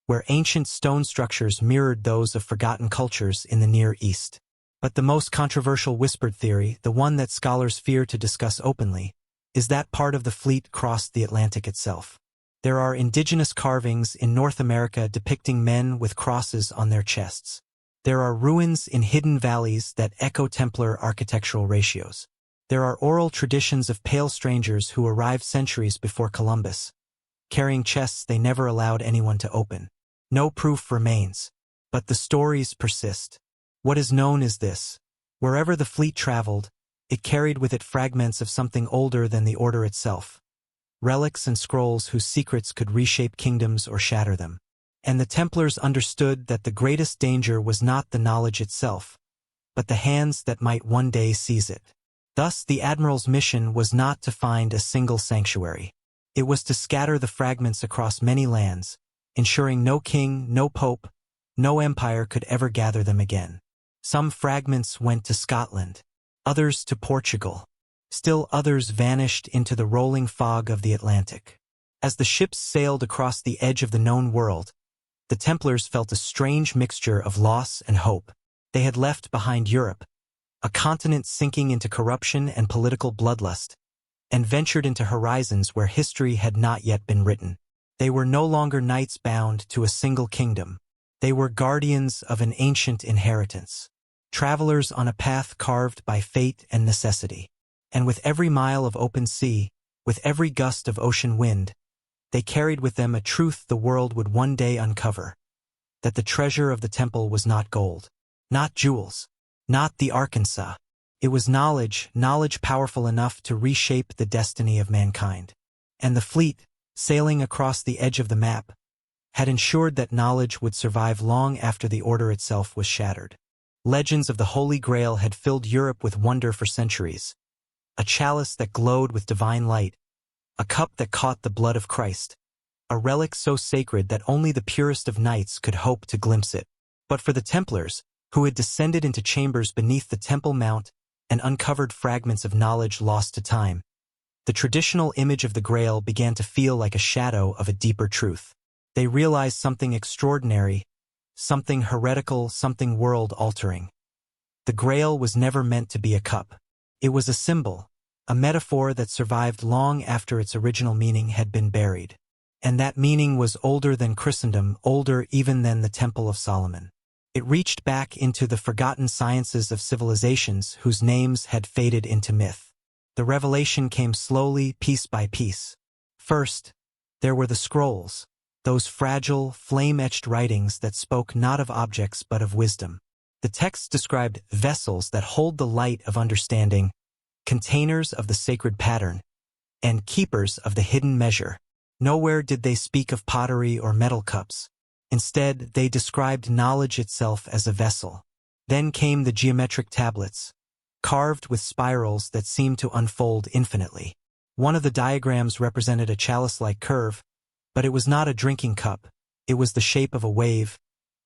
where ancient stone structures mirrored those of forgotten cultures in the Near East. But the most controversial whispered theory, the one that scholars fear to discuss openly, is that part of the fleet crossed the Atlantic itself. There are indigenous carvings in North America depicting men with crosses on their chests. There are ruins in hidden valleys that echo Templar architectural ratios. There are oral traditions of pale strangers who arrived centuries before Columbus, carrying chests they never allowed anyone to open. No proof remains, but the stories persist. What is known is this: wherever the fleet traveled, it carried with it fragments of something older than the order itself, relics and scrolls whose secrets could reshape kingdoms or shatter them. And the Templars understood that the greatest danger was not the knowledge itself, but the hands that might one day seize it. Thus, the admiral's mission was not to find a single sanctuary. It was to scatter the fragments across many lands, ensuring no king, no pope, no empire could ever gather them again. Some fragments went to Scotland, others to Portugal. Still others vanished into the rolling fog of the Atlantic. As the ships sailed across the edge of the known world, the Templars felt a strange mixture of loss and hope. They had left behind Europe, a continent sinking into corruption and political bloodlust, and ventured into horizons where history had not yet been written. They were no longer knights bound to a single kingdom. They were guardians of an ancient inheritance, travelers on a path carved by fate and necessity. And with every mile of open sea, with every gust of ocean wind, they carried with them a truth the world would one day uncover: that the treasure of the temple was not gold. Not jewels. Not the Arkansas. It was knowledge, knowledge powerful enough to reshape the destiny of mankind. And the fleet, sailing across the edge of the map, had ensured that knowledge would survive long after the order itself was shattered. Legends of the Holy Grail had filled Europe with wonder for centuries. A chalice that glowed with divine light, a cup that caught the blood of Christ, a relic so sacred that only the purest of knights could hope to glimpse it. But for the Templars, who had descended into chambers beneath the Temple Mount and uncovered fragments of knowledge lost to time, the traditional image of the Grail began to feel like a shadow of a deeper truth. They realized something extraordinary, something heretical, something world-altering. The Grail was never meant to be a cup. It was a symbol, a metaphor that survived long after its original meaning had been buried. And that meaning was older than Christendom, older even than the Temple of Solomon. It reached back into the forgotten sciences of civilizations whose names had faded into myth. The revelation came slowly, piece by piece. First, there were the scrolls, those fragile, flame-etched writings that spoke not of objects but of wisdom. The texts described vessels that hold the light of understanding, containers of the sacred pattern, and keepers of the hidden measure. Nowhere did they speak of pottery or metal cups. Instead, they described knowledge itself as a vessel. Then came the geometric tablets, carved with spirals that seemed to unfold infinitely. One of the diagrams represented a chalice-like curve, but it was not a drinking cup. It was the shape of a wave,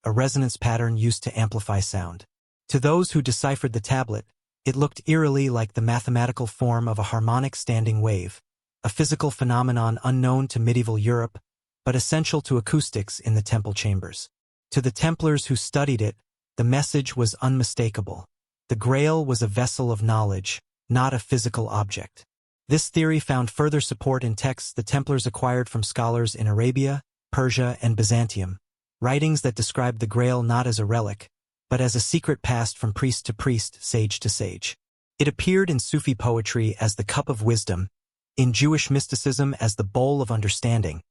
a resonance pattern used to amplify sound. To those who deciphered the tablet, it looked eerily like the mathematical form of a harmonic standing wave, a physical phenomenon unknown to medieval Europe, but essential to acoustics in the temple chambers. To the Templars who studied it, the message was unmistakable. The Grail was a vessel of knowledge, not a physical object. This theory found further support in texts the Templars acquired from scholars in Arabia, Persia, and Byzantium, writings that described the Grail not as a relic, but as a secret passed from priest to priest, sage to sage. It appeared in Sufi poetry as the cup of wisdom, in Jewish mysticism as the bowl of understanding,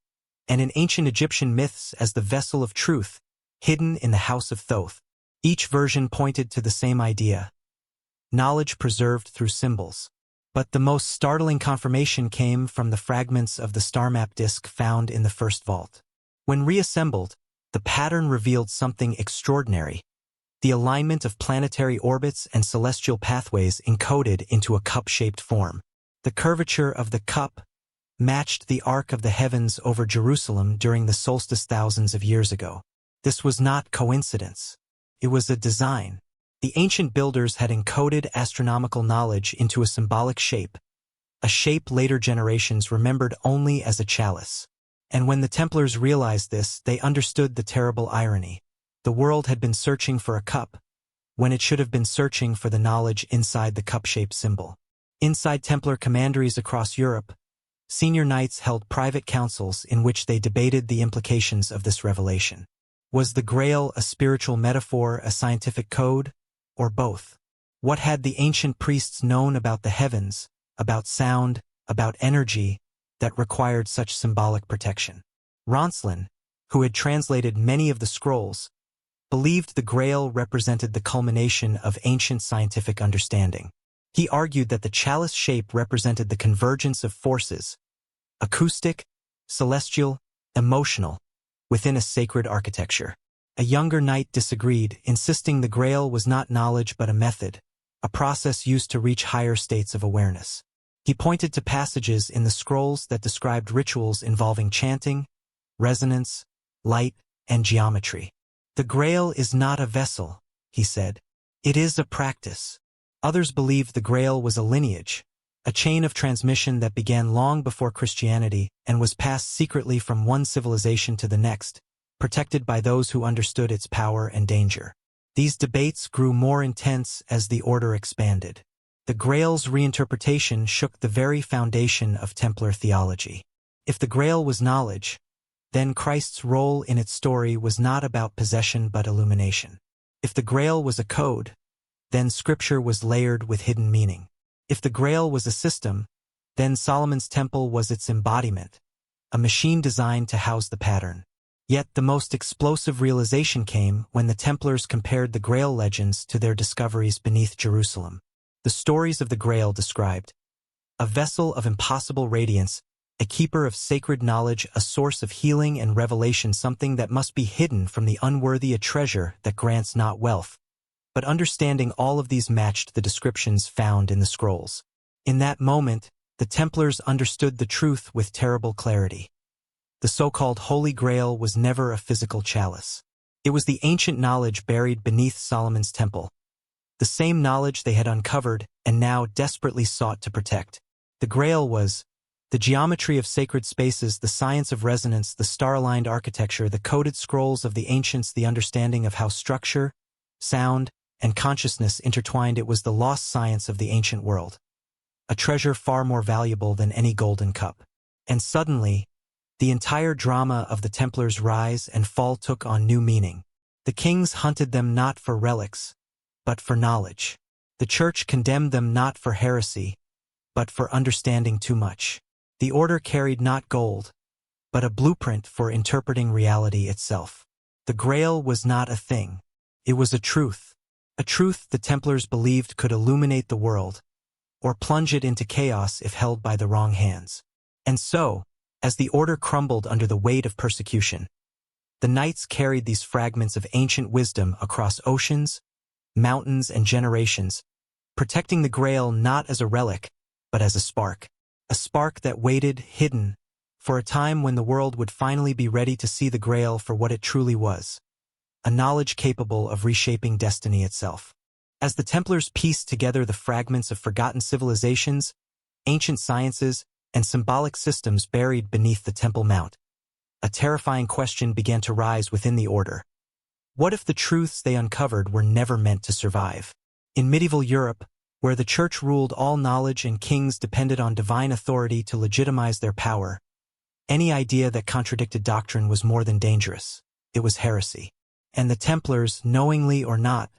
and in ancient Egyptian myths as the vessel of truth, hidden in the house of Thoth. Each version pointed to the same idea: knowledge preserved through symbols. But the most startling confirmation came from the fragments of the star map disk found in the first vault. When reassembled, the pattern revealed something extraordinary: the alignment of planetary orbits and celestial pathways encoded into a cup-shaped form. The curvature of the cup matched the arc of the heavens over Jerusalem during the solstice thousands of years ago. This was not coincidence. It was a design. The ancient builders had encoded astronomical knowledge into a symbolic shape, a shape later generations remembered only as a chalice. And when the Templars realized this, they understood the terrible irony. The world had been searching for a cup, when it should have been searching for the knowledge inside the cup-shaped symbol. Inside Templar commanderies across Europe, senior knights held private councils in which they debated the implications of this revelation. Was the Grail a spiritual metaphor, a scientific code, or both? What had the ancient priests known about the heavens, about sound, about energy, that required such symbolic protection? Ronslin, who had translated many of the scrolls, believed the Grail represented the culmination of ancient scientific understanding. He argued that the chalice shape represented the convergence of forces, acoustic, celestial, emotional, within a sacred architecture. A younger knight disagreed, insisting the Grail was not knowledge but a method, a process used to reach higher states of awareness. He pointed to passages in the scrolls that described rituals involving chanting, resonance, light, and geometry. The Grail is not a vessel, he said. It is a practice. Others believed the Grail was a lineage, a chain of transmission that began long before Christianity and was passed secretly from one civilization to the next, protected by those who understood its power and danger. These debates grew more intense as the order expanded. The Grail's reinterpretation shook the very foundation of Templar theology. If the Grail was knowledge, then Christ's role in its story was not about possession but illumination. If the Grail was a code, then Scripture was layered with hidden meaning. If the Grail was a system, then Solomon's temple was its embodiment, a machine designed to house the pattern. Yet the most explosive realization came when the Templars compared the Grail legends to their discoveries beneath Jerusalem. The stories of the Grail described a vessel of impossible radiance, a keeper of sacred knowledge, a source of healing and revelation, something that must be hidden from the unworthy, a treasure that grants not wealth. But understanding all of these matched the descriptions found in the scrolls. In that moment, the Templars understood the truth with terrible clarity. The so-called Holy Grail was never a physical chalice. It was the ancient knowledge buried beneath Solomon's temple. The same knowledge they had uncovered and now desperately sought to protect. The Grail was the geometry of sacred spaces, the science of resonance, the star-aligned architecture, the coded scrolls of the ancients, the understanding of how structure, sound, and consciousness intertwined. It was the lost science of the ancient world. A treasure far more valuable than any golden cup. And suddenly, the entire drama of the Templars' rise and fall took on new meaning. The kings hunted them not for relics, but for knowledge. The church condemned them not for heresy, but for understanding too much. The order carried not gold, but a blueprint for interpreting reality itself. The Grail was not a thing. It was a truth the Templars believed could illuminate the world, or plunge it into chaos if held by the wrong hands. And so, as the order crumbled under the weight of persecution, the knights carried these fragments of ancient wisdom across oceans, mountains, and generations, protecting the Grail not as a relic, but as a spark that waited, hidden, for a time when the world would finally be ready to see the Grail for what it truly was, a knowledge capable of reshaping destiny itself. As the Templars pieced together the fragments of forgotten civilizations, ancient sciences, and symbolic systems buried beneath the Temple Mount, a terrifying question began to rise within the order. What if the truths they uncovered were never meant to survive? In medieval Europe, where the church ruled all knowledge and kings depended on divine authority to legitimize their power, any idea that contradicted doctrine was more than dangerous. It was heresy. And the Templars, knowingly or not,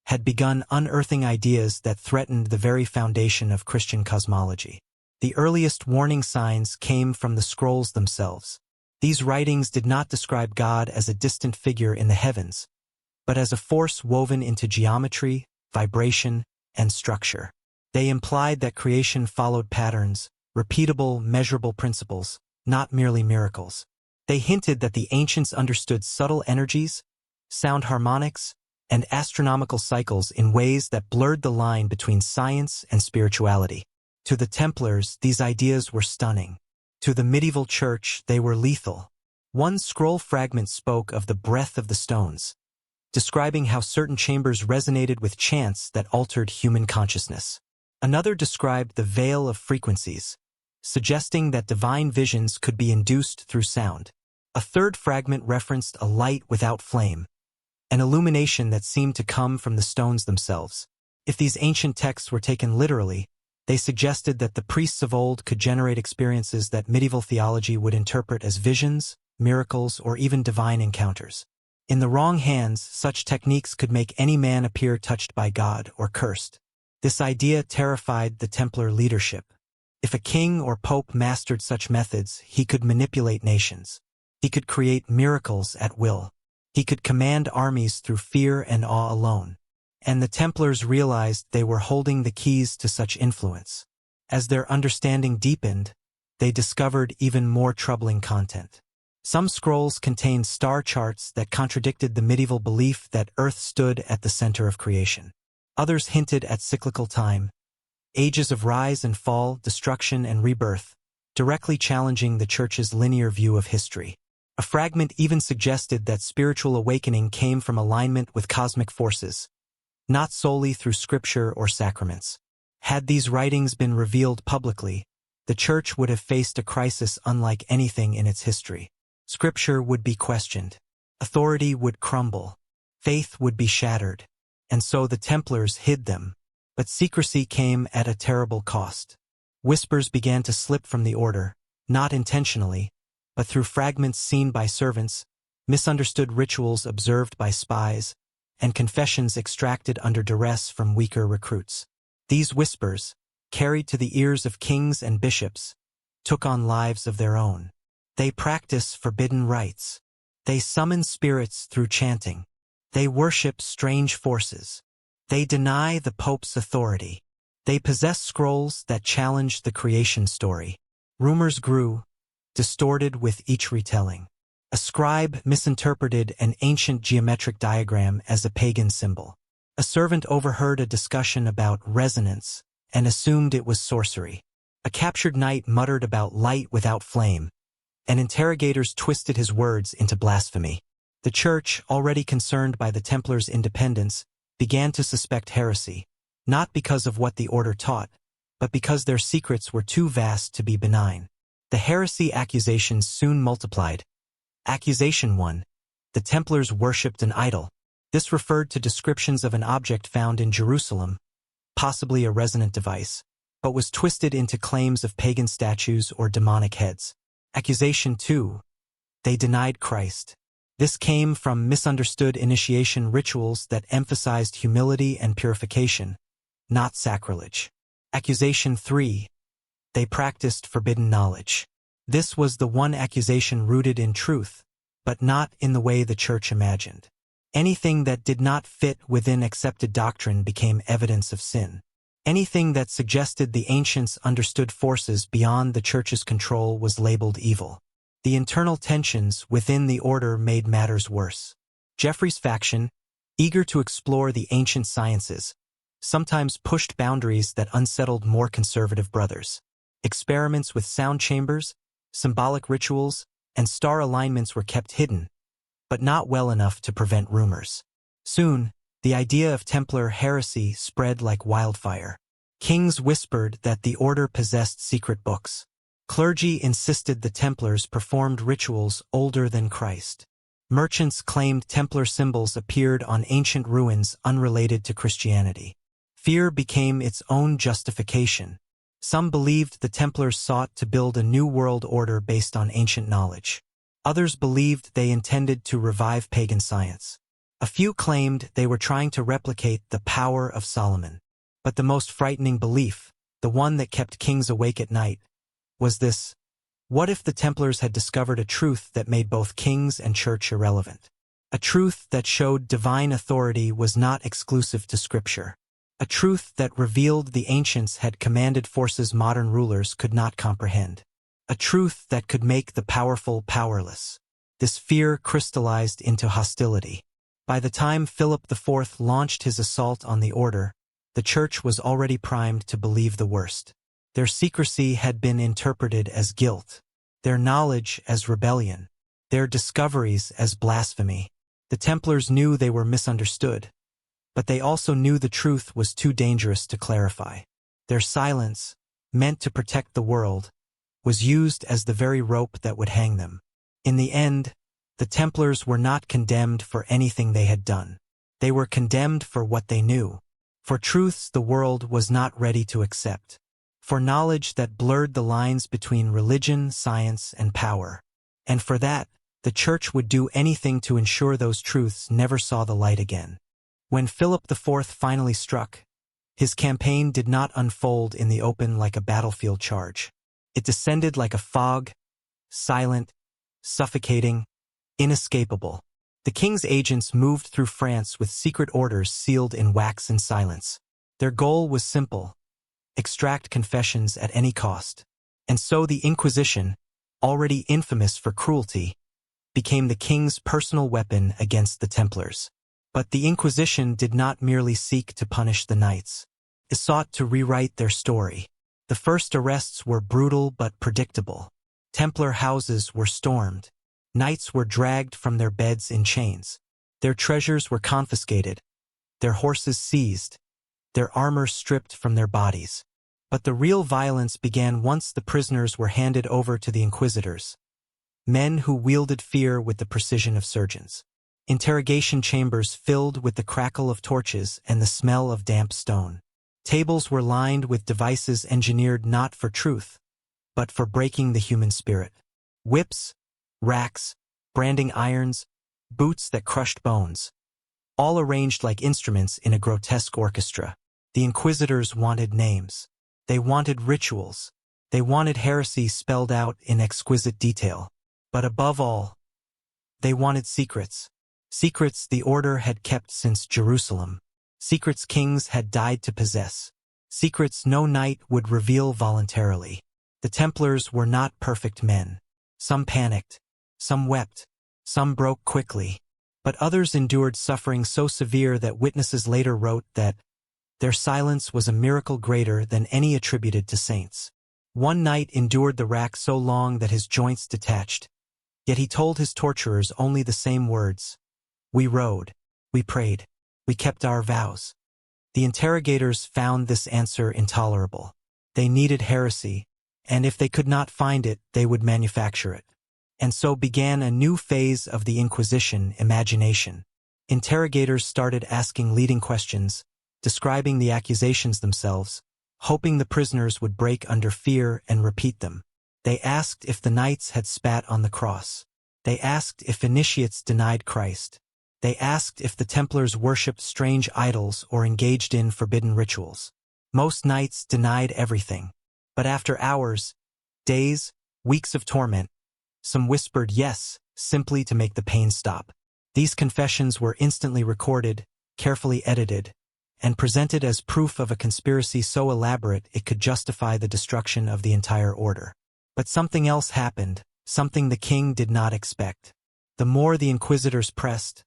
had begun unearthing ideas that threatened the very foundation of Christian cosmology. The earliest warning signs came from the scrolls themselves. These writings did not describe God as a distant figure in the heavens, but as a force woven into geometry, vibration, and structure. They implied that creation followed patterns, repeatable, measurable principles, not merely miracles. They hinted that the ancients understood subtle energies, sound harmonics, and astronomical cycles in ways that blurred the line between science and spirituality. To the Templars, these ideas were stunning. To the medieval church, they were lethal. One scroll fragment spoke of the breath of the stones, describing how certain chambers resonated with chants that altered human consciousness. Another described the veil of frequencies, suggesting that divine visions could be induced through sound. A third fragment referenced a light without flame, an illumination that seemed to come from the stones themselves. If these ancient texts were taken literally, they suggested that the priests of old could generate experiences that medieval theology would interpret as visions, miracles, or even divine encounters. In the wrong hands, such techniques could make any man appear touched by God or cursed. This idea terrified the Templar leadership. If a king or pope mastered such methods, he could manipulate nations. He could create miracles at will. He could command armies through fear and awe alone. And the Templars realized they were holding the keys to such influence. As their understanding deepened, they discovered even more troubling content. Some scrolls contained star charts that contradicted the medieval belief that Earth stood at the center of creation. Others hinted at cyclical time, ages of rise and fall, destruction and rebirth, directly challenging the Church's linear view of history. A fragment even suggested that spiritual awakening came from alignment with cosmic forces, not solely through scripture or sacraments. Had these writings been revealed publicly, the Church would have faced a crisis unlike anything in its history. Scripture would be questioned. Authority would crumble. Faith would be shattered. And so the Templars hid them. But secrecy came at a terrible cost. Whispers began to slip from the order, not intentionally, but through fragments seen by servants, misunderstood rituals observed by spies, and confessions extracted under duress from weaker recruits. These whispers, carried to the ears of kings and bishops, took on lives of their own. They practiced forbidden rites. They summon spirits through chanting. They worship strange forces. They deny the Pope's authority. They possess scrolls that challenge the creation story. Rumors grew, distorted with each retelling. A scribe misinterpreted an ancient geometric diagram as a pagan symbol. A servant overheard a discussion about resonance and assumed it was sorcery. A captured knight muttered about light without flame, and interrogators twisted his words into blasphemy. The Church, already concerned by the Templars' independence, began to suspect heresy, not because of what the order taught, but because their secrets were too vast to be benign. The heresy accusations soon multiplied. Accusation 1. The Templars worshipped an idol. This referred to descriptions of an object found in Jerusalem, possibly a resonant device, but was twisted into claims of pagan statues or demonic heads. Accusation 2. They denied Christ. This came from misunderstood initiation rituals that emphasized humility and purification, not sacrilege. Accusation 3. They practiced forbidden knowledge. This was the one accusation rooted in truth, but not in the way the Church imagined. Anything that did not fit within accepted doctrine became evidence of sin. Anything that suggested the ancients understood forces beyond the Church's control was labeled evil. The internal tensions within the order made matters worse. Geoffrey's faction, eager to explore the ancient sciences, sometimes pushed boundaries that unsettled more conservative brothers. Experiments with sound chambers, symbolic rituals, and star alignments were kept hidden, but not well enough to prevent rumors. Soon, the idea of Templar heresy spread like wildfire. Kings whispered that the order possessed secret books. Clergy insisted the Templars performed rituals older than Christ. Merchants claimed Templar symbols appeared on ancient ruins unrelated to Christianity. Fear became its own justification. Some believed the Templars sought to build a new world order based on ancient knowledge. Others believed they intended to revive pagan science. A few claimed they were trying to replicate the power of Solomon. But the most frightening belief, the one that kept kings awake at night, was this: what if the Templars had discovered a truth that made both kings and church irrelevant? A truth that showed divine authority was not exclusive to Scripture. A truth that revealed the ancients had commanded forces modern rulers could not comprehend. A truth that could make the powerful powerless. This fear crystallized into hostility. By the time Philip IV launched his assault on the order, the Church was already primed to believe the worst. Their secrecy had been interpreted as guilt, their knowledge as rebellion, their discoveries as blasphemy. The Templars knew they were misunderstood, but they also knew the truth was too dangerous to clarify. Their silence, meant to protect the world, was used as the very rope that would hang them. In the end, the Templars were not condemned for anything they had done. They were condemned for what they knew, for truths the world was not ready to accept, for knowledge that blurred the lines between religion, science, and power. And for that, the Church would do anything to ensure those truths never saw the light again. When Philip IV finally struck, his campaign did not unfold in the open like a battlefield charge. It descended like a fog, silent, suffocating, inescapable. The king's agents moved through France with secret orders sealed in wax and silence. Their goal was simple: extract confessions at any cost. And so the Inquisition, already infamous for cruelty, became the king's personal weapon against the Templars. But the Inquisition did not merely seek to punish the knights. It sought to rewrite their story. The first arrests were brutal but predictable. Templar houses were stormed. Knights were dragged from their beds in chains. Their treasures were confiscated, their horses seized, their armor stripped from their bodies. But the real violence began once the prisoners were handed over to the inquisitors, men who wielded fear with the precision of surgeons. Interrogation chambers filled with the crackle of torches and the smell of damp stone. Tables were lined with devices engineered not for truth, but for breaking the human spirit. Whips, racks, branding irons, boots that crushed bones, all arranged like instruments in a grotesque orchestra. The inquisitors wanted names. They wanted rituals. They wanted heresy spelled out in exquisite detail. But above all, They wanted secrets. Secrets the order had kept since Jerusalem. Secrets kings had died to possess. Secrets no knight would reveal voluntarily. The Templars were not perfect men. Some panicked. Some wept. Some broke quickly. But others endured suffering so severe that witnesses later wrote that their silence was a miracle greater than any attributed to saints. One knight endured the rack so long that his joints detached, yet he told his torturers only the same words. We rode. We prayed. We kept our vows. The interrogators found this answer intolerable. They needed heresy, and if they could not find it, they would manufacture it. And so began a new phase of the Inquisition, imagination. Interrogators started asking leading questions, describing the accusations themselves, hoping the prisoners would break under fear and repeat them. They asked if the knights had spat on the cross. They asked if initiates denied Christ. They asked if the Templars worshipped strange idols or engaged in forbidden rituals. Most knights denied everything. But after hours, days, weeks of torment, some whispered yes, simply to make the pain stop. These confessions were instantly recorded, carefully edited, and presented as proof of a conspiracy so elaborate it could justify the destruction of the entire order. But something else happened, something the king did not expect. The more the inquisitors pressed,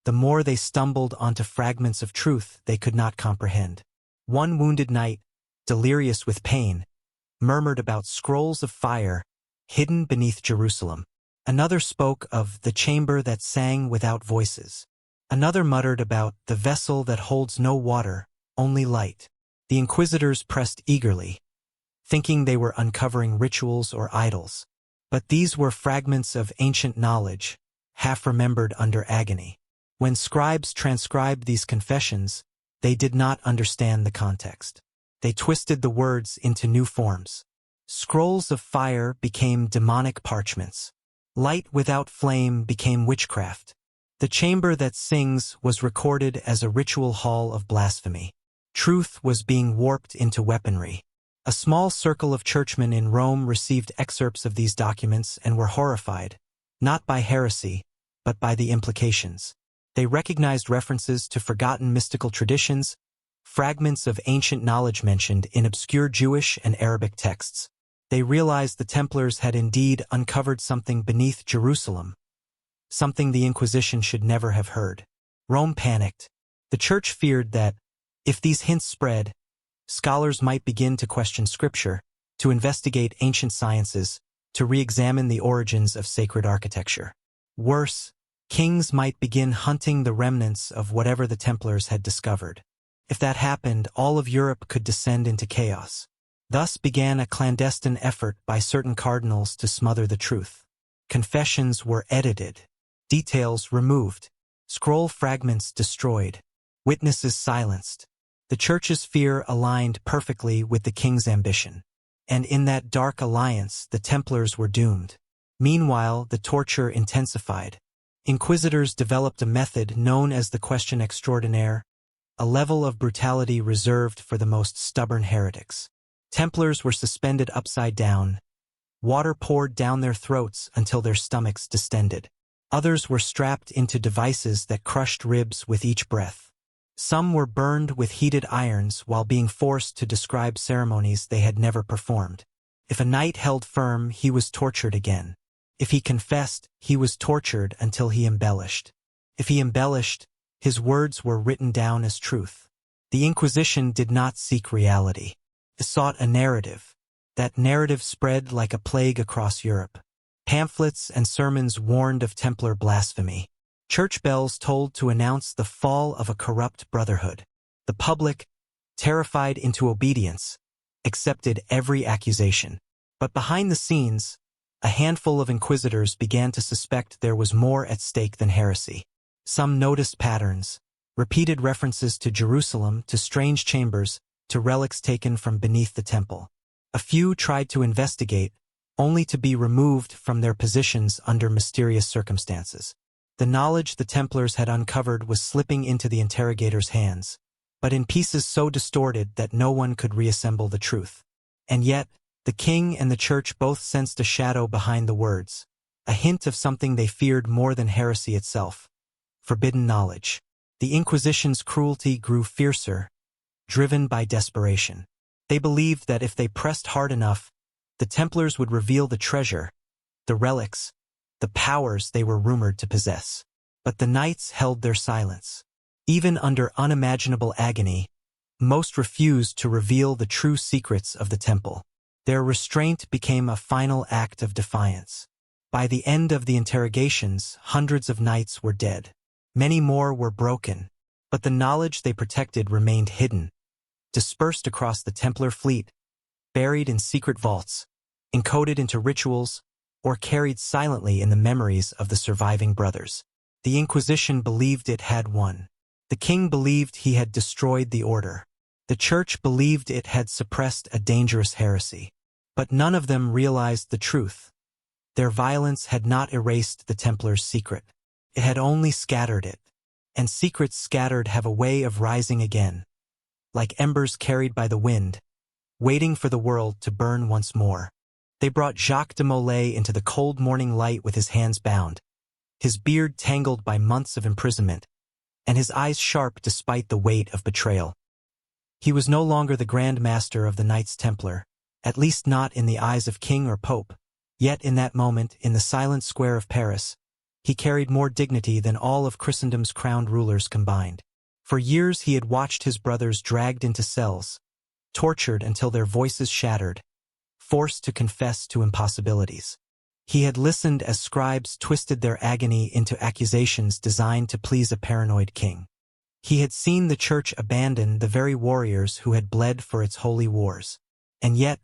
the more they stumbled onto fragments of truth they could not comprehend. One wounded knight, delirious with pain, murmured about scrolls of fire hidden beneath Jerusalem. Another spoke of the chamber that sang without voices. Another muttered about the vessel that holds no water, only light. The inquisitors pressed eagerly, thinking they were uncovering rituals or idols. But these were fragments of ancient knowledge, half-remembered under agony. When scribes transcribed these confessions, they did not understand the context. They twisted the words into new forms. Scrolls of fire became demonic parchments. Light without flame became witchcraft. The chamber that sings was recorded as a ritual hall of blasphemy. Truth was being warped into weaponry. A small circle of churchmen in Rome received excerpts of these documents and were horrified, not by heresy, but by the implications. They recognized references to forgotten mystical traditions, fragments of ancient knowledge mentioned in obscure Jewish and Arabic texts. They realized the Templars had indeed uncovered something beneath Jerusalem, something the Inquisition should never have heard. Rome panicked. The Church feared that, if these hints spread, scholars might begin to question Scripture, to investigate ancient sciences, to re-examine the origins of sacred architecture. Worse, kings might begin hunting the remnants of whatever the Templars had discovered. If that happened, all of Europe could descend into chaos. Thus began a clandestine effort by certain cardinals to smother the truth. Confessions were edited, details removed, scroll fragments destroyed, witnesses silenced. The Church's fear aligned perfectly with the king's ambition. And in that dark alliance, the Templars were doomed. Meanwhile, the torture intensified. Inquisitors developed a method known as the question extraordinaire, a level of brutality reserved for the most stubborn heretics. Templars were suspended upside down. Water poured down their throats until their stomachs distended. Others were strapped into devices that crushed ribs with each breath. Some were burned with heated irons while being forced to describe ceremonies they had never performed. If a knight held firm, he was tortured again. If he confessed, he was tortured until he embellished. If he embellished, his words were written down as truth. The Inquisition did not seek reality. It sought a narrative. That narrative spread like a plague across Europe. Pamphlets and sermons warned of Templar blasphemy. Church bells told to announce the fall of a corrupt brotherhood. The public, terrified into obedience, accepted every accusation. But behind the scenes, a handful of inquisitors began to suspect there was more at stake than heresy. Some noticed patterns, repeated references to Jerusalem, to strange chambers, to relics taken from beneath the temple. A few tried to investigate, only to be removed from their positions under mysterious circumstances. The knowledge the Templars had uncovered was slipping into the interrogators' hands, but in pieces so distorted that no one could reassemble the truth. And yet, the king and the Church both sensed a shadow behind the words. a hint of something they feared more than heresy itself: forbidden knowledge. The Inquisition's cruelty grew fiercer, driven by desperation. They believed that if they pressed hard enough, the Templars would reveal the treasure, the relics, the powers they were rumored to possess. But the knights held their silence. Even under unimaginable agony, most refused to reveal the true secrets of the temple. Their restraint became a final act of defiance. By the end of the interrogations, hundreds of knights were dead. Many more were broken, but the knowledge they protected remained hidden, dispersed across the Templar fleet, buried in secret vaults, encoded into rituals, or carried silently in the memories of the surviving brothers. The Inquisition believed it had won. The king believed he had destroyed the order. The church believed it had suppressed a dangerous heresy. But none of them realized the truth. Their violence had not erased the Templars' secret. It had only scattered it. And secrets scattered have a way of rising again, like embers carried by the wind, waiting for the world to burn once more. They brought Jacques de Molay into the cold morning light with his hands bound, his beard tangled by months of imprisonment, and his eyes sharp despite the weight of betrayal. He was no longer the Grand Master of the Knights Templar, at least not in the eyes of king or pope. Yet in that moment, in the silent square of Paris, he carried more dignity than all of Christendom's crowned rulers combined. For years he had watched his brothers dragged into cells, tortured until their voices shattered, forced to confess to impossibilities. He had listened as scribes twisted their agony into accusations designed to please a paranoid king. He had seen the church abandon the very warriors who had bled for its holy wars. And yet,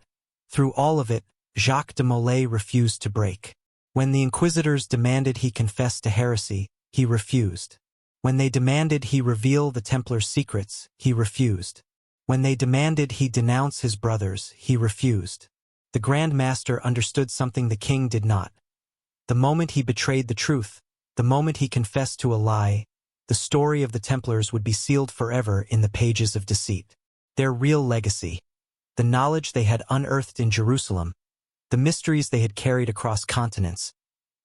through all of it, Jacques de Molay refused to break. When the inquisitors demanded he confess to heresy, he refused. When they demanded he reveal the Templar secrets, he refused. When they demanded he denounce his brothers, he refused. The Grand Master understood something the king did not. The moment he betrayed the truth, the moment he confessed to a lie, the story of the Templars would be sealed forever in the pages of deceit. Their real legacy, the knowledge they had unearthed in Jerusalem, the mysteries they had carried across continents,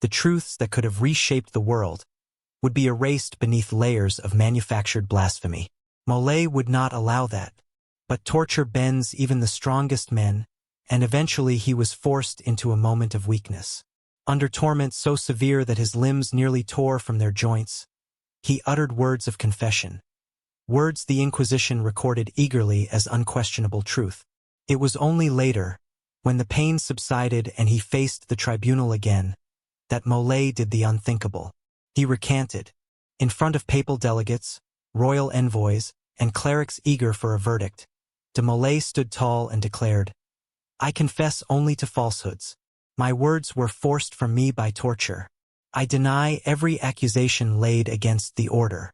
the truths that could have reshaped the world, would be erased beneath layers of manufactured blasphemy. Molay would not allow that. But torture bends even the strongest men, and eventually he was forced into a moment of weakness. Under torment so severe that his limbs nearly tore from their joints, he uttered words of confession. Words the Inquisition recorded eagerly as unquestionable truth. It was only later, when the pain subsided and he faced the tribunal again, that Molay did the unthinkable. He recanted. In front of papal delegates, royal envoys, and clerics eager for a verdict, de Molay stood tall and declared, "I confess only to falsehoods. My words were forced from me by torture. I deny every accusation laid against the order."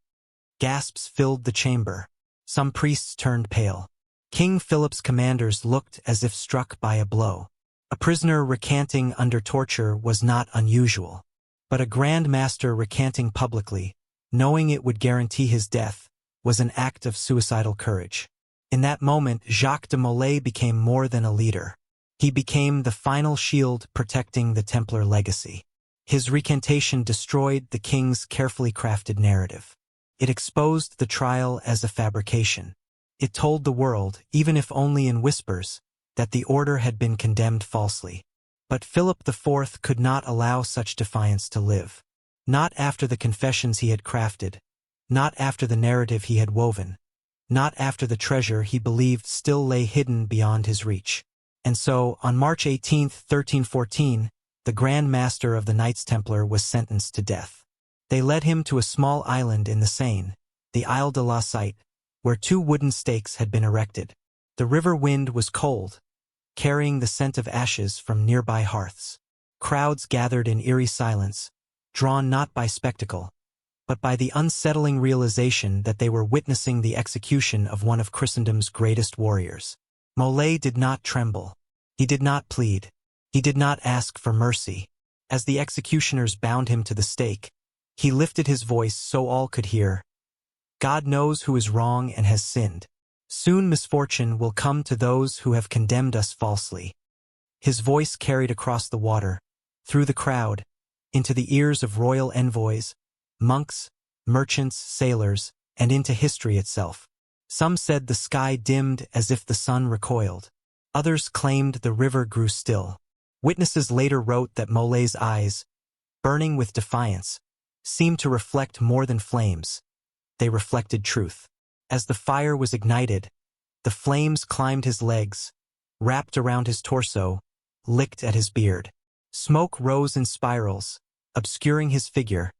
Gasps filled the chamber. Some priests turned pale. King Philip's commanders looked as if struck by a blow. A prisoner recanting under torture was not unusual. But a Grand Master recanting publicly, knowing it would guarantee his death, was an act of suicidal courage. In that moment, Jacques de Molay became more than a leader. He became the final shield protecting the Templar legacy. His recantation destroyed the king's carefully crafted narrative. It exposed the trial as a fabrication. It told the world, even if only in whispers, that the order had been condemned falsely. But Philip IV could not allow such defiance to live. Not after the confessions he had crafted, not after the narrative he had woven, not after the treasure he believed still lay hidden beyond his reach. And so, on March 18, 1314, the Grand Master of the Knights Templar was sentenced to death. They led him to a small island in the Seine, the Isle de la Cite, where 2 wooden stakes had been erected. The river wind was cold, carrying the scent of ashes from nearby hearths. Crowds gathered in eerie silence, drawn not by spectacle, but by the unsettling realization that they were witnessing the execution of one of Christendom's greatest warriors. Molay did not tremble. He did not plead. He did not ask for mercy. As the executioners bound him to the stake, he lifted his voice so all could hear. "God knows who is wrong and has sinned. Soon misfortune will come to those who have condemned us falsely." His voice carried across the water, through the crowd, into the ears of royal envoys, monks, merchants, sailors, and into history itself. Some said the sky dimmed as if the sun recoiled. Others claimed the river grew still. Witnesses later wrote that Molay's eyes, burning with defiance, seemed to reflect more than flames. They reflected truth. As the fire was ignited, the flames climbed his legs, wrapped around his torso, licked at his beard. Smoke rose in spirals, obscuring his figure,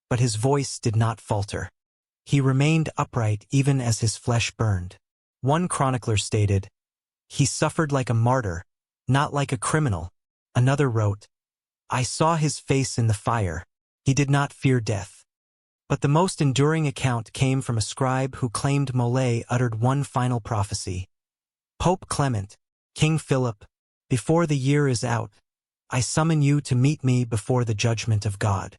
but his voice did not falter. He remained upright even as his flesh burned. One chronicler stated, "He suffered like a martyr, not like a criminal." Another wrote, "I saw his face in the fire. He did not fear death." But the most enduring account came from a scribe who claimed Molay uttered one final prophecy. "Pope Clement, King Philip, before the year is out, I summon you to meet me before the judgment of God."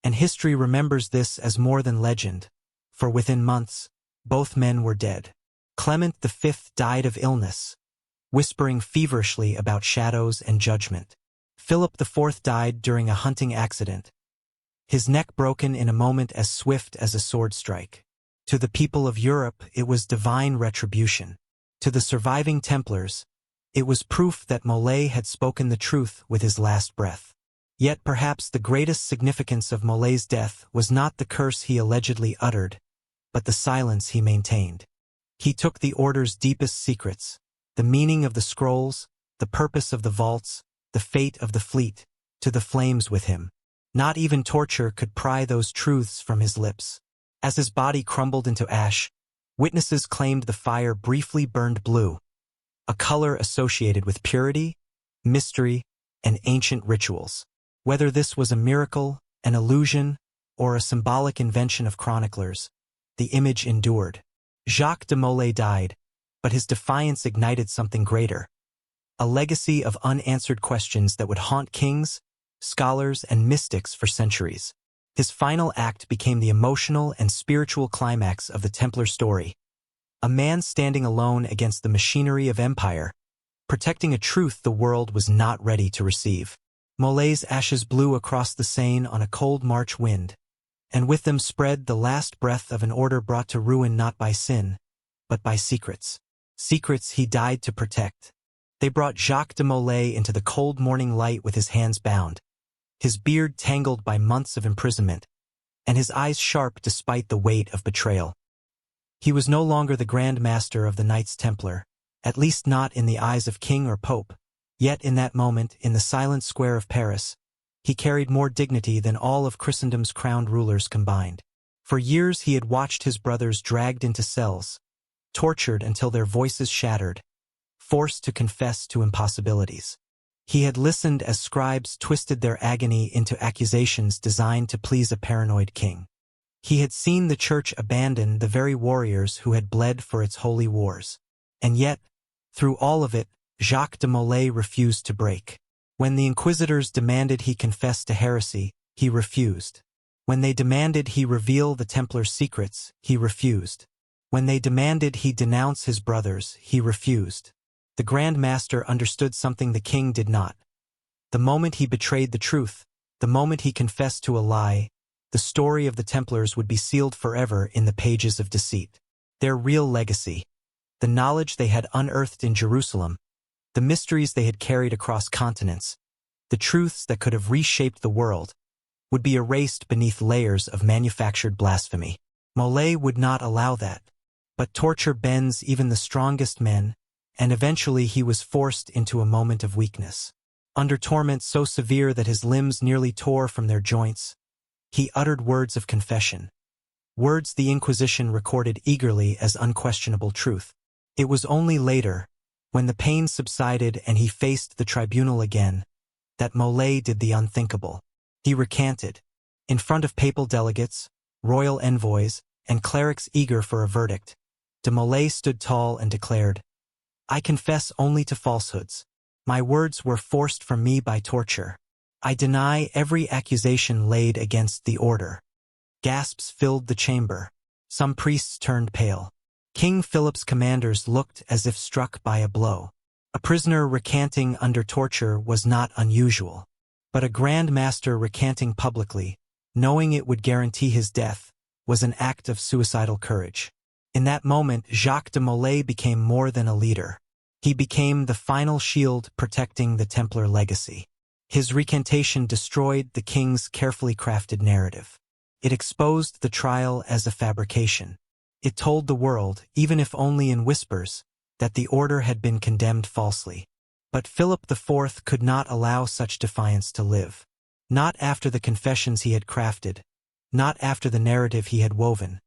And history remembers this as more than legend, for within months, both men were dead. Clement V died of illness, whispering feverishly about shadows and judgment. Philip IV died during a hunting accident, his neck broken in a moment as swift as a sword strike. To the people of Europe, it was divine retribution. To the surviving Templars, it was proof that Molay had spoken the truth with his last breath. Yet perhaps the greatest significance of Molay's death was not the curse he allegedly uttered, but the silence he maintained. He took the Order's deepest secrets, the meaning of the scrolls, the purpose of the vaults, the fate of the fleet, to the flames with him. Not even torture could pry those truths from his lips. As his body crumbled into ash, witnesses claimed the fire briefly burned blue, a color associated with purity, mystery, and ancient rituals. Whether this was a miracle, an illusion, or a symbolic invention of chroniclers, the image endured. Jacques de Molay died, but his defiance ignited something greater. A legacy of unanswered questions that would haunt kings, scholars, and mystics for centuries. His final act became the emotional and spiritual climax of the Templar story. A man standing alone against the machinery of empire, protecting a truth the world was not ready to receive. Molay's ashes blew across the Seine on a cold March wind, and with them spread the last breath of an order brought to ruin not by sin, but by secrets. Secrets he died to protect. They brought Jacques de Molay into the cold morning light with his hands bound, his beard tangled by months of imprisonment, and his eyes sharp despite the weight of betrayal. He was no longer the Grand Master of the Knights Templar, at least not in the eyes of king or pope. Yet in that moment, in the silent square of Paris, he carried more dignity than all of Christendom's crowned rulers combined. For years he had watched his brothers dragged into cells, tortured until their voices shattered, forced to confess to impossibilities. He had listened as scribes twisted their agony into accusations designed to please a paranoid king. He had seen the church abandon the very warriors who had bled for its holy wars. And yet, through all of it, Jacques de Molay refused to break. When the inquisitors demanded he confess to heresy, he refused. When they demanded he reveal the Templar secrets, he refused. When they demanded he denounce his brothers, he refused. The Grand Master understood something the king did not. The moment he betrayed the truth, the moment he confessed to a lie, the story of the Templars would be sealed forever in the pages of deceit. Their real legacy, the knowledge they had unearthed in Jerusalem, the mysteries they had carried across continents, the truths that could have reshaped the world, would be erased beneath layers of manufactured blasphemy. Molay would not allow that. But torture bends even the strongest men, and eventually he was forced into a moment of weakness. Under torment so severe that his limbs nearly tore from their joints, he uttered words of confession, words the Inquisition recorded eagerly as unquestionable truth. It was only later, when the pain subsided and he faced the tribunal again, that Molay did the unthinkable. He recanted. In front of papal delegates, royal envoys, and clerics eager for a verdict, de Molay stood tall and declared, "I confess only to falsehoods. My words were forced from me by torture. I deny every accusation laid against the order." Gasps filled the chamber. Some priests turned pale. King Philip's commanders looked as if struck by a blow. A prisoner recanting under torture was not unusual. But a Grand Master recanting publicly, knowing it would guarantee his death, was an act of suicidal courage. In that moment, Jacques de Molay became more than a leader. He became the final shield protecting the Templar legacy. His recantation destroyed the king's carefully crafted narrative. It exposed the trial as a fabrication. It told the world, even if only in whispers, that the order had been condemned falsely. But Philip IV could not allow such defiance to live. Not after the confessions he had crafted, not after the narrative he had woven,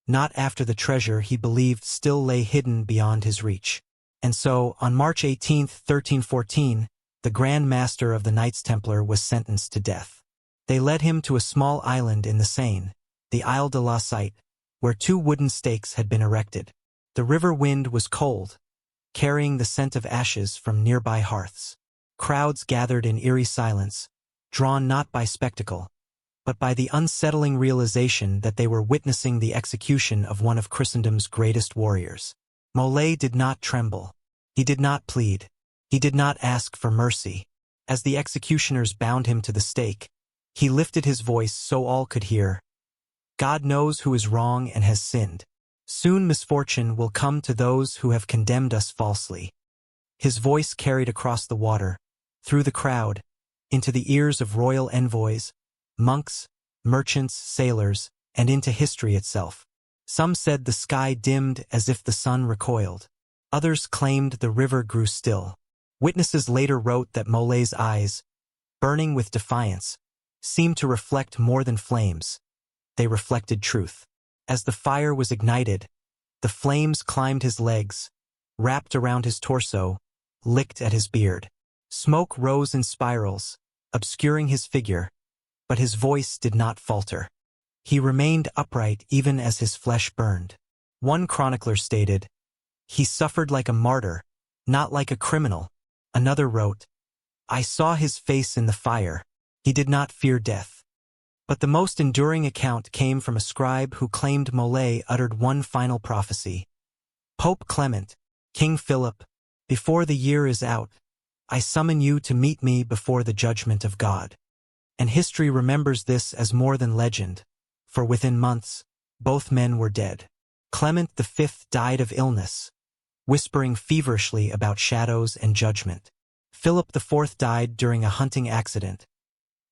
not after the treasure he believed still lay hidden beyond his reach. And so, on March 18, 1314, the Grand Master of the Knights Templar was sentenced to death. They led him to a small island in the Seine, the Isle de la Cite, where 2 wooden stakes had been erected. The river wind was cold, carrying the scent of ashes from nearby hearths. Crowds gathered in eerie silence, drawn not by spectacle, but by the unsettling realization that they were witnessing the execution of one of Christendom's greatest warriors. Molay did not tremble. He did not plead. He did not ask for mercy. As the executioners bound him to the stake, he lifted his voice so all could hear. God knows who is wrong and has sinned. Soon misfortune will come to those who have condemned us falsely. His voice carried across the water, through the crowd, into the ears of royal envoys, monks, merchants, sailors, and into history itself. Some said the sky dimmed as if the sun recoiled. Others claimed the river grew still. Witnesses later wrote that Molay's eyes, burning with defiance, seemed to reflect more than flames. They reflected truth. As the fire was ignited, the flames climbed his legs, wrapped around his torso, licked at his beard. Smoke rose in spirals, obscuring his figure, but his voice did not falter. He remained upright even as his flesh burned. One chronicler stated, "He suffered like a martyr, not like a criminal." Another wrote, "I saw his face in the fire. He did not fear death." But the most enduring account came from a scribe who claimed Molay uttered one final prophecy. "Pope Clement, King Philip, before the year is out, I summon you to meet me before the judgment of God." And history remembers this as more than legend, for within months, both men were dead. Clement V died of illness, whispering feverishly about shadows and judgment. Philip IV died during a hunting accident,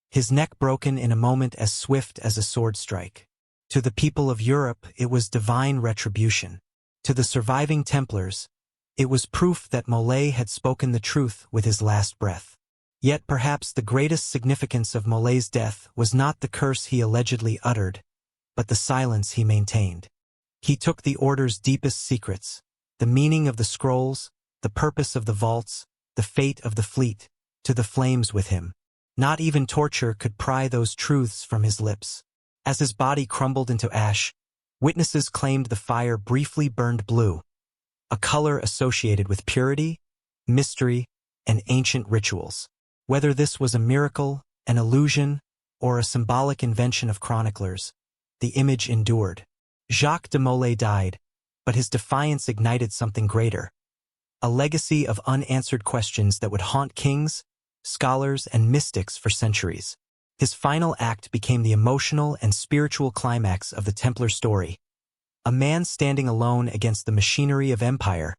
his neck broken in a moment as swift as a sword strike. To the people of Europe, it was divine retribution. To the surviving Templars, it was proof that Molay had spoken the truth with his last breath. Yet perhaps the greatest significance of Molay's death was not the curse he allegedly uttered, but the silence he maintained. He took the order's deepest secrets, the meaning of the scrolls, the purpose of the vaults, the fate of the fleet, to the flames with him. Not even torture could pry those truths from his lips. As his body crumbled into ash, witnesses claimed the fire briefly burned blue, a color associated with purity, mystery, and ancient rituals. Whether this was a miracle, an illusion, or a symbolic invention of chroniclers, the image endured. Jacques de Molay died, but his defiance ignited something greater. A legacy of unanswered questions that would haunt kings, scholars, and mystics for centuries. His final act became the emotional and spiritual climax of the Templar story. A man standing alone against the machinery of empire,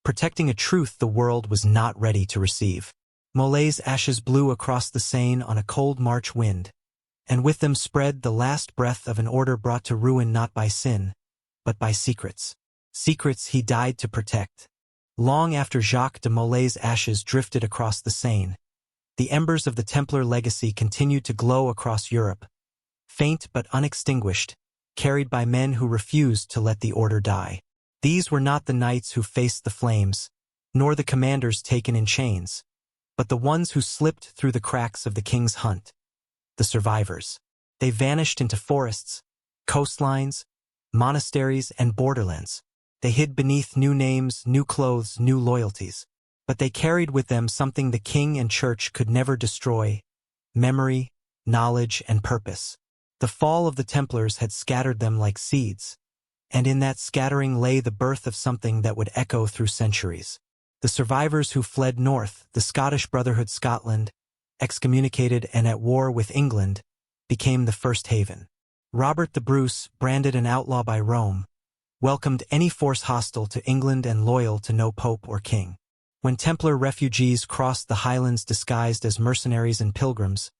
protecting a truth the world was not ready to receive. Molay's ashes blew across the Seine on a cold March wind, and with them spread the last breath of an order brought to ruin not by sin, but by secrets. Secrets he died to protect. Long after Jacques de Molay's ashes drifted across the Seine, the embers of the Templar legacy continued to glow across Europe, faint but unextinguished, carried by men who refused to let the order die. These were not the knights who faced the flames, nor the commanders taken in chains, but the ones who slipped through the cracks of the king's hunt, the survivors. They vanished into forests, coastlines, monasteries, and borderlands. They hid beneath new names, new clothes, new loyalties. But they carried with them something the king and church could never destroy: memory, knowledge, and purpose. The fall of the Templars had scattered them like seeds, and in that scattering lay the birth of something that would echo through centuries. The survivors who fled north, the Scottish Brotherhood Scotland, excommunicated and at war with England, became the first haven. Robert the Bruce, branded an outlaw by Rome, welcomed any force hostile to England and loyal to no pope or king. When Templar refugees crossed the highlands disguised as mercenaries and pilgrims,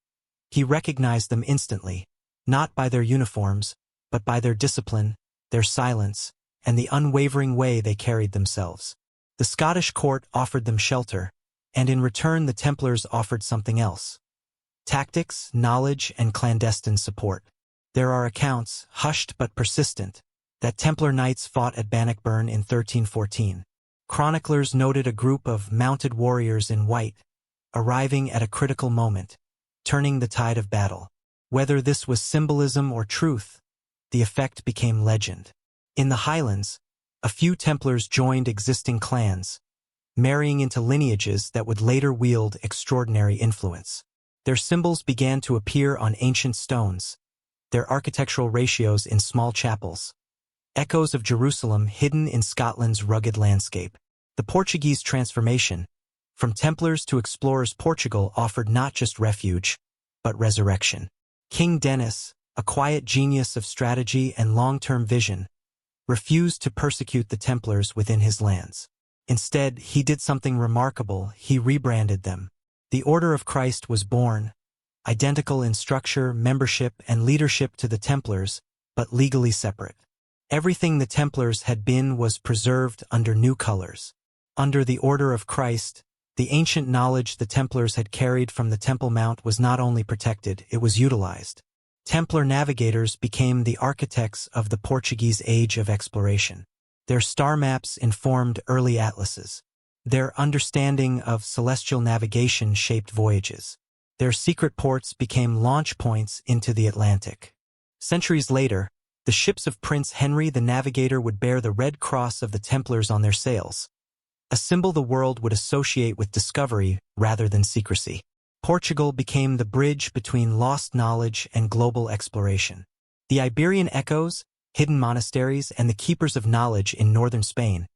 he recognized them instantly, not by their uniforms, but by their discipline, their silence, and the unwavering way they carried themselves. The Scottish court offered them shelter, and in return the Templars offered something else: tactics, knowledge, and clandestine support. There are accounts, hushed but persistent, that Templar knights fought at Bannockburn in 1314. Chroniclers noted a group of mounted warriors in white, arriving at a critical moment, turning the tide of battle. Whether this was symbolism or truth, the effect became legend. In the Highlands, a few Templars joined existing clans, marrying into lineages that would later wield extraordinary influence. Their symbols began to appear on ancient stones, their architectural ratios in small chapels, echoes of Jerusalem hidden in Scotland's rugged landscape. The Portuguese transformation, from Templars to explorers. Portugal offered not just refuge, but resurrection. King Denis, a quiet genius of strategy and long-term vision, refused to persecute the Templars within his lands. Instead, he did something remarkable: he rebranded them. The Order of Christ was born, identical in structure, membership, and leadership to the Templars, but legally separate. Everything the Templars had been was preserved under new colors. Under the Order of Christ, the ancient knowledge the Templars had carried from the Temple Mount was not only protected, it was utilized. Templar navigators became the architects of the Portuguese age of exploration. Their star maps informed early atlases. Their understanding of celestial navigation shaped voyages. Their secret ports became launch points into the Atlantic. Centuries later, the ships of Prince Henry the Navigator would bear the red cross of the Templars on their sails, a symbol the world would associate with discovery rather than secrecy. Portugal became the bridge between lost knowledge and global exploration. The Iberian echoes, hidden monasteries, and the keepers of knowledge in northern Spain,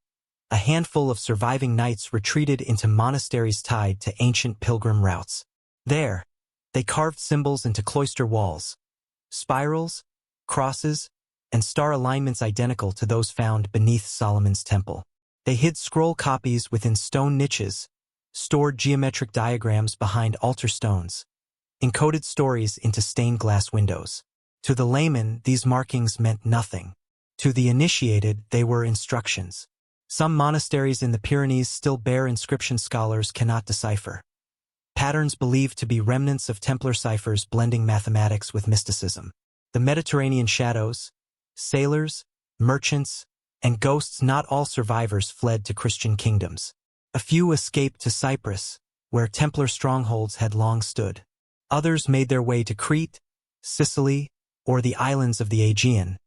a handful of surviving knights retreated into monasteries tied to ancient pilgrim routes. There, they carved symbols into cloister walls, spirals, crosses, and star alignments identical to those found beneath Solomon's temple. They hid scroll copies within stone niches, stored geometric diagrams behind altar stones, encoded stories into stained glass windows. To the layman, these markings meant nothing. To the initiated, they were instructions. Some monasteries in the Pyrenees still bear inscriptions scholars cannot decipher. Patterns believed to be remnants of Templar ciphers blending mathematics with mysticism. The Mediterranean shadows, sailors, merchants, and ghosts. Not all survivors fled to Christian kingdoms. A few escaped to Cyprus, where Templar strongholds had long stood. Others made their way to Crete, Sicily, or the islands of the Aegean,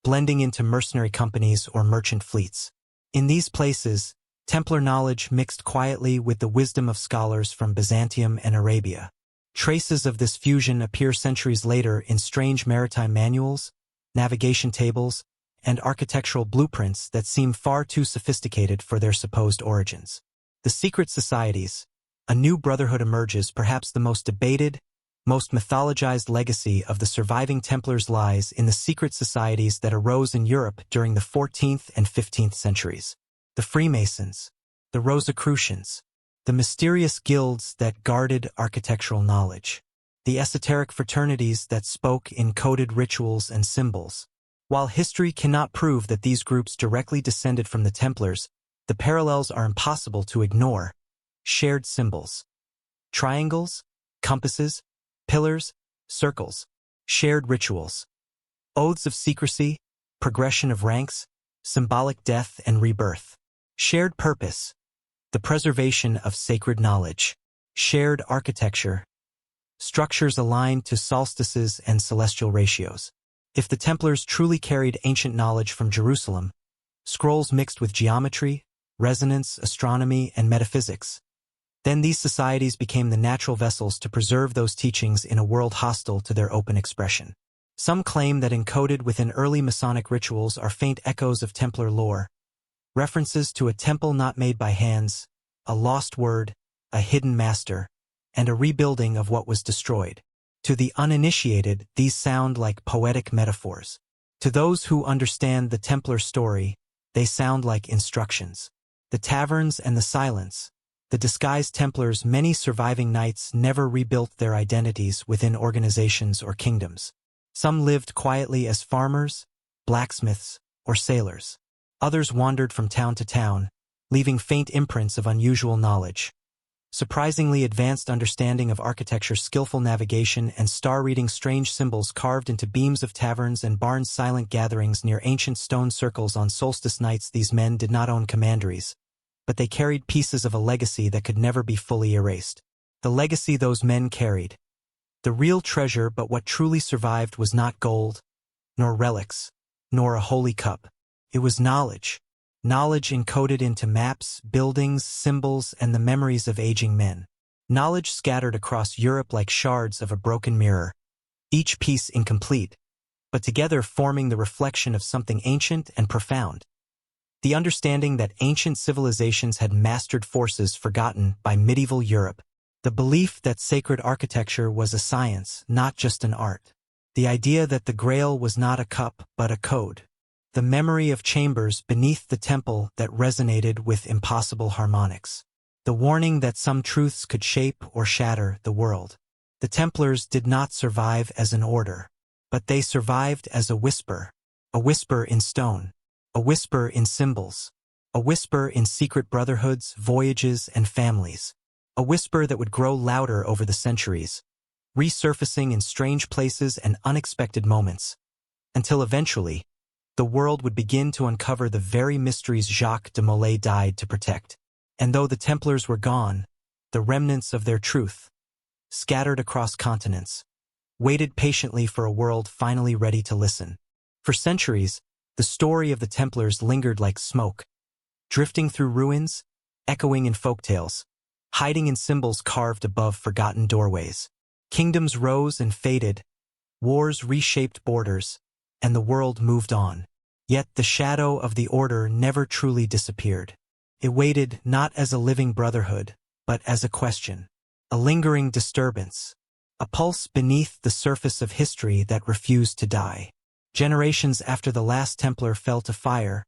blending into mercenary companies or merchant fleets. In these places, Templar knowledge mixed quietly with the wisdom of scholars from Byzantium and Arabia. Traces of this fusion appear centuries later in strange maritime manuals, navigation tables, and architectural blueprints that seem far too sophisticated for their supposed origins. The secret societies, a new brotherhood emerges. Perhaps the most debated, most mythologized legacy of the surviving Templars lies in the secret societies that arose in Europe during the 14th and 15th centuries. The Freemasons, the Rosicrucians, the mysterious guilds that guarded architectural knowledge, the esoteric fraternities that spoke in coded rituals and symbols. While history cannot prove that these groups directly descended from the Templars, the parallels are impossible to ignore. Shared symbols. Triangles, compasses, pillars, circles. Shared rituals. Oaths of secrecy, progression of ranks, symbolic death and rebirth. Shared purpose. The preservation of sacred knowledge. Shared architecture. Structures aligned to solstices and celestial ratios. If the Templars truly carried ancient knowledge from Jerusalem, scrolls mixed with geometry, resonance, astronomy, and metaphysics, then these societies became the natural vessels to preserve those teachings in a world hostile to their open expression. Some claim that encoded within early Masonic rituals are faint echoes of Templar lore, references to a temple not made by hands, a lost word, a hidden master, and a rebuilding of what was destroyed. To the uninitiated, these sound like poetic metaphors. To those who understand the Templar story, they sound like instructions. The taverns and the silence. The disguised Templars, many surviving knights, never rebuilt their identities within organizations or kingdoms. Some lived quietly as farmers, blacksmiths, or sailors. Others wandered from town to town, leaving faint imprints of unusual knowledge. Surprisingly advanced understanding of architecture, skillful navigation, and star-reading, strange symbols carved into beams of taverns and barns, silent gatherings near ancient stone circles on solstice nights. These men did not own commanderies, but they carried pieces of a legacy that could never be fully erased. The legacy those men carried. The real treasure, but what truly survived was not gold, nor relics, nor a holy cup. It was knowledge. Knowledge encoded into maps, buildings, symbols, and the memories of aging men. Knowledge scattered across Europe like shards of a broken mirror, each piece incomplete, but together forming the reflection of something ancient and profound. The understanding that ancient civilizations had mastered forces forgotten by medieval Europe. The belief that sacred architecture was a science, not just an art. The idea that the Grail was not a cup, but a code. The memory of chambers beneath the temple that resonated with impossible harmonics. The warning that some truths could shape or shatter the world. The Templars did not survive as an order, but they survived as a whisper in stone, a whisper in symbols, a whisper in secret brotherhoods, voyages, and families, a whisper that would grow louder over the centuries, resurfacing in strange places and unexpected moments, until eventually, the world would begin to uncover the very mysteries Jacques de Molay died to protect. And though the Templars were gone, the remnants of their truth, scattered across continents, waited patiently for a world finally ready to listen. For centuries, the story of the Templars lingered like smoke, drifting through ruins, echoing in folktales, hiding in symbols carved above forgotten doorways. Kingdoms rose and faded, wars reshaped borders, and the world moved on. Yet the shadow of the order never truly disappeared. It waited not as a living brotherhood, but as a question, a lingering disturbance, a pulse beneath the surface of history that refused to die. Generations after the last Templar fell to fire,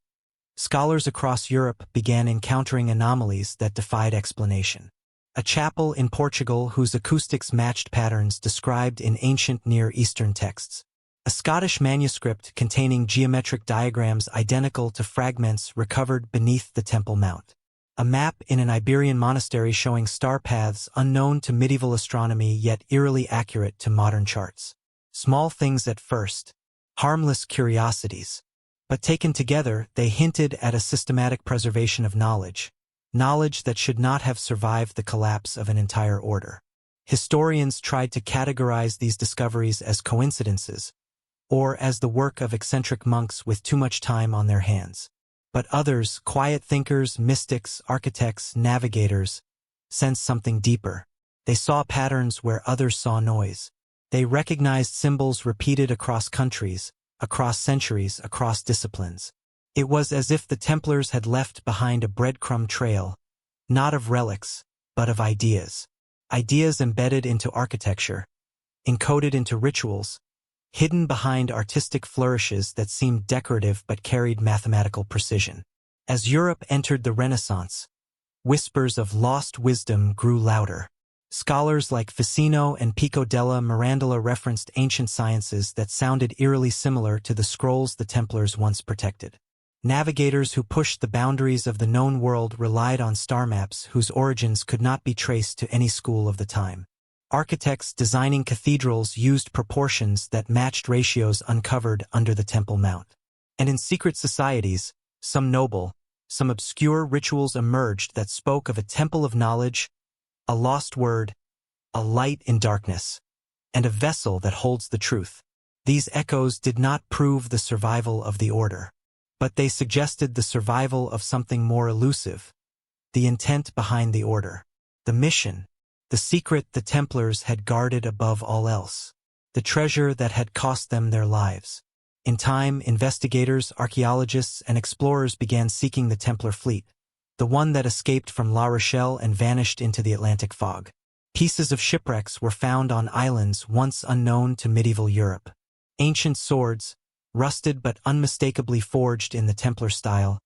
scholars across Europe began encountering anomalies that defied explanation. A chapel in Portugal whose acoustics matched patterns described in ancient Near Eastern texts. A Scottish manuscript containing geometric diagrams identical to fragments recovered beneath the Temple Mount. A map in an Iberian monastery showing star paths unknown to medieval astronomy yet eerily accurate to modern charts. Small things at first, harmless curiosities. But taken together, they hinted at a systematic preservation of knowledge. Knowledge that should not have survived the collapse of an entire order. Historians tried to categorize these discoveries as coincidences, or as the work of eccentric monks with too much time on their hands. But others, quiet thinkers, mystics, architects, navigators, sensed something deeper. They saw patterns where others saw noise. They recognized symbols repeated across countries, across centuries, across disciplines. It was as if the Templars had left behind a breadcrumb trail, not of relics, but of ideas. Ideas embedded into architecture, encoded into rituals, hidden behind artistic flourishes that seemed decorative but carried mathematical precision. As Europe entered the Renaissance, whispers of lost wisdom grew louder. Scholars like Ficino and Pico della Mirandola referenced ancient sciences that sounded eerily similar to the scrolls the Templars once protected. Navigators who pushed the boundaries of the known world relied on star maps whose origins could not be traced to any school of the time. Architects designing cathedrals used proportions that matched ratios uncovered under the Temple Mount. And in secret societies, some noble, some obscure rituals emerged that spoke of a temple of knowledge, a lost word, a light in darkness, and a vessel that holds the truth. These echoes did not prove the survival of the order, but they suggested the survival of something more elusive, the intent behind the order, the mission, the secret the Templars had guarded above all else, the treasure that had cost them their lives. In time, investigators, archaeologists, and explorers began seeking the Templar fleet, the one that escaped from La Rochelle and vanished into the Atlantic fog. Pieces of shipwrecks were found on islands once unknown to medieval Europe. Ancient swords, rusted but unmistakably forged in the Templar style,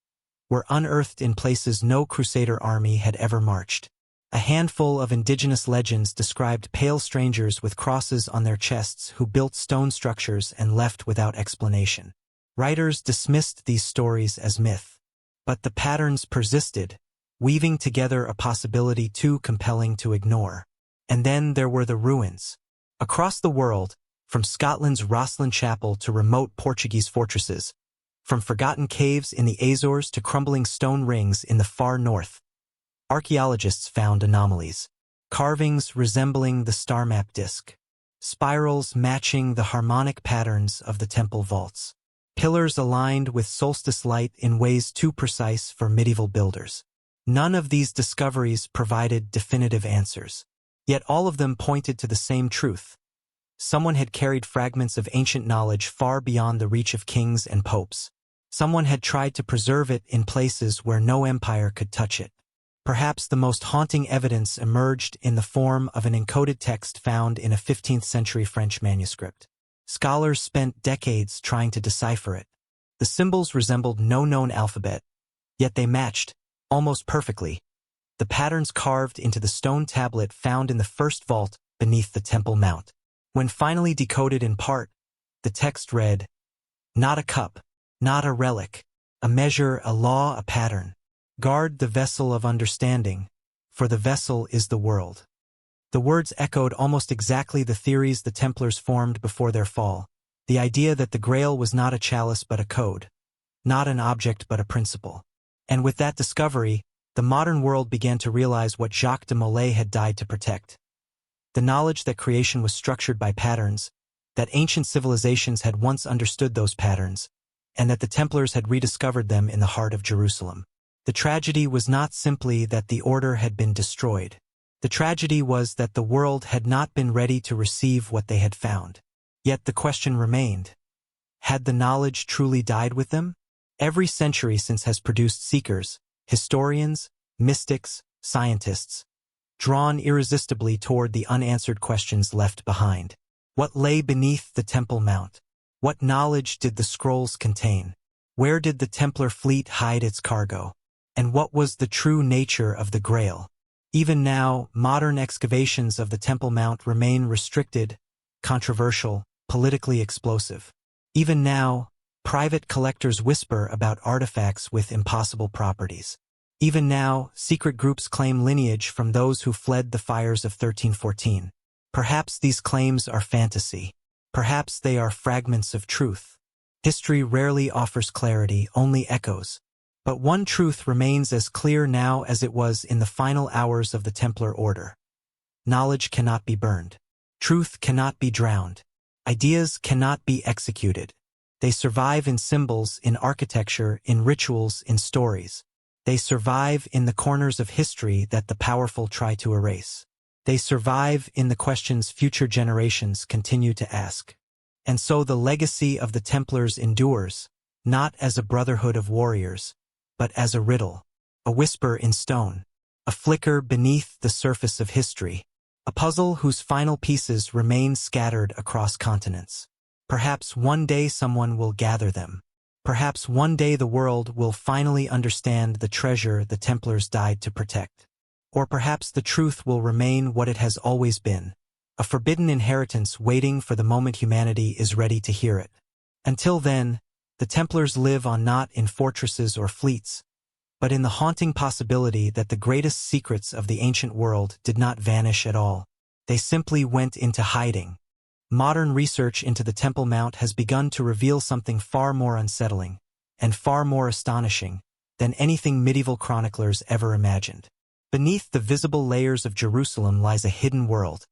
were unearthed in places no Crusader army had ever marched. A handful of indigenous legends described pale strangers with crosses on their chests who built stone structures and left without explanation. Writers dismissed these stories as myth. But the patterns persisted, weaving together a possibility too compelling to ignore. And then there were the ruins. Across the world, from Scotland's Rosslyn Chapel to remote Portuguese fortresses, from forgotten caves in the Azores to crumbling stone rings in the far north, archaeologists found anomalies. Carvings resembling the star map disk. Spirals matching the harmonic patterns of the temple vaults. Pillars aligned with solstice light in ways too precise for medieval builders. None of these discoveries provided definitive answers. Yet all of them pointed to the same truth. Someone had carried fragments of ancient knowledge far beyond the reach of kings and popes. Someone had tried to preserve it in places where no empire could touch it. Perhaps the most haunting evidence emerged in the form of an encoded text found in a 15th-century French manuscript. Scholars spent decades trying to decipher it. The symbols resembled no known alphabet, yet they matched, almost perfectly, the patterns carved into the stone tablet found in the first vault beneath the Temple Mount. When finally decoded in part, the text read, "Not a cup, not a relic, a measure, a law, a pattern. Guard the vessel of understanding, for the vessel is the world." The words echoed almost exactly the theories the Templars formed before their fall, the idea that the Grail was not a chalice but a code, not an object but a principle. And with that discovery, the modern world began to realize what Jacques de Molay had died to protect. The knowledge that creation was structured by patterns, that ancient civilizations had once understood those patterns, and that the Templars had rediscovered them in the heart of Jerusalem. The tragedy was not simply that the order had been destroyed. The tragedy was that the world had not been ready to receive what they had found. Yet the question remained. Had the knowledge truly died with them? Every century since has produced seekers, historians, mystics, scientists, drawn irresistibly toward the unanswered questions left behind. What lay beneath the Temple Mount? What knowledge did the scrolls contain? Where did the Templar fleet hide its cargo? And what was the true nature of the Grail? Even now, modern excavations of the Temple Mount remain restricted, controversial, politically explosive. Even now, private collectors whisper about artifacts with impossible properties. Even now, secret groups claim lineage from those who fled the fires of 1314. Perhaps these claims are fantasy. Perhaps they are fragments of truth. History rarely offers clarity, only echoes. But one truth remains as clear now as it was in the final hours of the Templar Order. Knowledge cannot be burned. Truth cannot be drowned. Ideas cannot be executed. They survive in symbols, in architecture, in rituals, in stories. They survive in the corners of history that the powerful try to erase. They survive in the questions future generations continue to ask. And so the legacy of the Templars endures, not as a brotherhood of warriors, but as a riddle, a whisper in stone, a flicker beneath the surface of history, a puzzle whose final pieces remain scattered across continents. Perhaps one day someone will gather them. Perhaps one day the world will finally understand the treasure the Templars died to protect. Or perhaps the truth will remain what it has always been, a forbidden inheritance waiting for the moment humanity is ready to hear it. Until then, the Templars live on not in fortresses or fleets, but in the haunting possibility that the greatest secrets of the ancient world did not vanish at all. They simply went into hiding. Modern research into the Temple Mount has begun to reveal something far more unsettling and far more astonishing than anything medieval chroniclers ever imagined. Beneath the visible layers of Jerusalem lies a hidden world.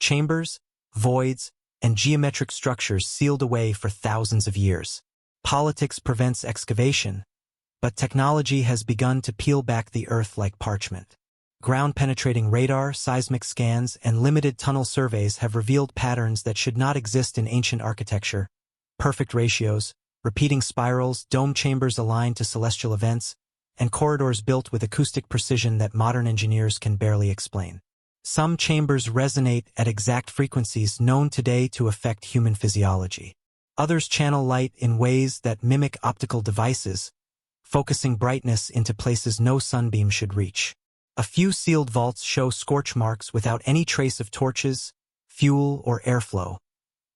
Chambers, voids, and geometric structures sealed away for thousands of years. Politics prevents excavation, but technology has begun to peel back the earth like parchment. Ground-penetrating radar, seismic scans, and limited tunnel surveys have revealed patterns that should not exist in ancient architecture. Perfect ratios, repeating spirals, dome chambers aligned to celestial events, and corridors built with acoustic precision that modern engineers can barely explain. Some chambers resonate at exact frequencies known today to affect human physiology. Others channel light in ways that mimic optical devices, focusing brightness into places no sunbeam should reach. A few sealed vaults show scorch marks without any trace of torches, fuel, or airflow,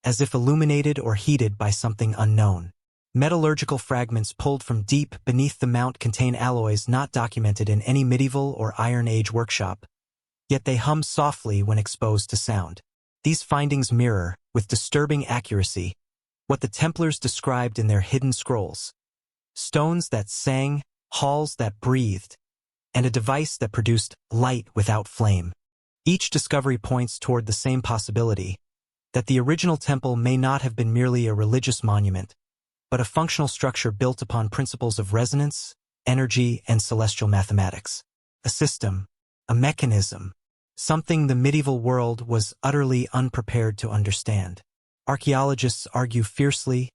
as if illuminated or heated by something unknown. Metallurgical fragments pulled from deep beneath the mount contain alloys not documented in any medieval or Iron Age workshop, yet they hum softly when exposed to sound. These findings mirror, with disturbing accuracy, what the Templars described in their hidden scrolls: stones that sang, halls that breathed, and a device that produced light without flame. Each discovery points toward the same possibility, that the original temple may not have been merely a religious monument, but a functional structure built upon principles of resonance, energy, and celestial mathematics. A system, a mechanism, something the medieval world was utterly unprepared to understand. Archaeologists argue fiercely,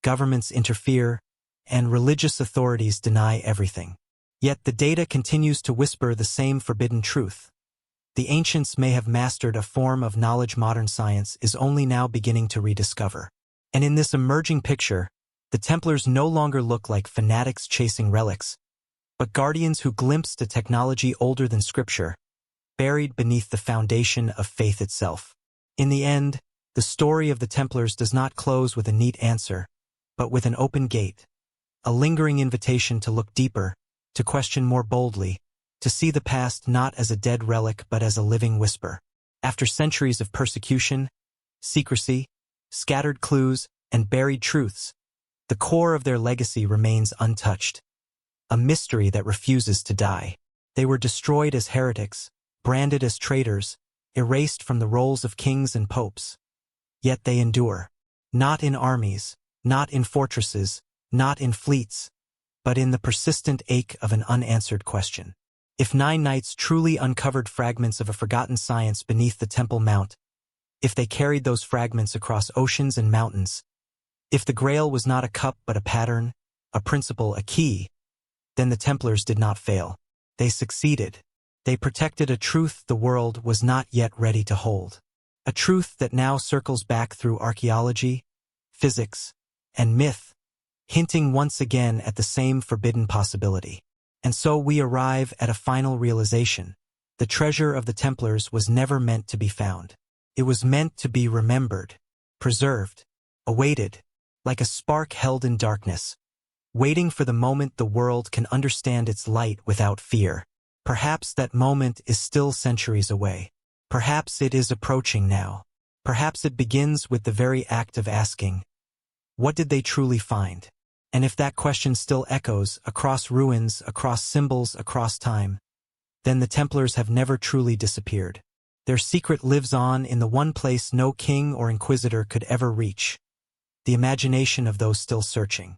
governments interfere, and religious authorities deny everything. Yet the data continues to whisper the same forbidden truth. The ancients may have mastered a form of knowledge modern science is only now beginning to rediscover. And in this emerging picture, the Templars no longer look like fanatics chasing relics, but guardians who glimpsed a technology older than Scripture, buried beneath the foundation of faith itself. In the end, the story of the Templars does not close with a neat answer, but with an open gate, a lingering invitation to look deeper, to question more boldly, to see the past not as a dead relic but as a living whisper. After centuries of persecution, secrecy, scattered clues, and buried truths, the core of their legacy remains untouched, a mystery that refuses to die. They were destroyed as heretics, branded as traitors, erased from the rolls of kings and popes. Yet they endure, not in armies, not in fortresses, not in fleets, but in the persistent ache of an unanswered question. If 9 knights truly uncovered fragments of a forgotten science beneath the Temple Mount, if they carried those fragments across oceans and mountains, if the Grail was not a cup but a pattern, a principle, a key, then the Templars did not fail. They succeeded. They protected a truth the world was not yet ready to hold. A truth that now circles back through archaeology, physics, and myth, hinting once again at the same forbidden possibility. And so we arrive at a final realization. The treasure of the Templars was never meant to be found. It was meant to be remembered, preserved, awaited, like a spark held in darkness, waiting for the moment the world can understand its light without fear. Perhaps that moment is still centuries away. Perhaps it is approaching now. Perhaps it begins with the very act of asking, what did they truly find? And if that question still echoes across ruins, across symbols, across time, then the Templars have never truly disappeared. Their secret lives on in the one place no king or inquisitor could ever reach, the imagination of those still searching.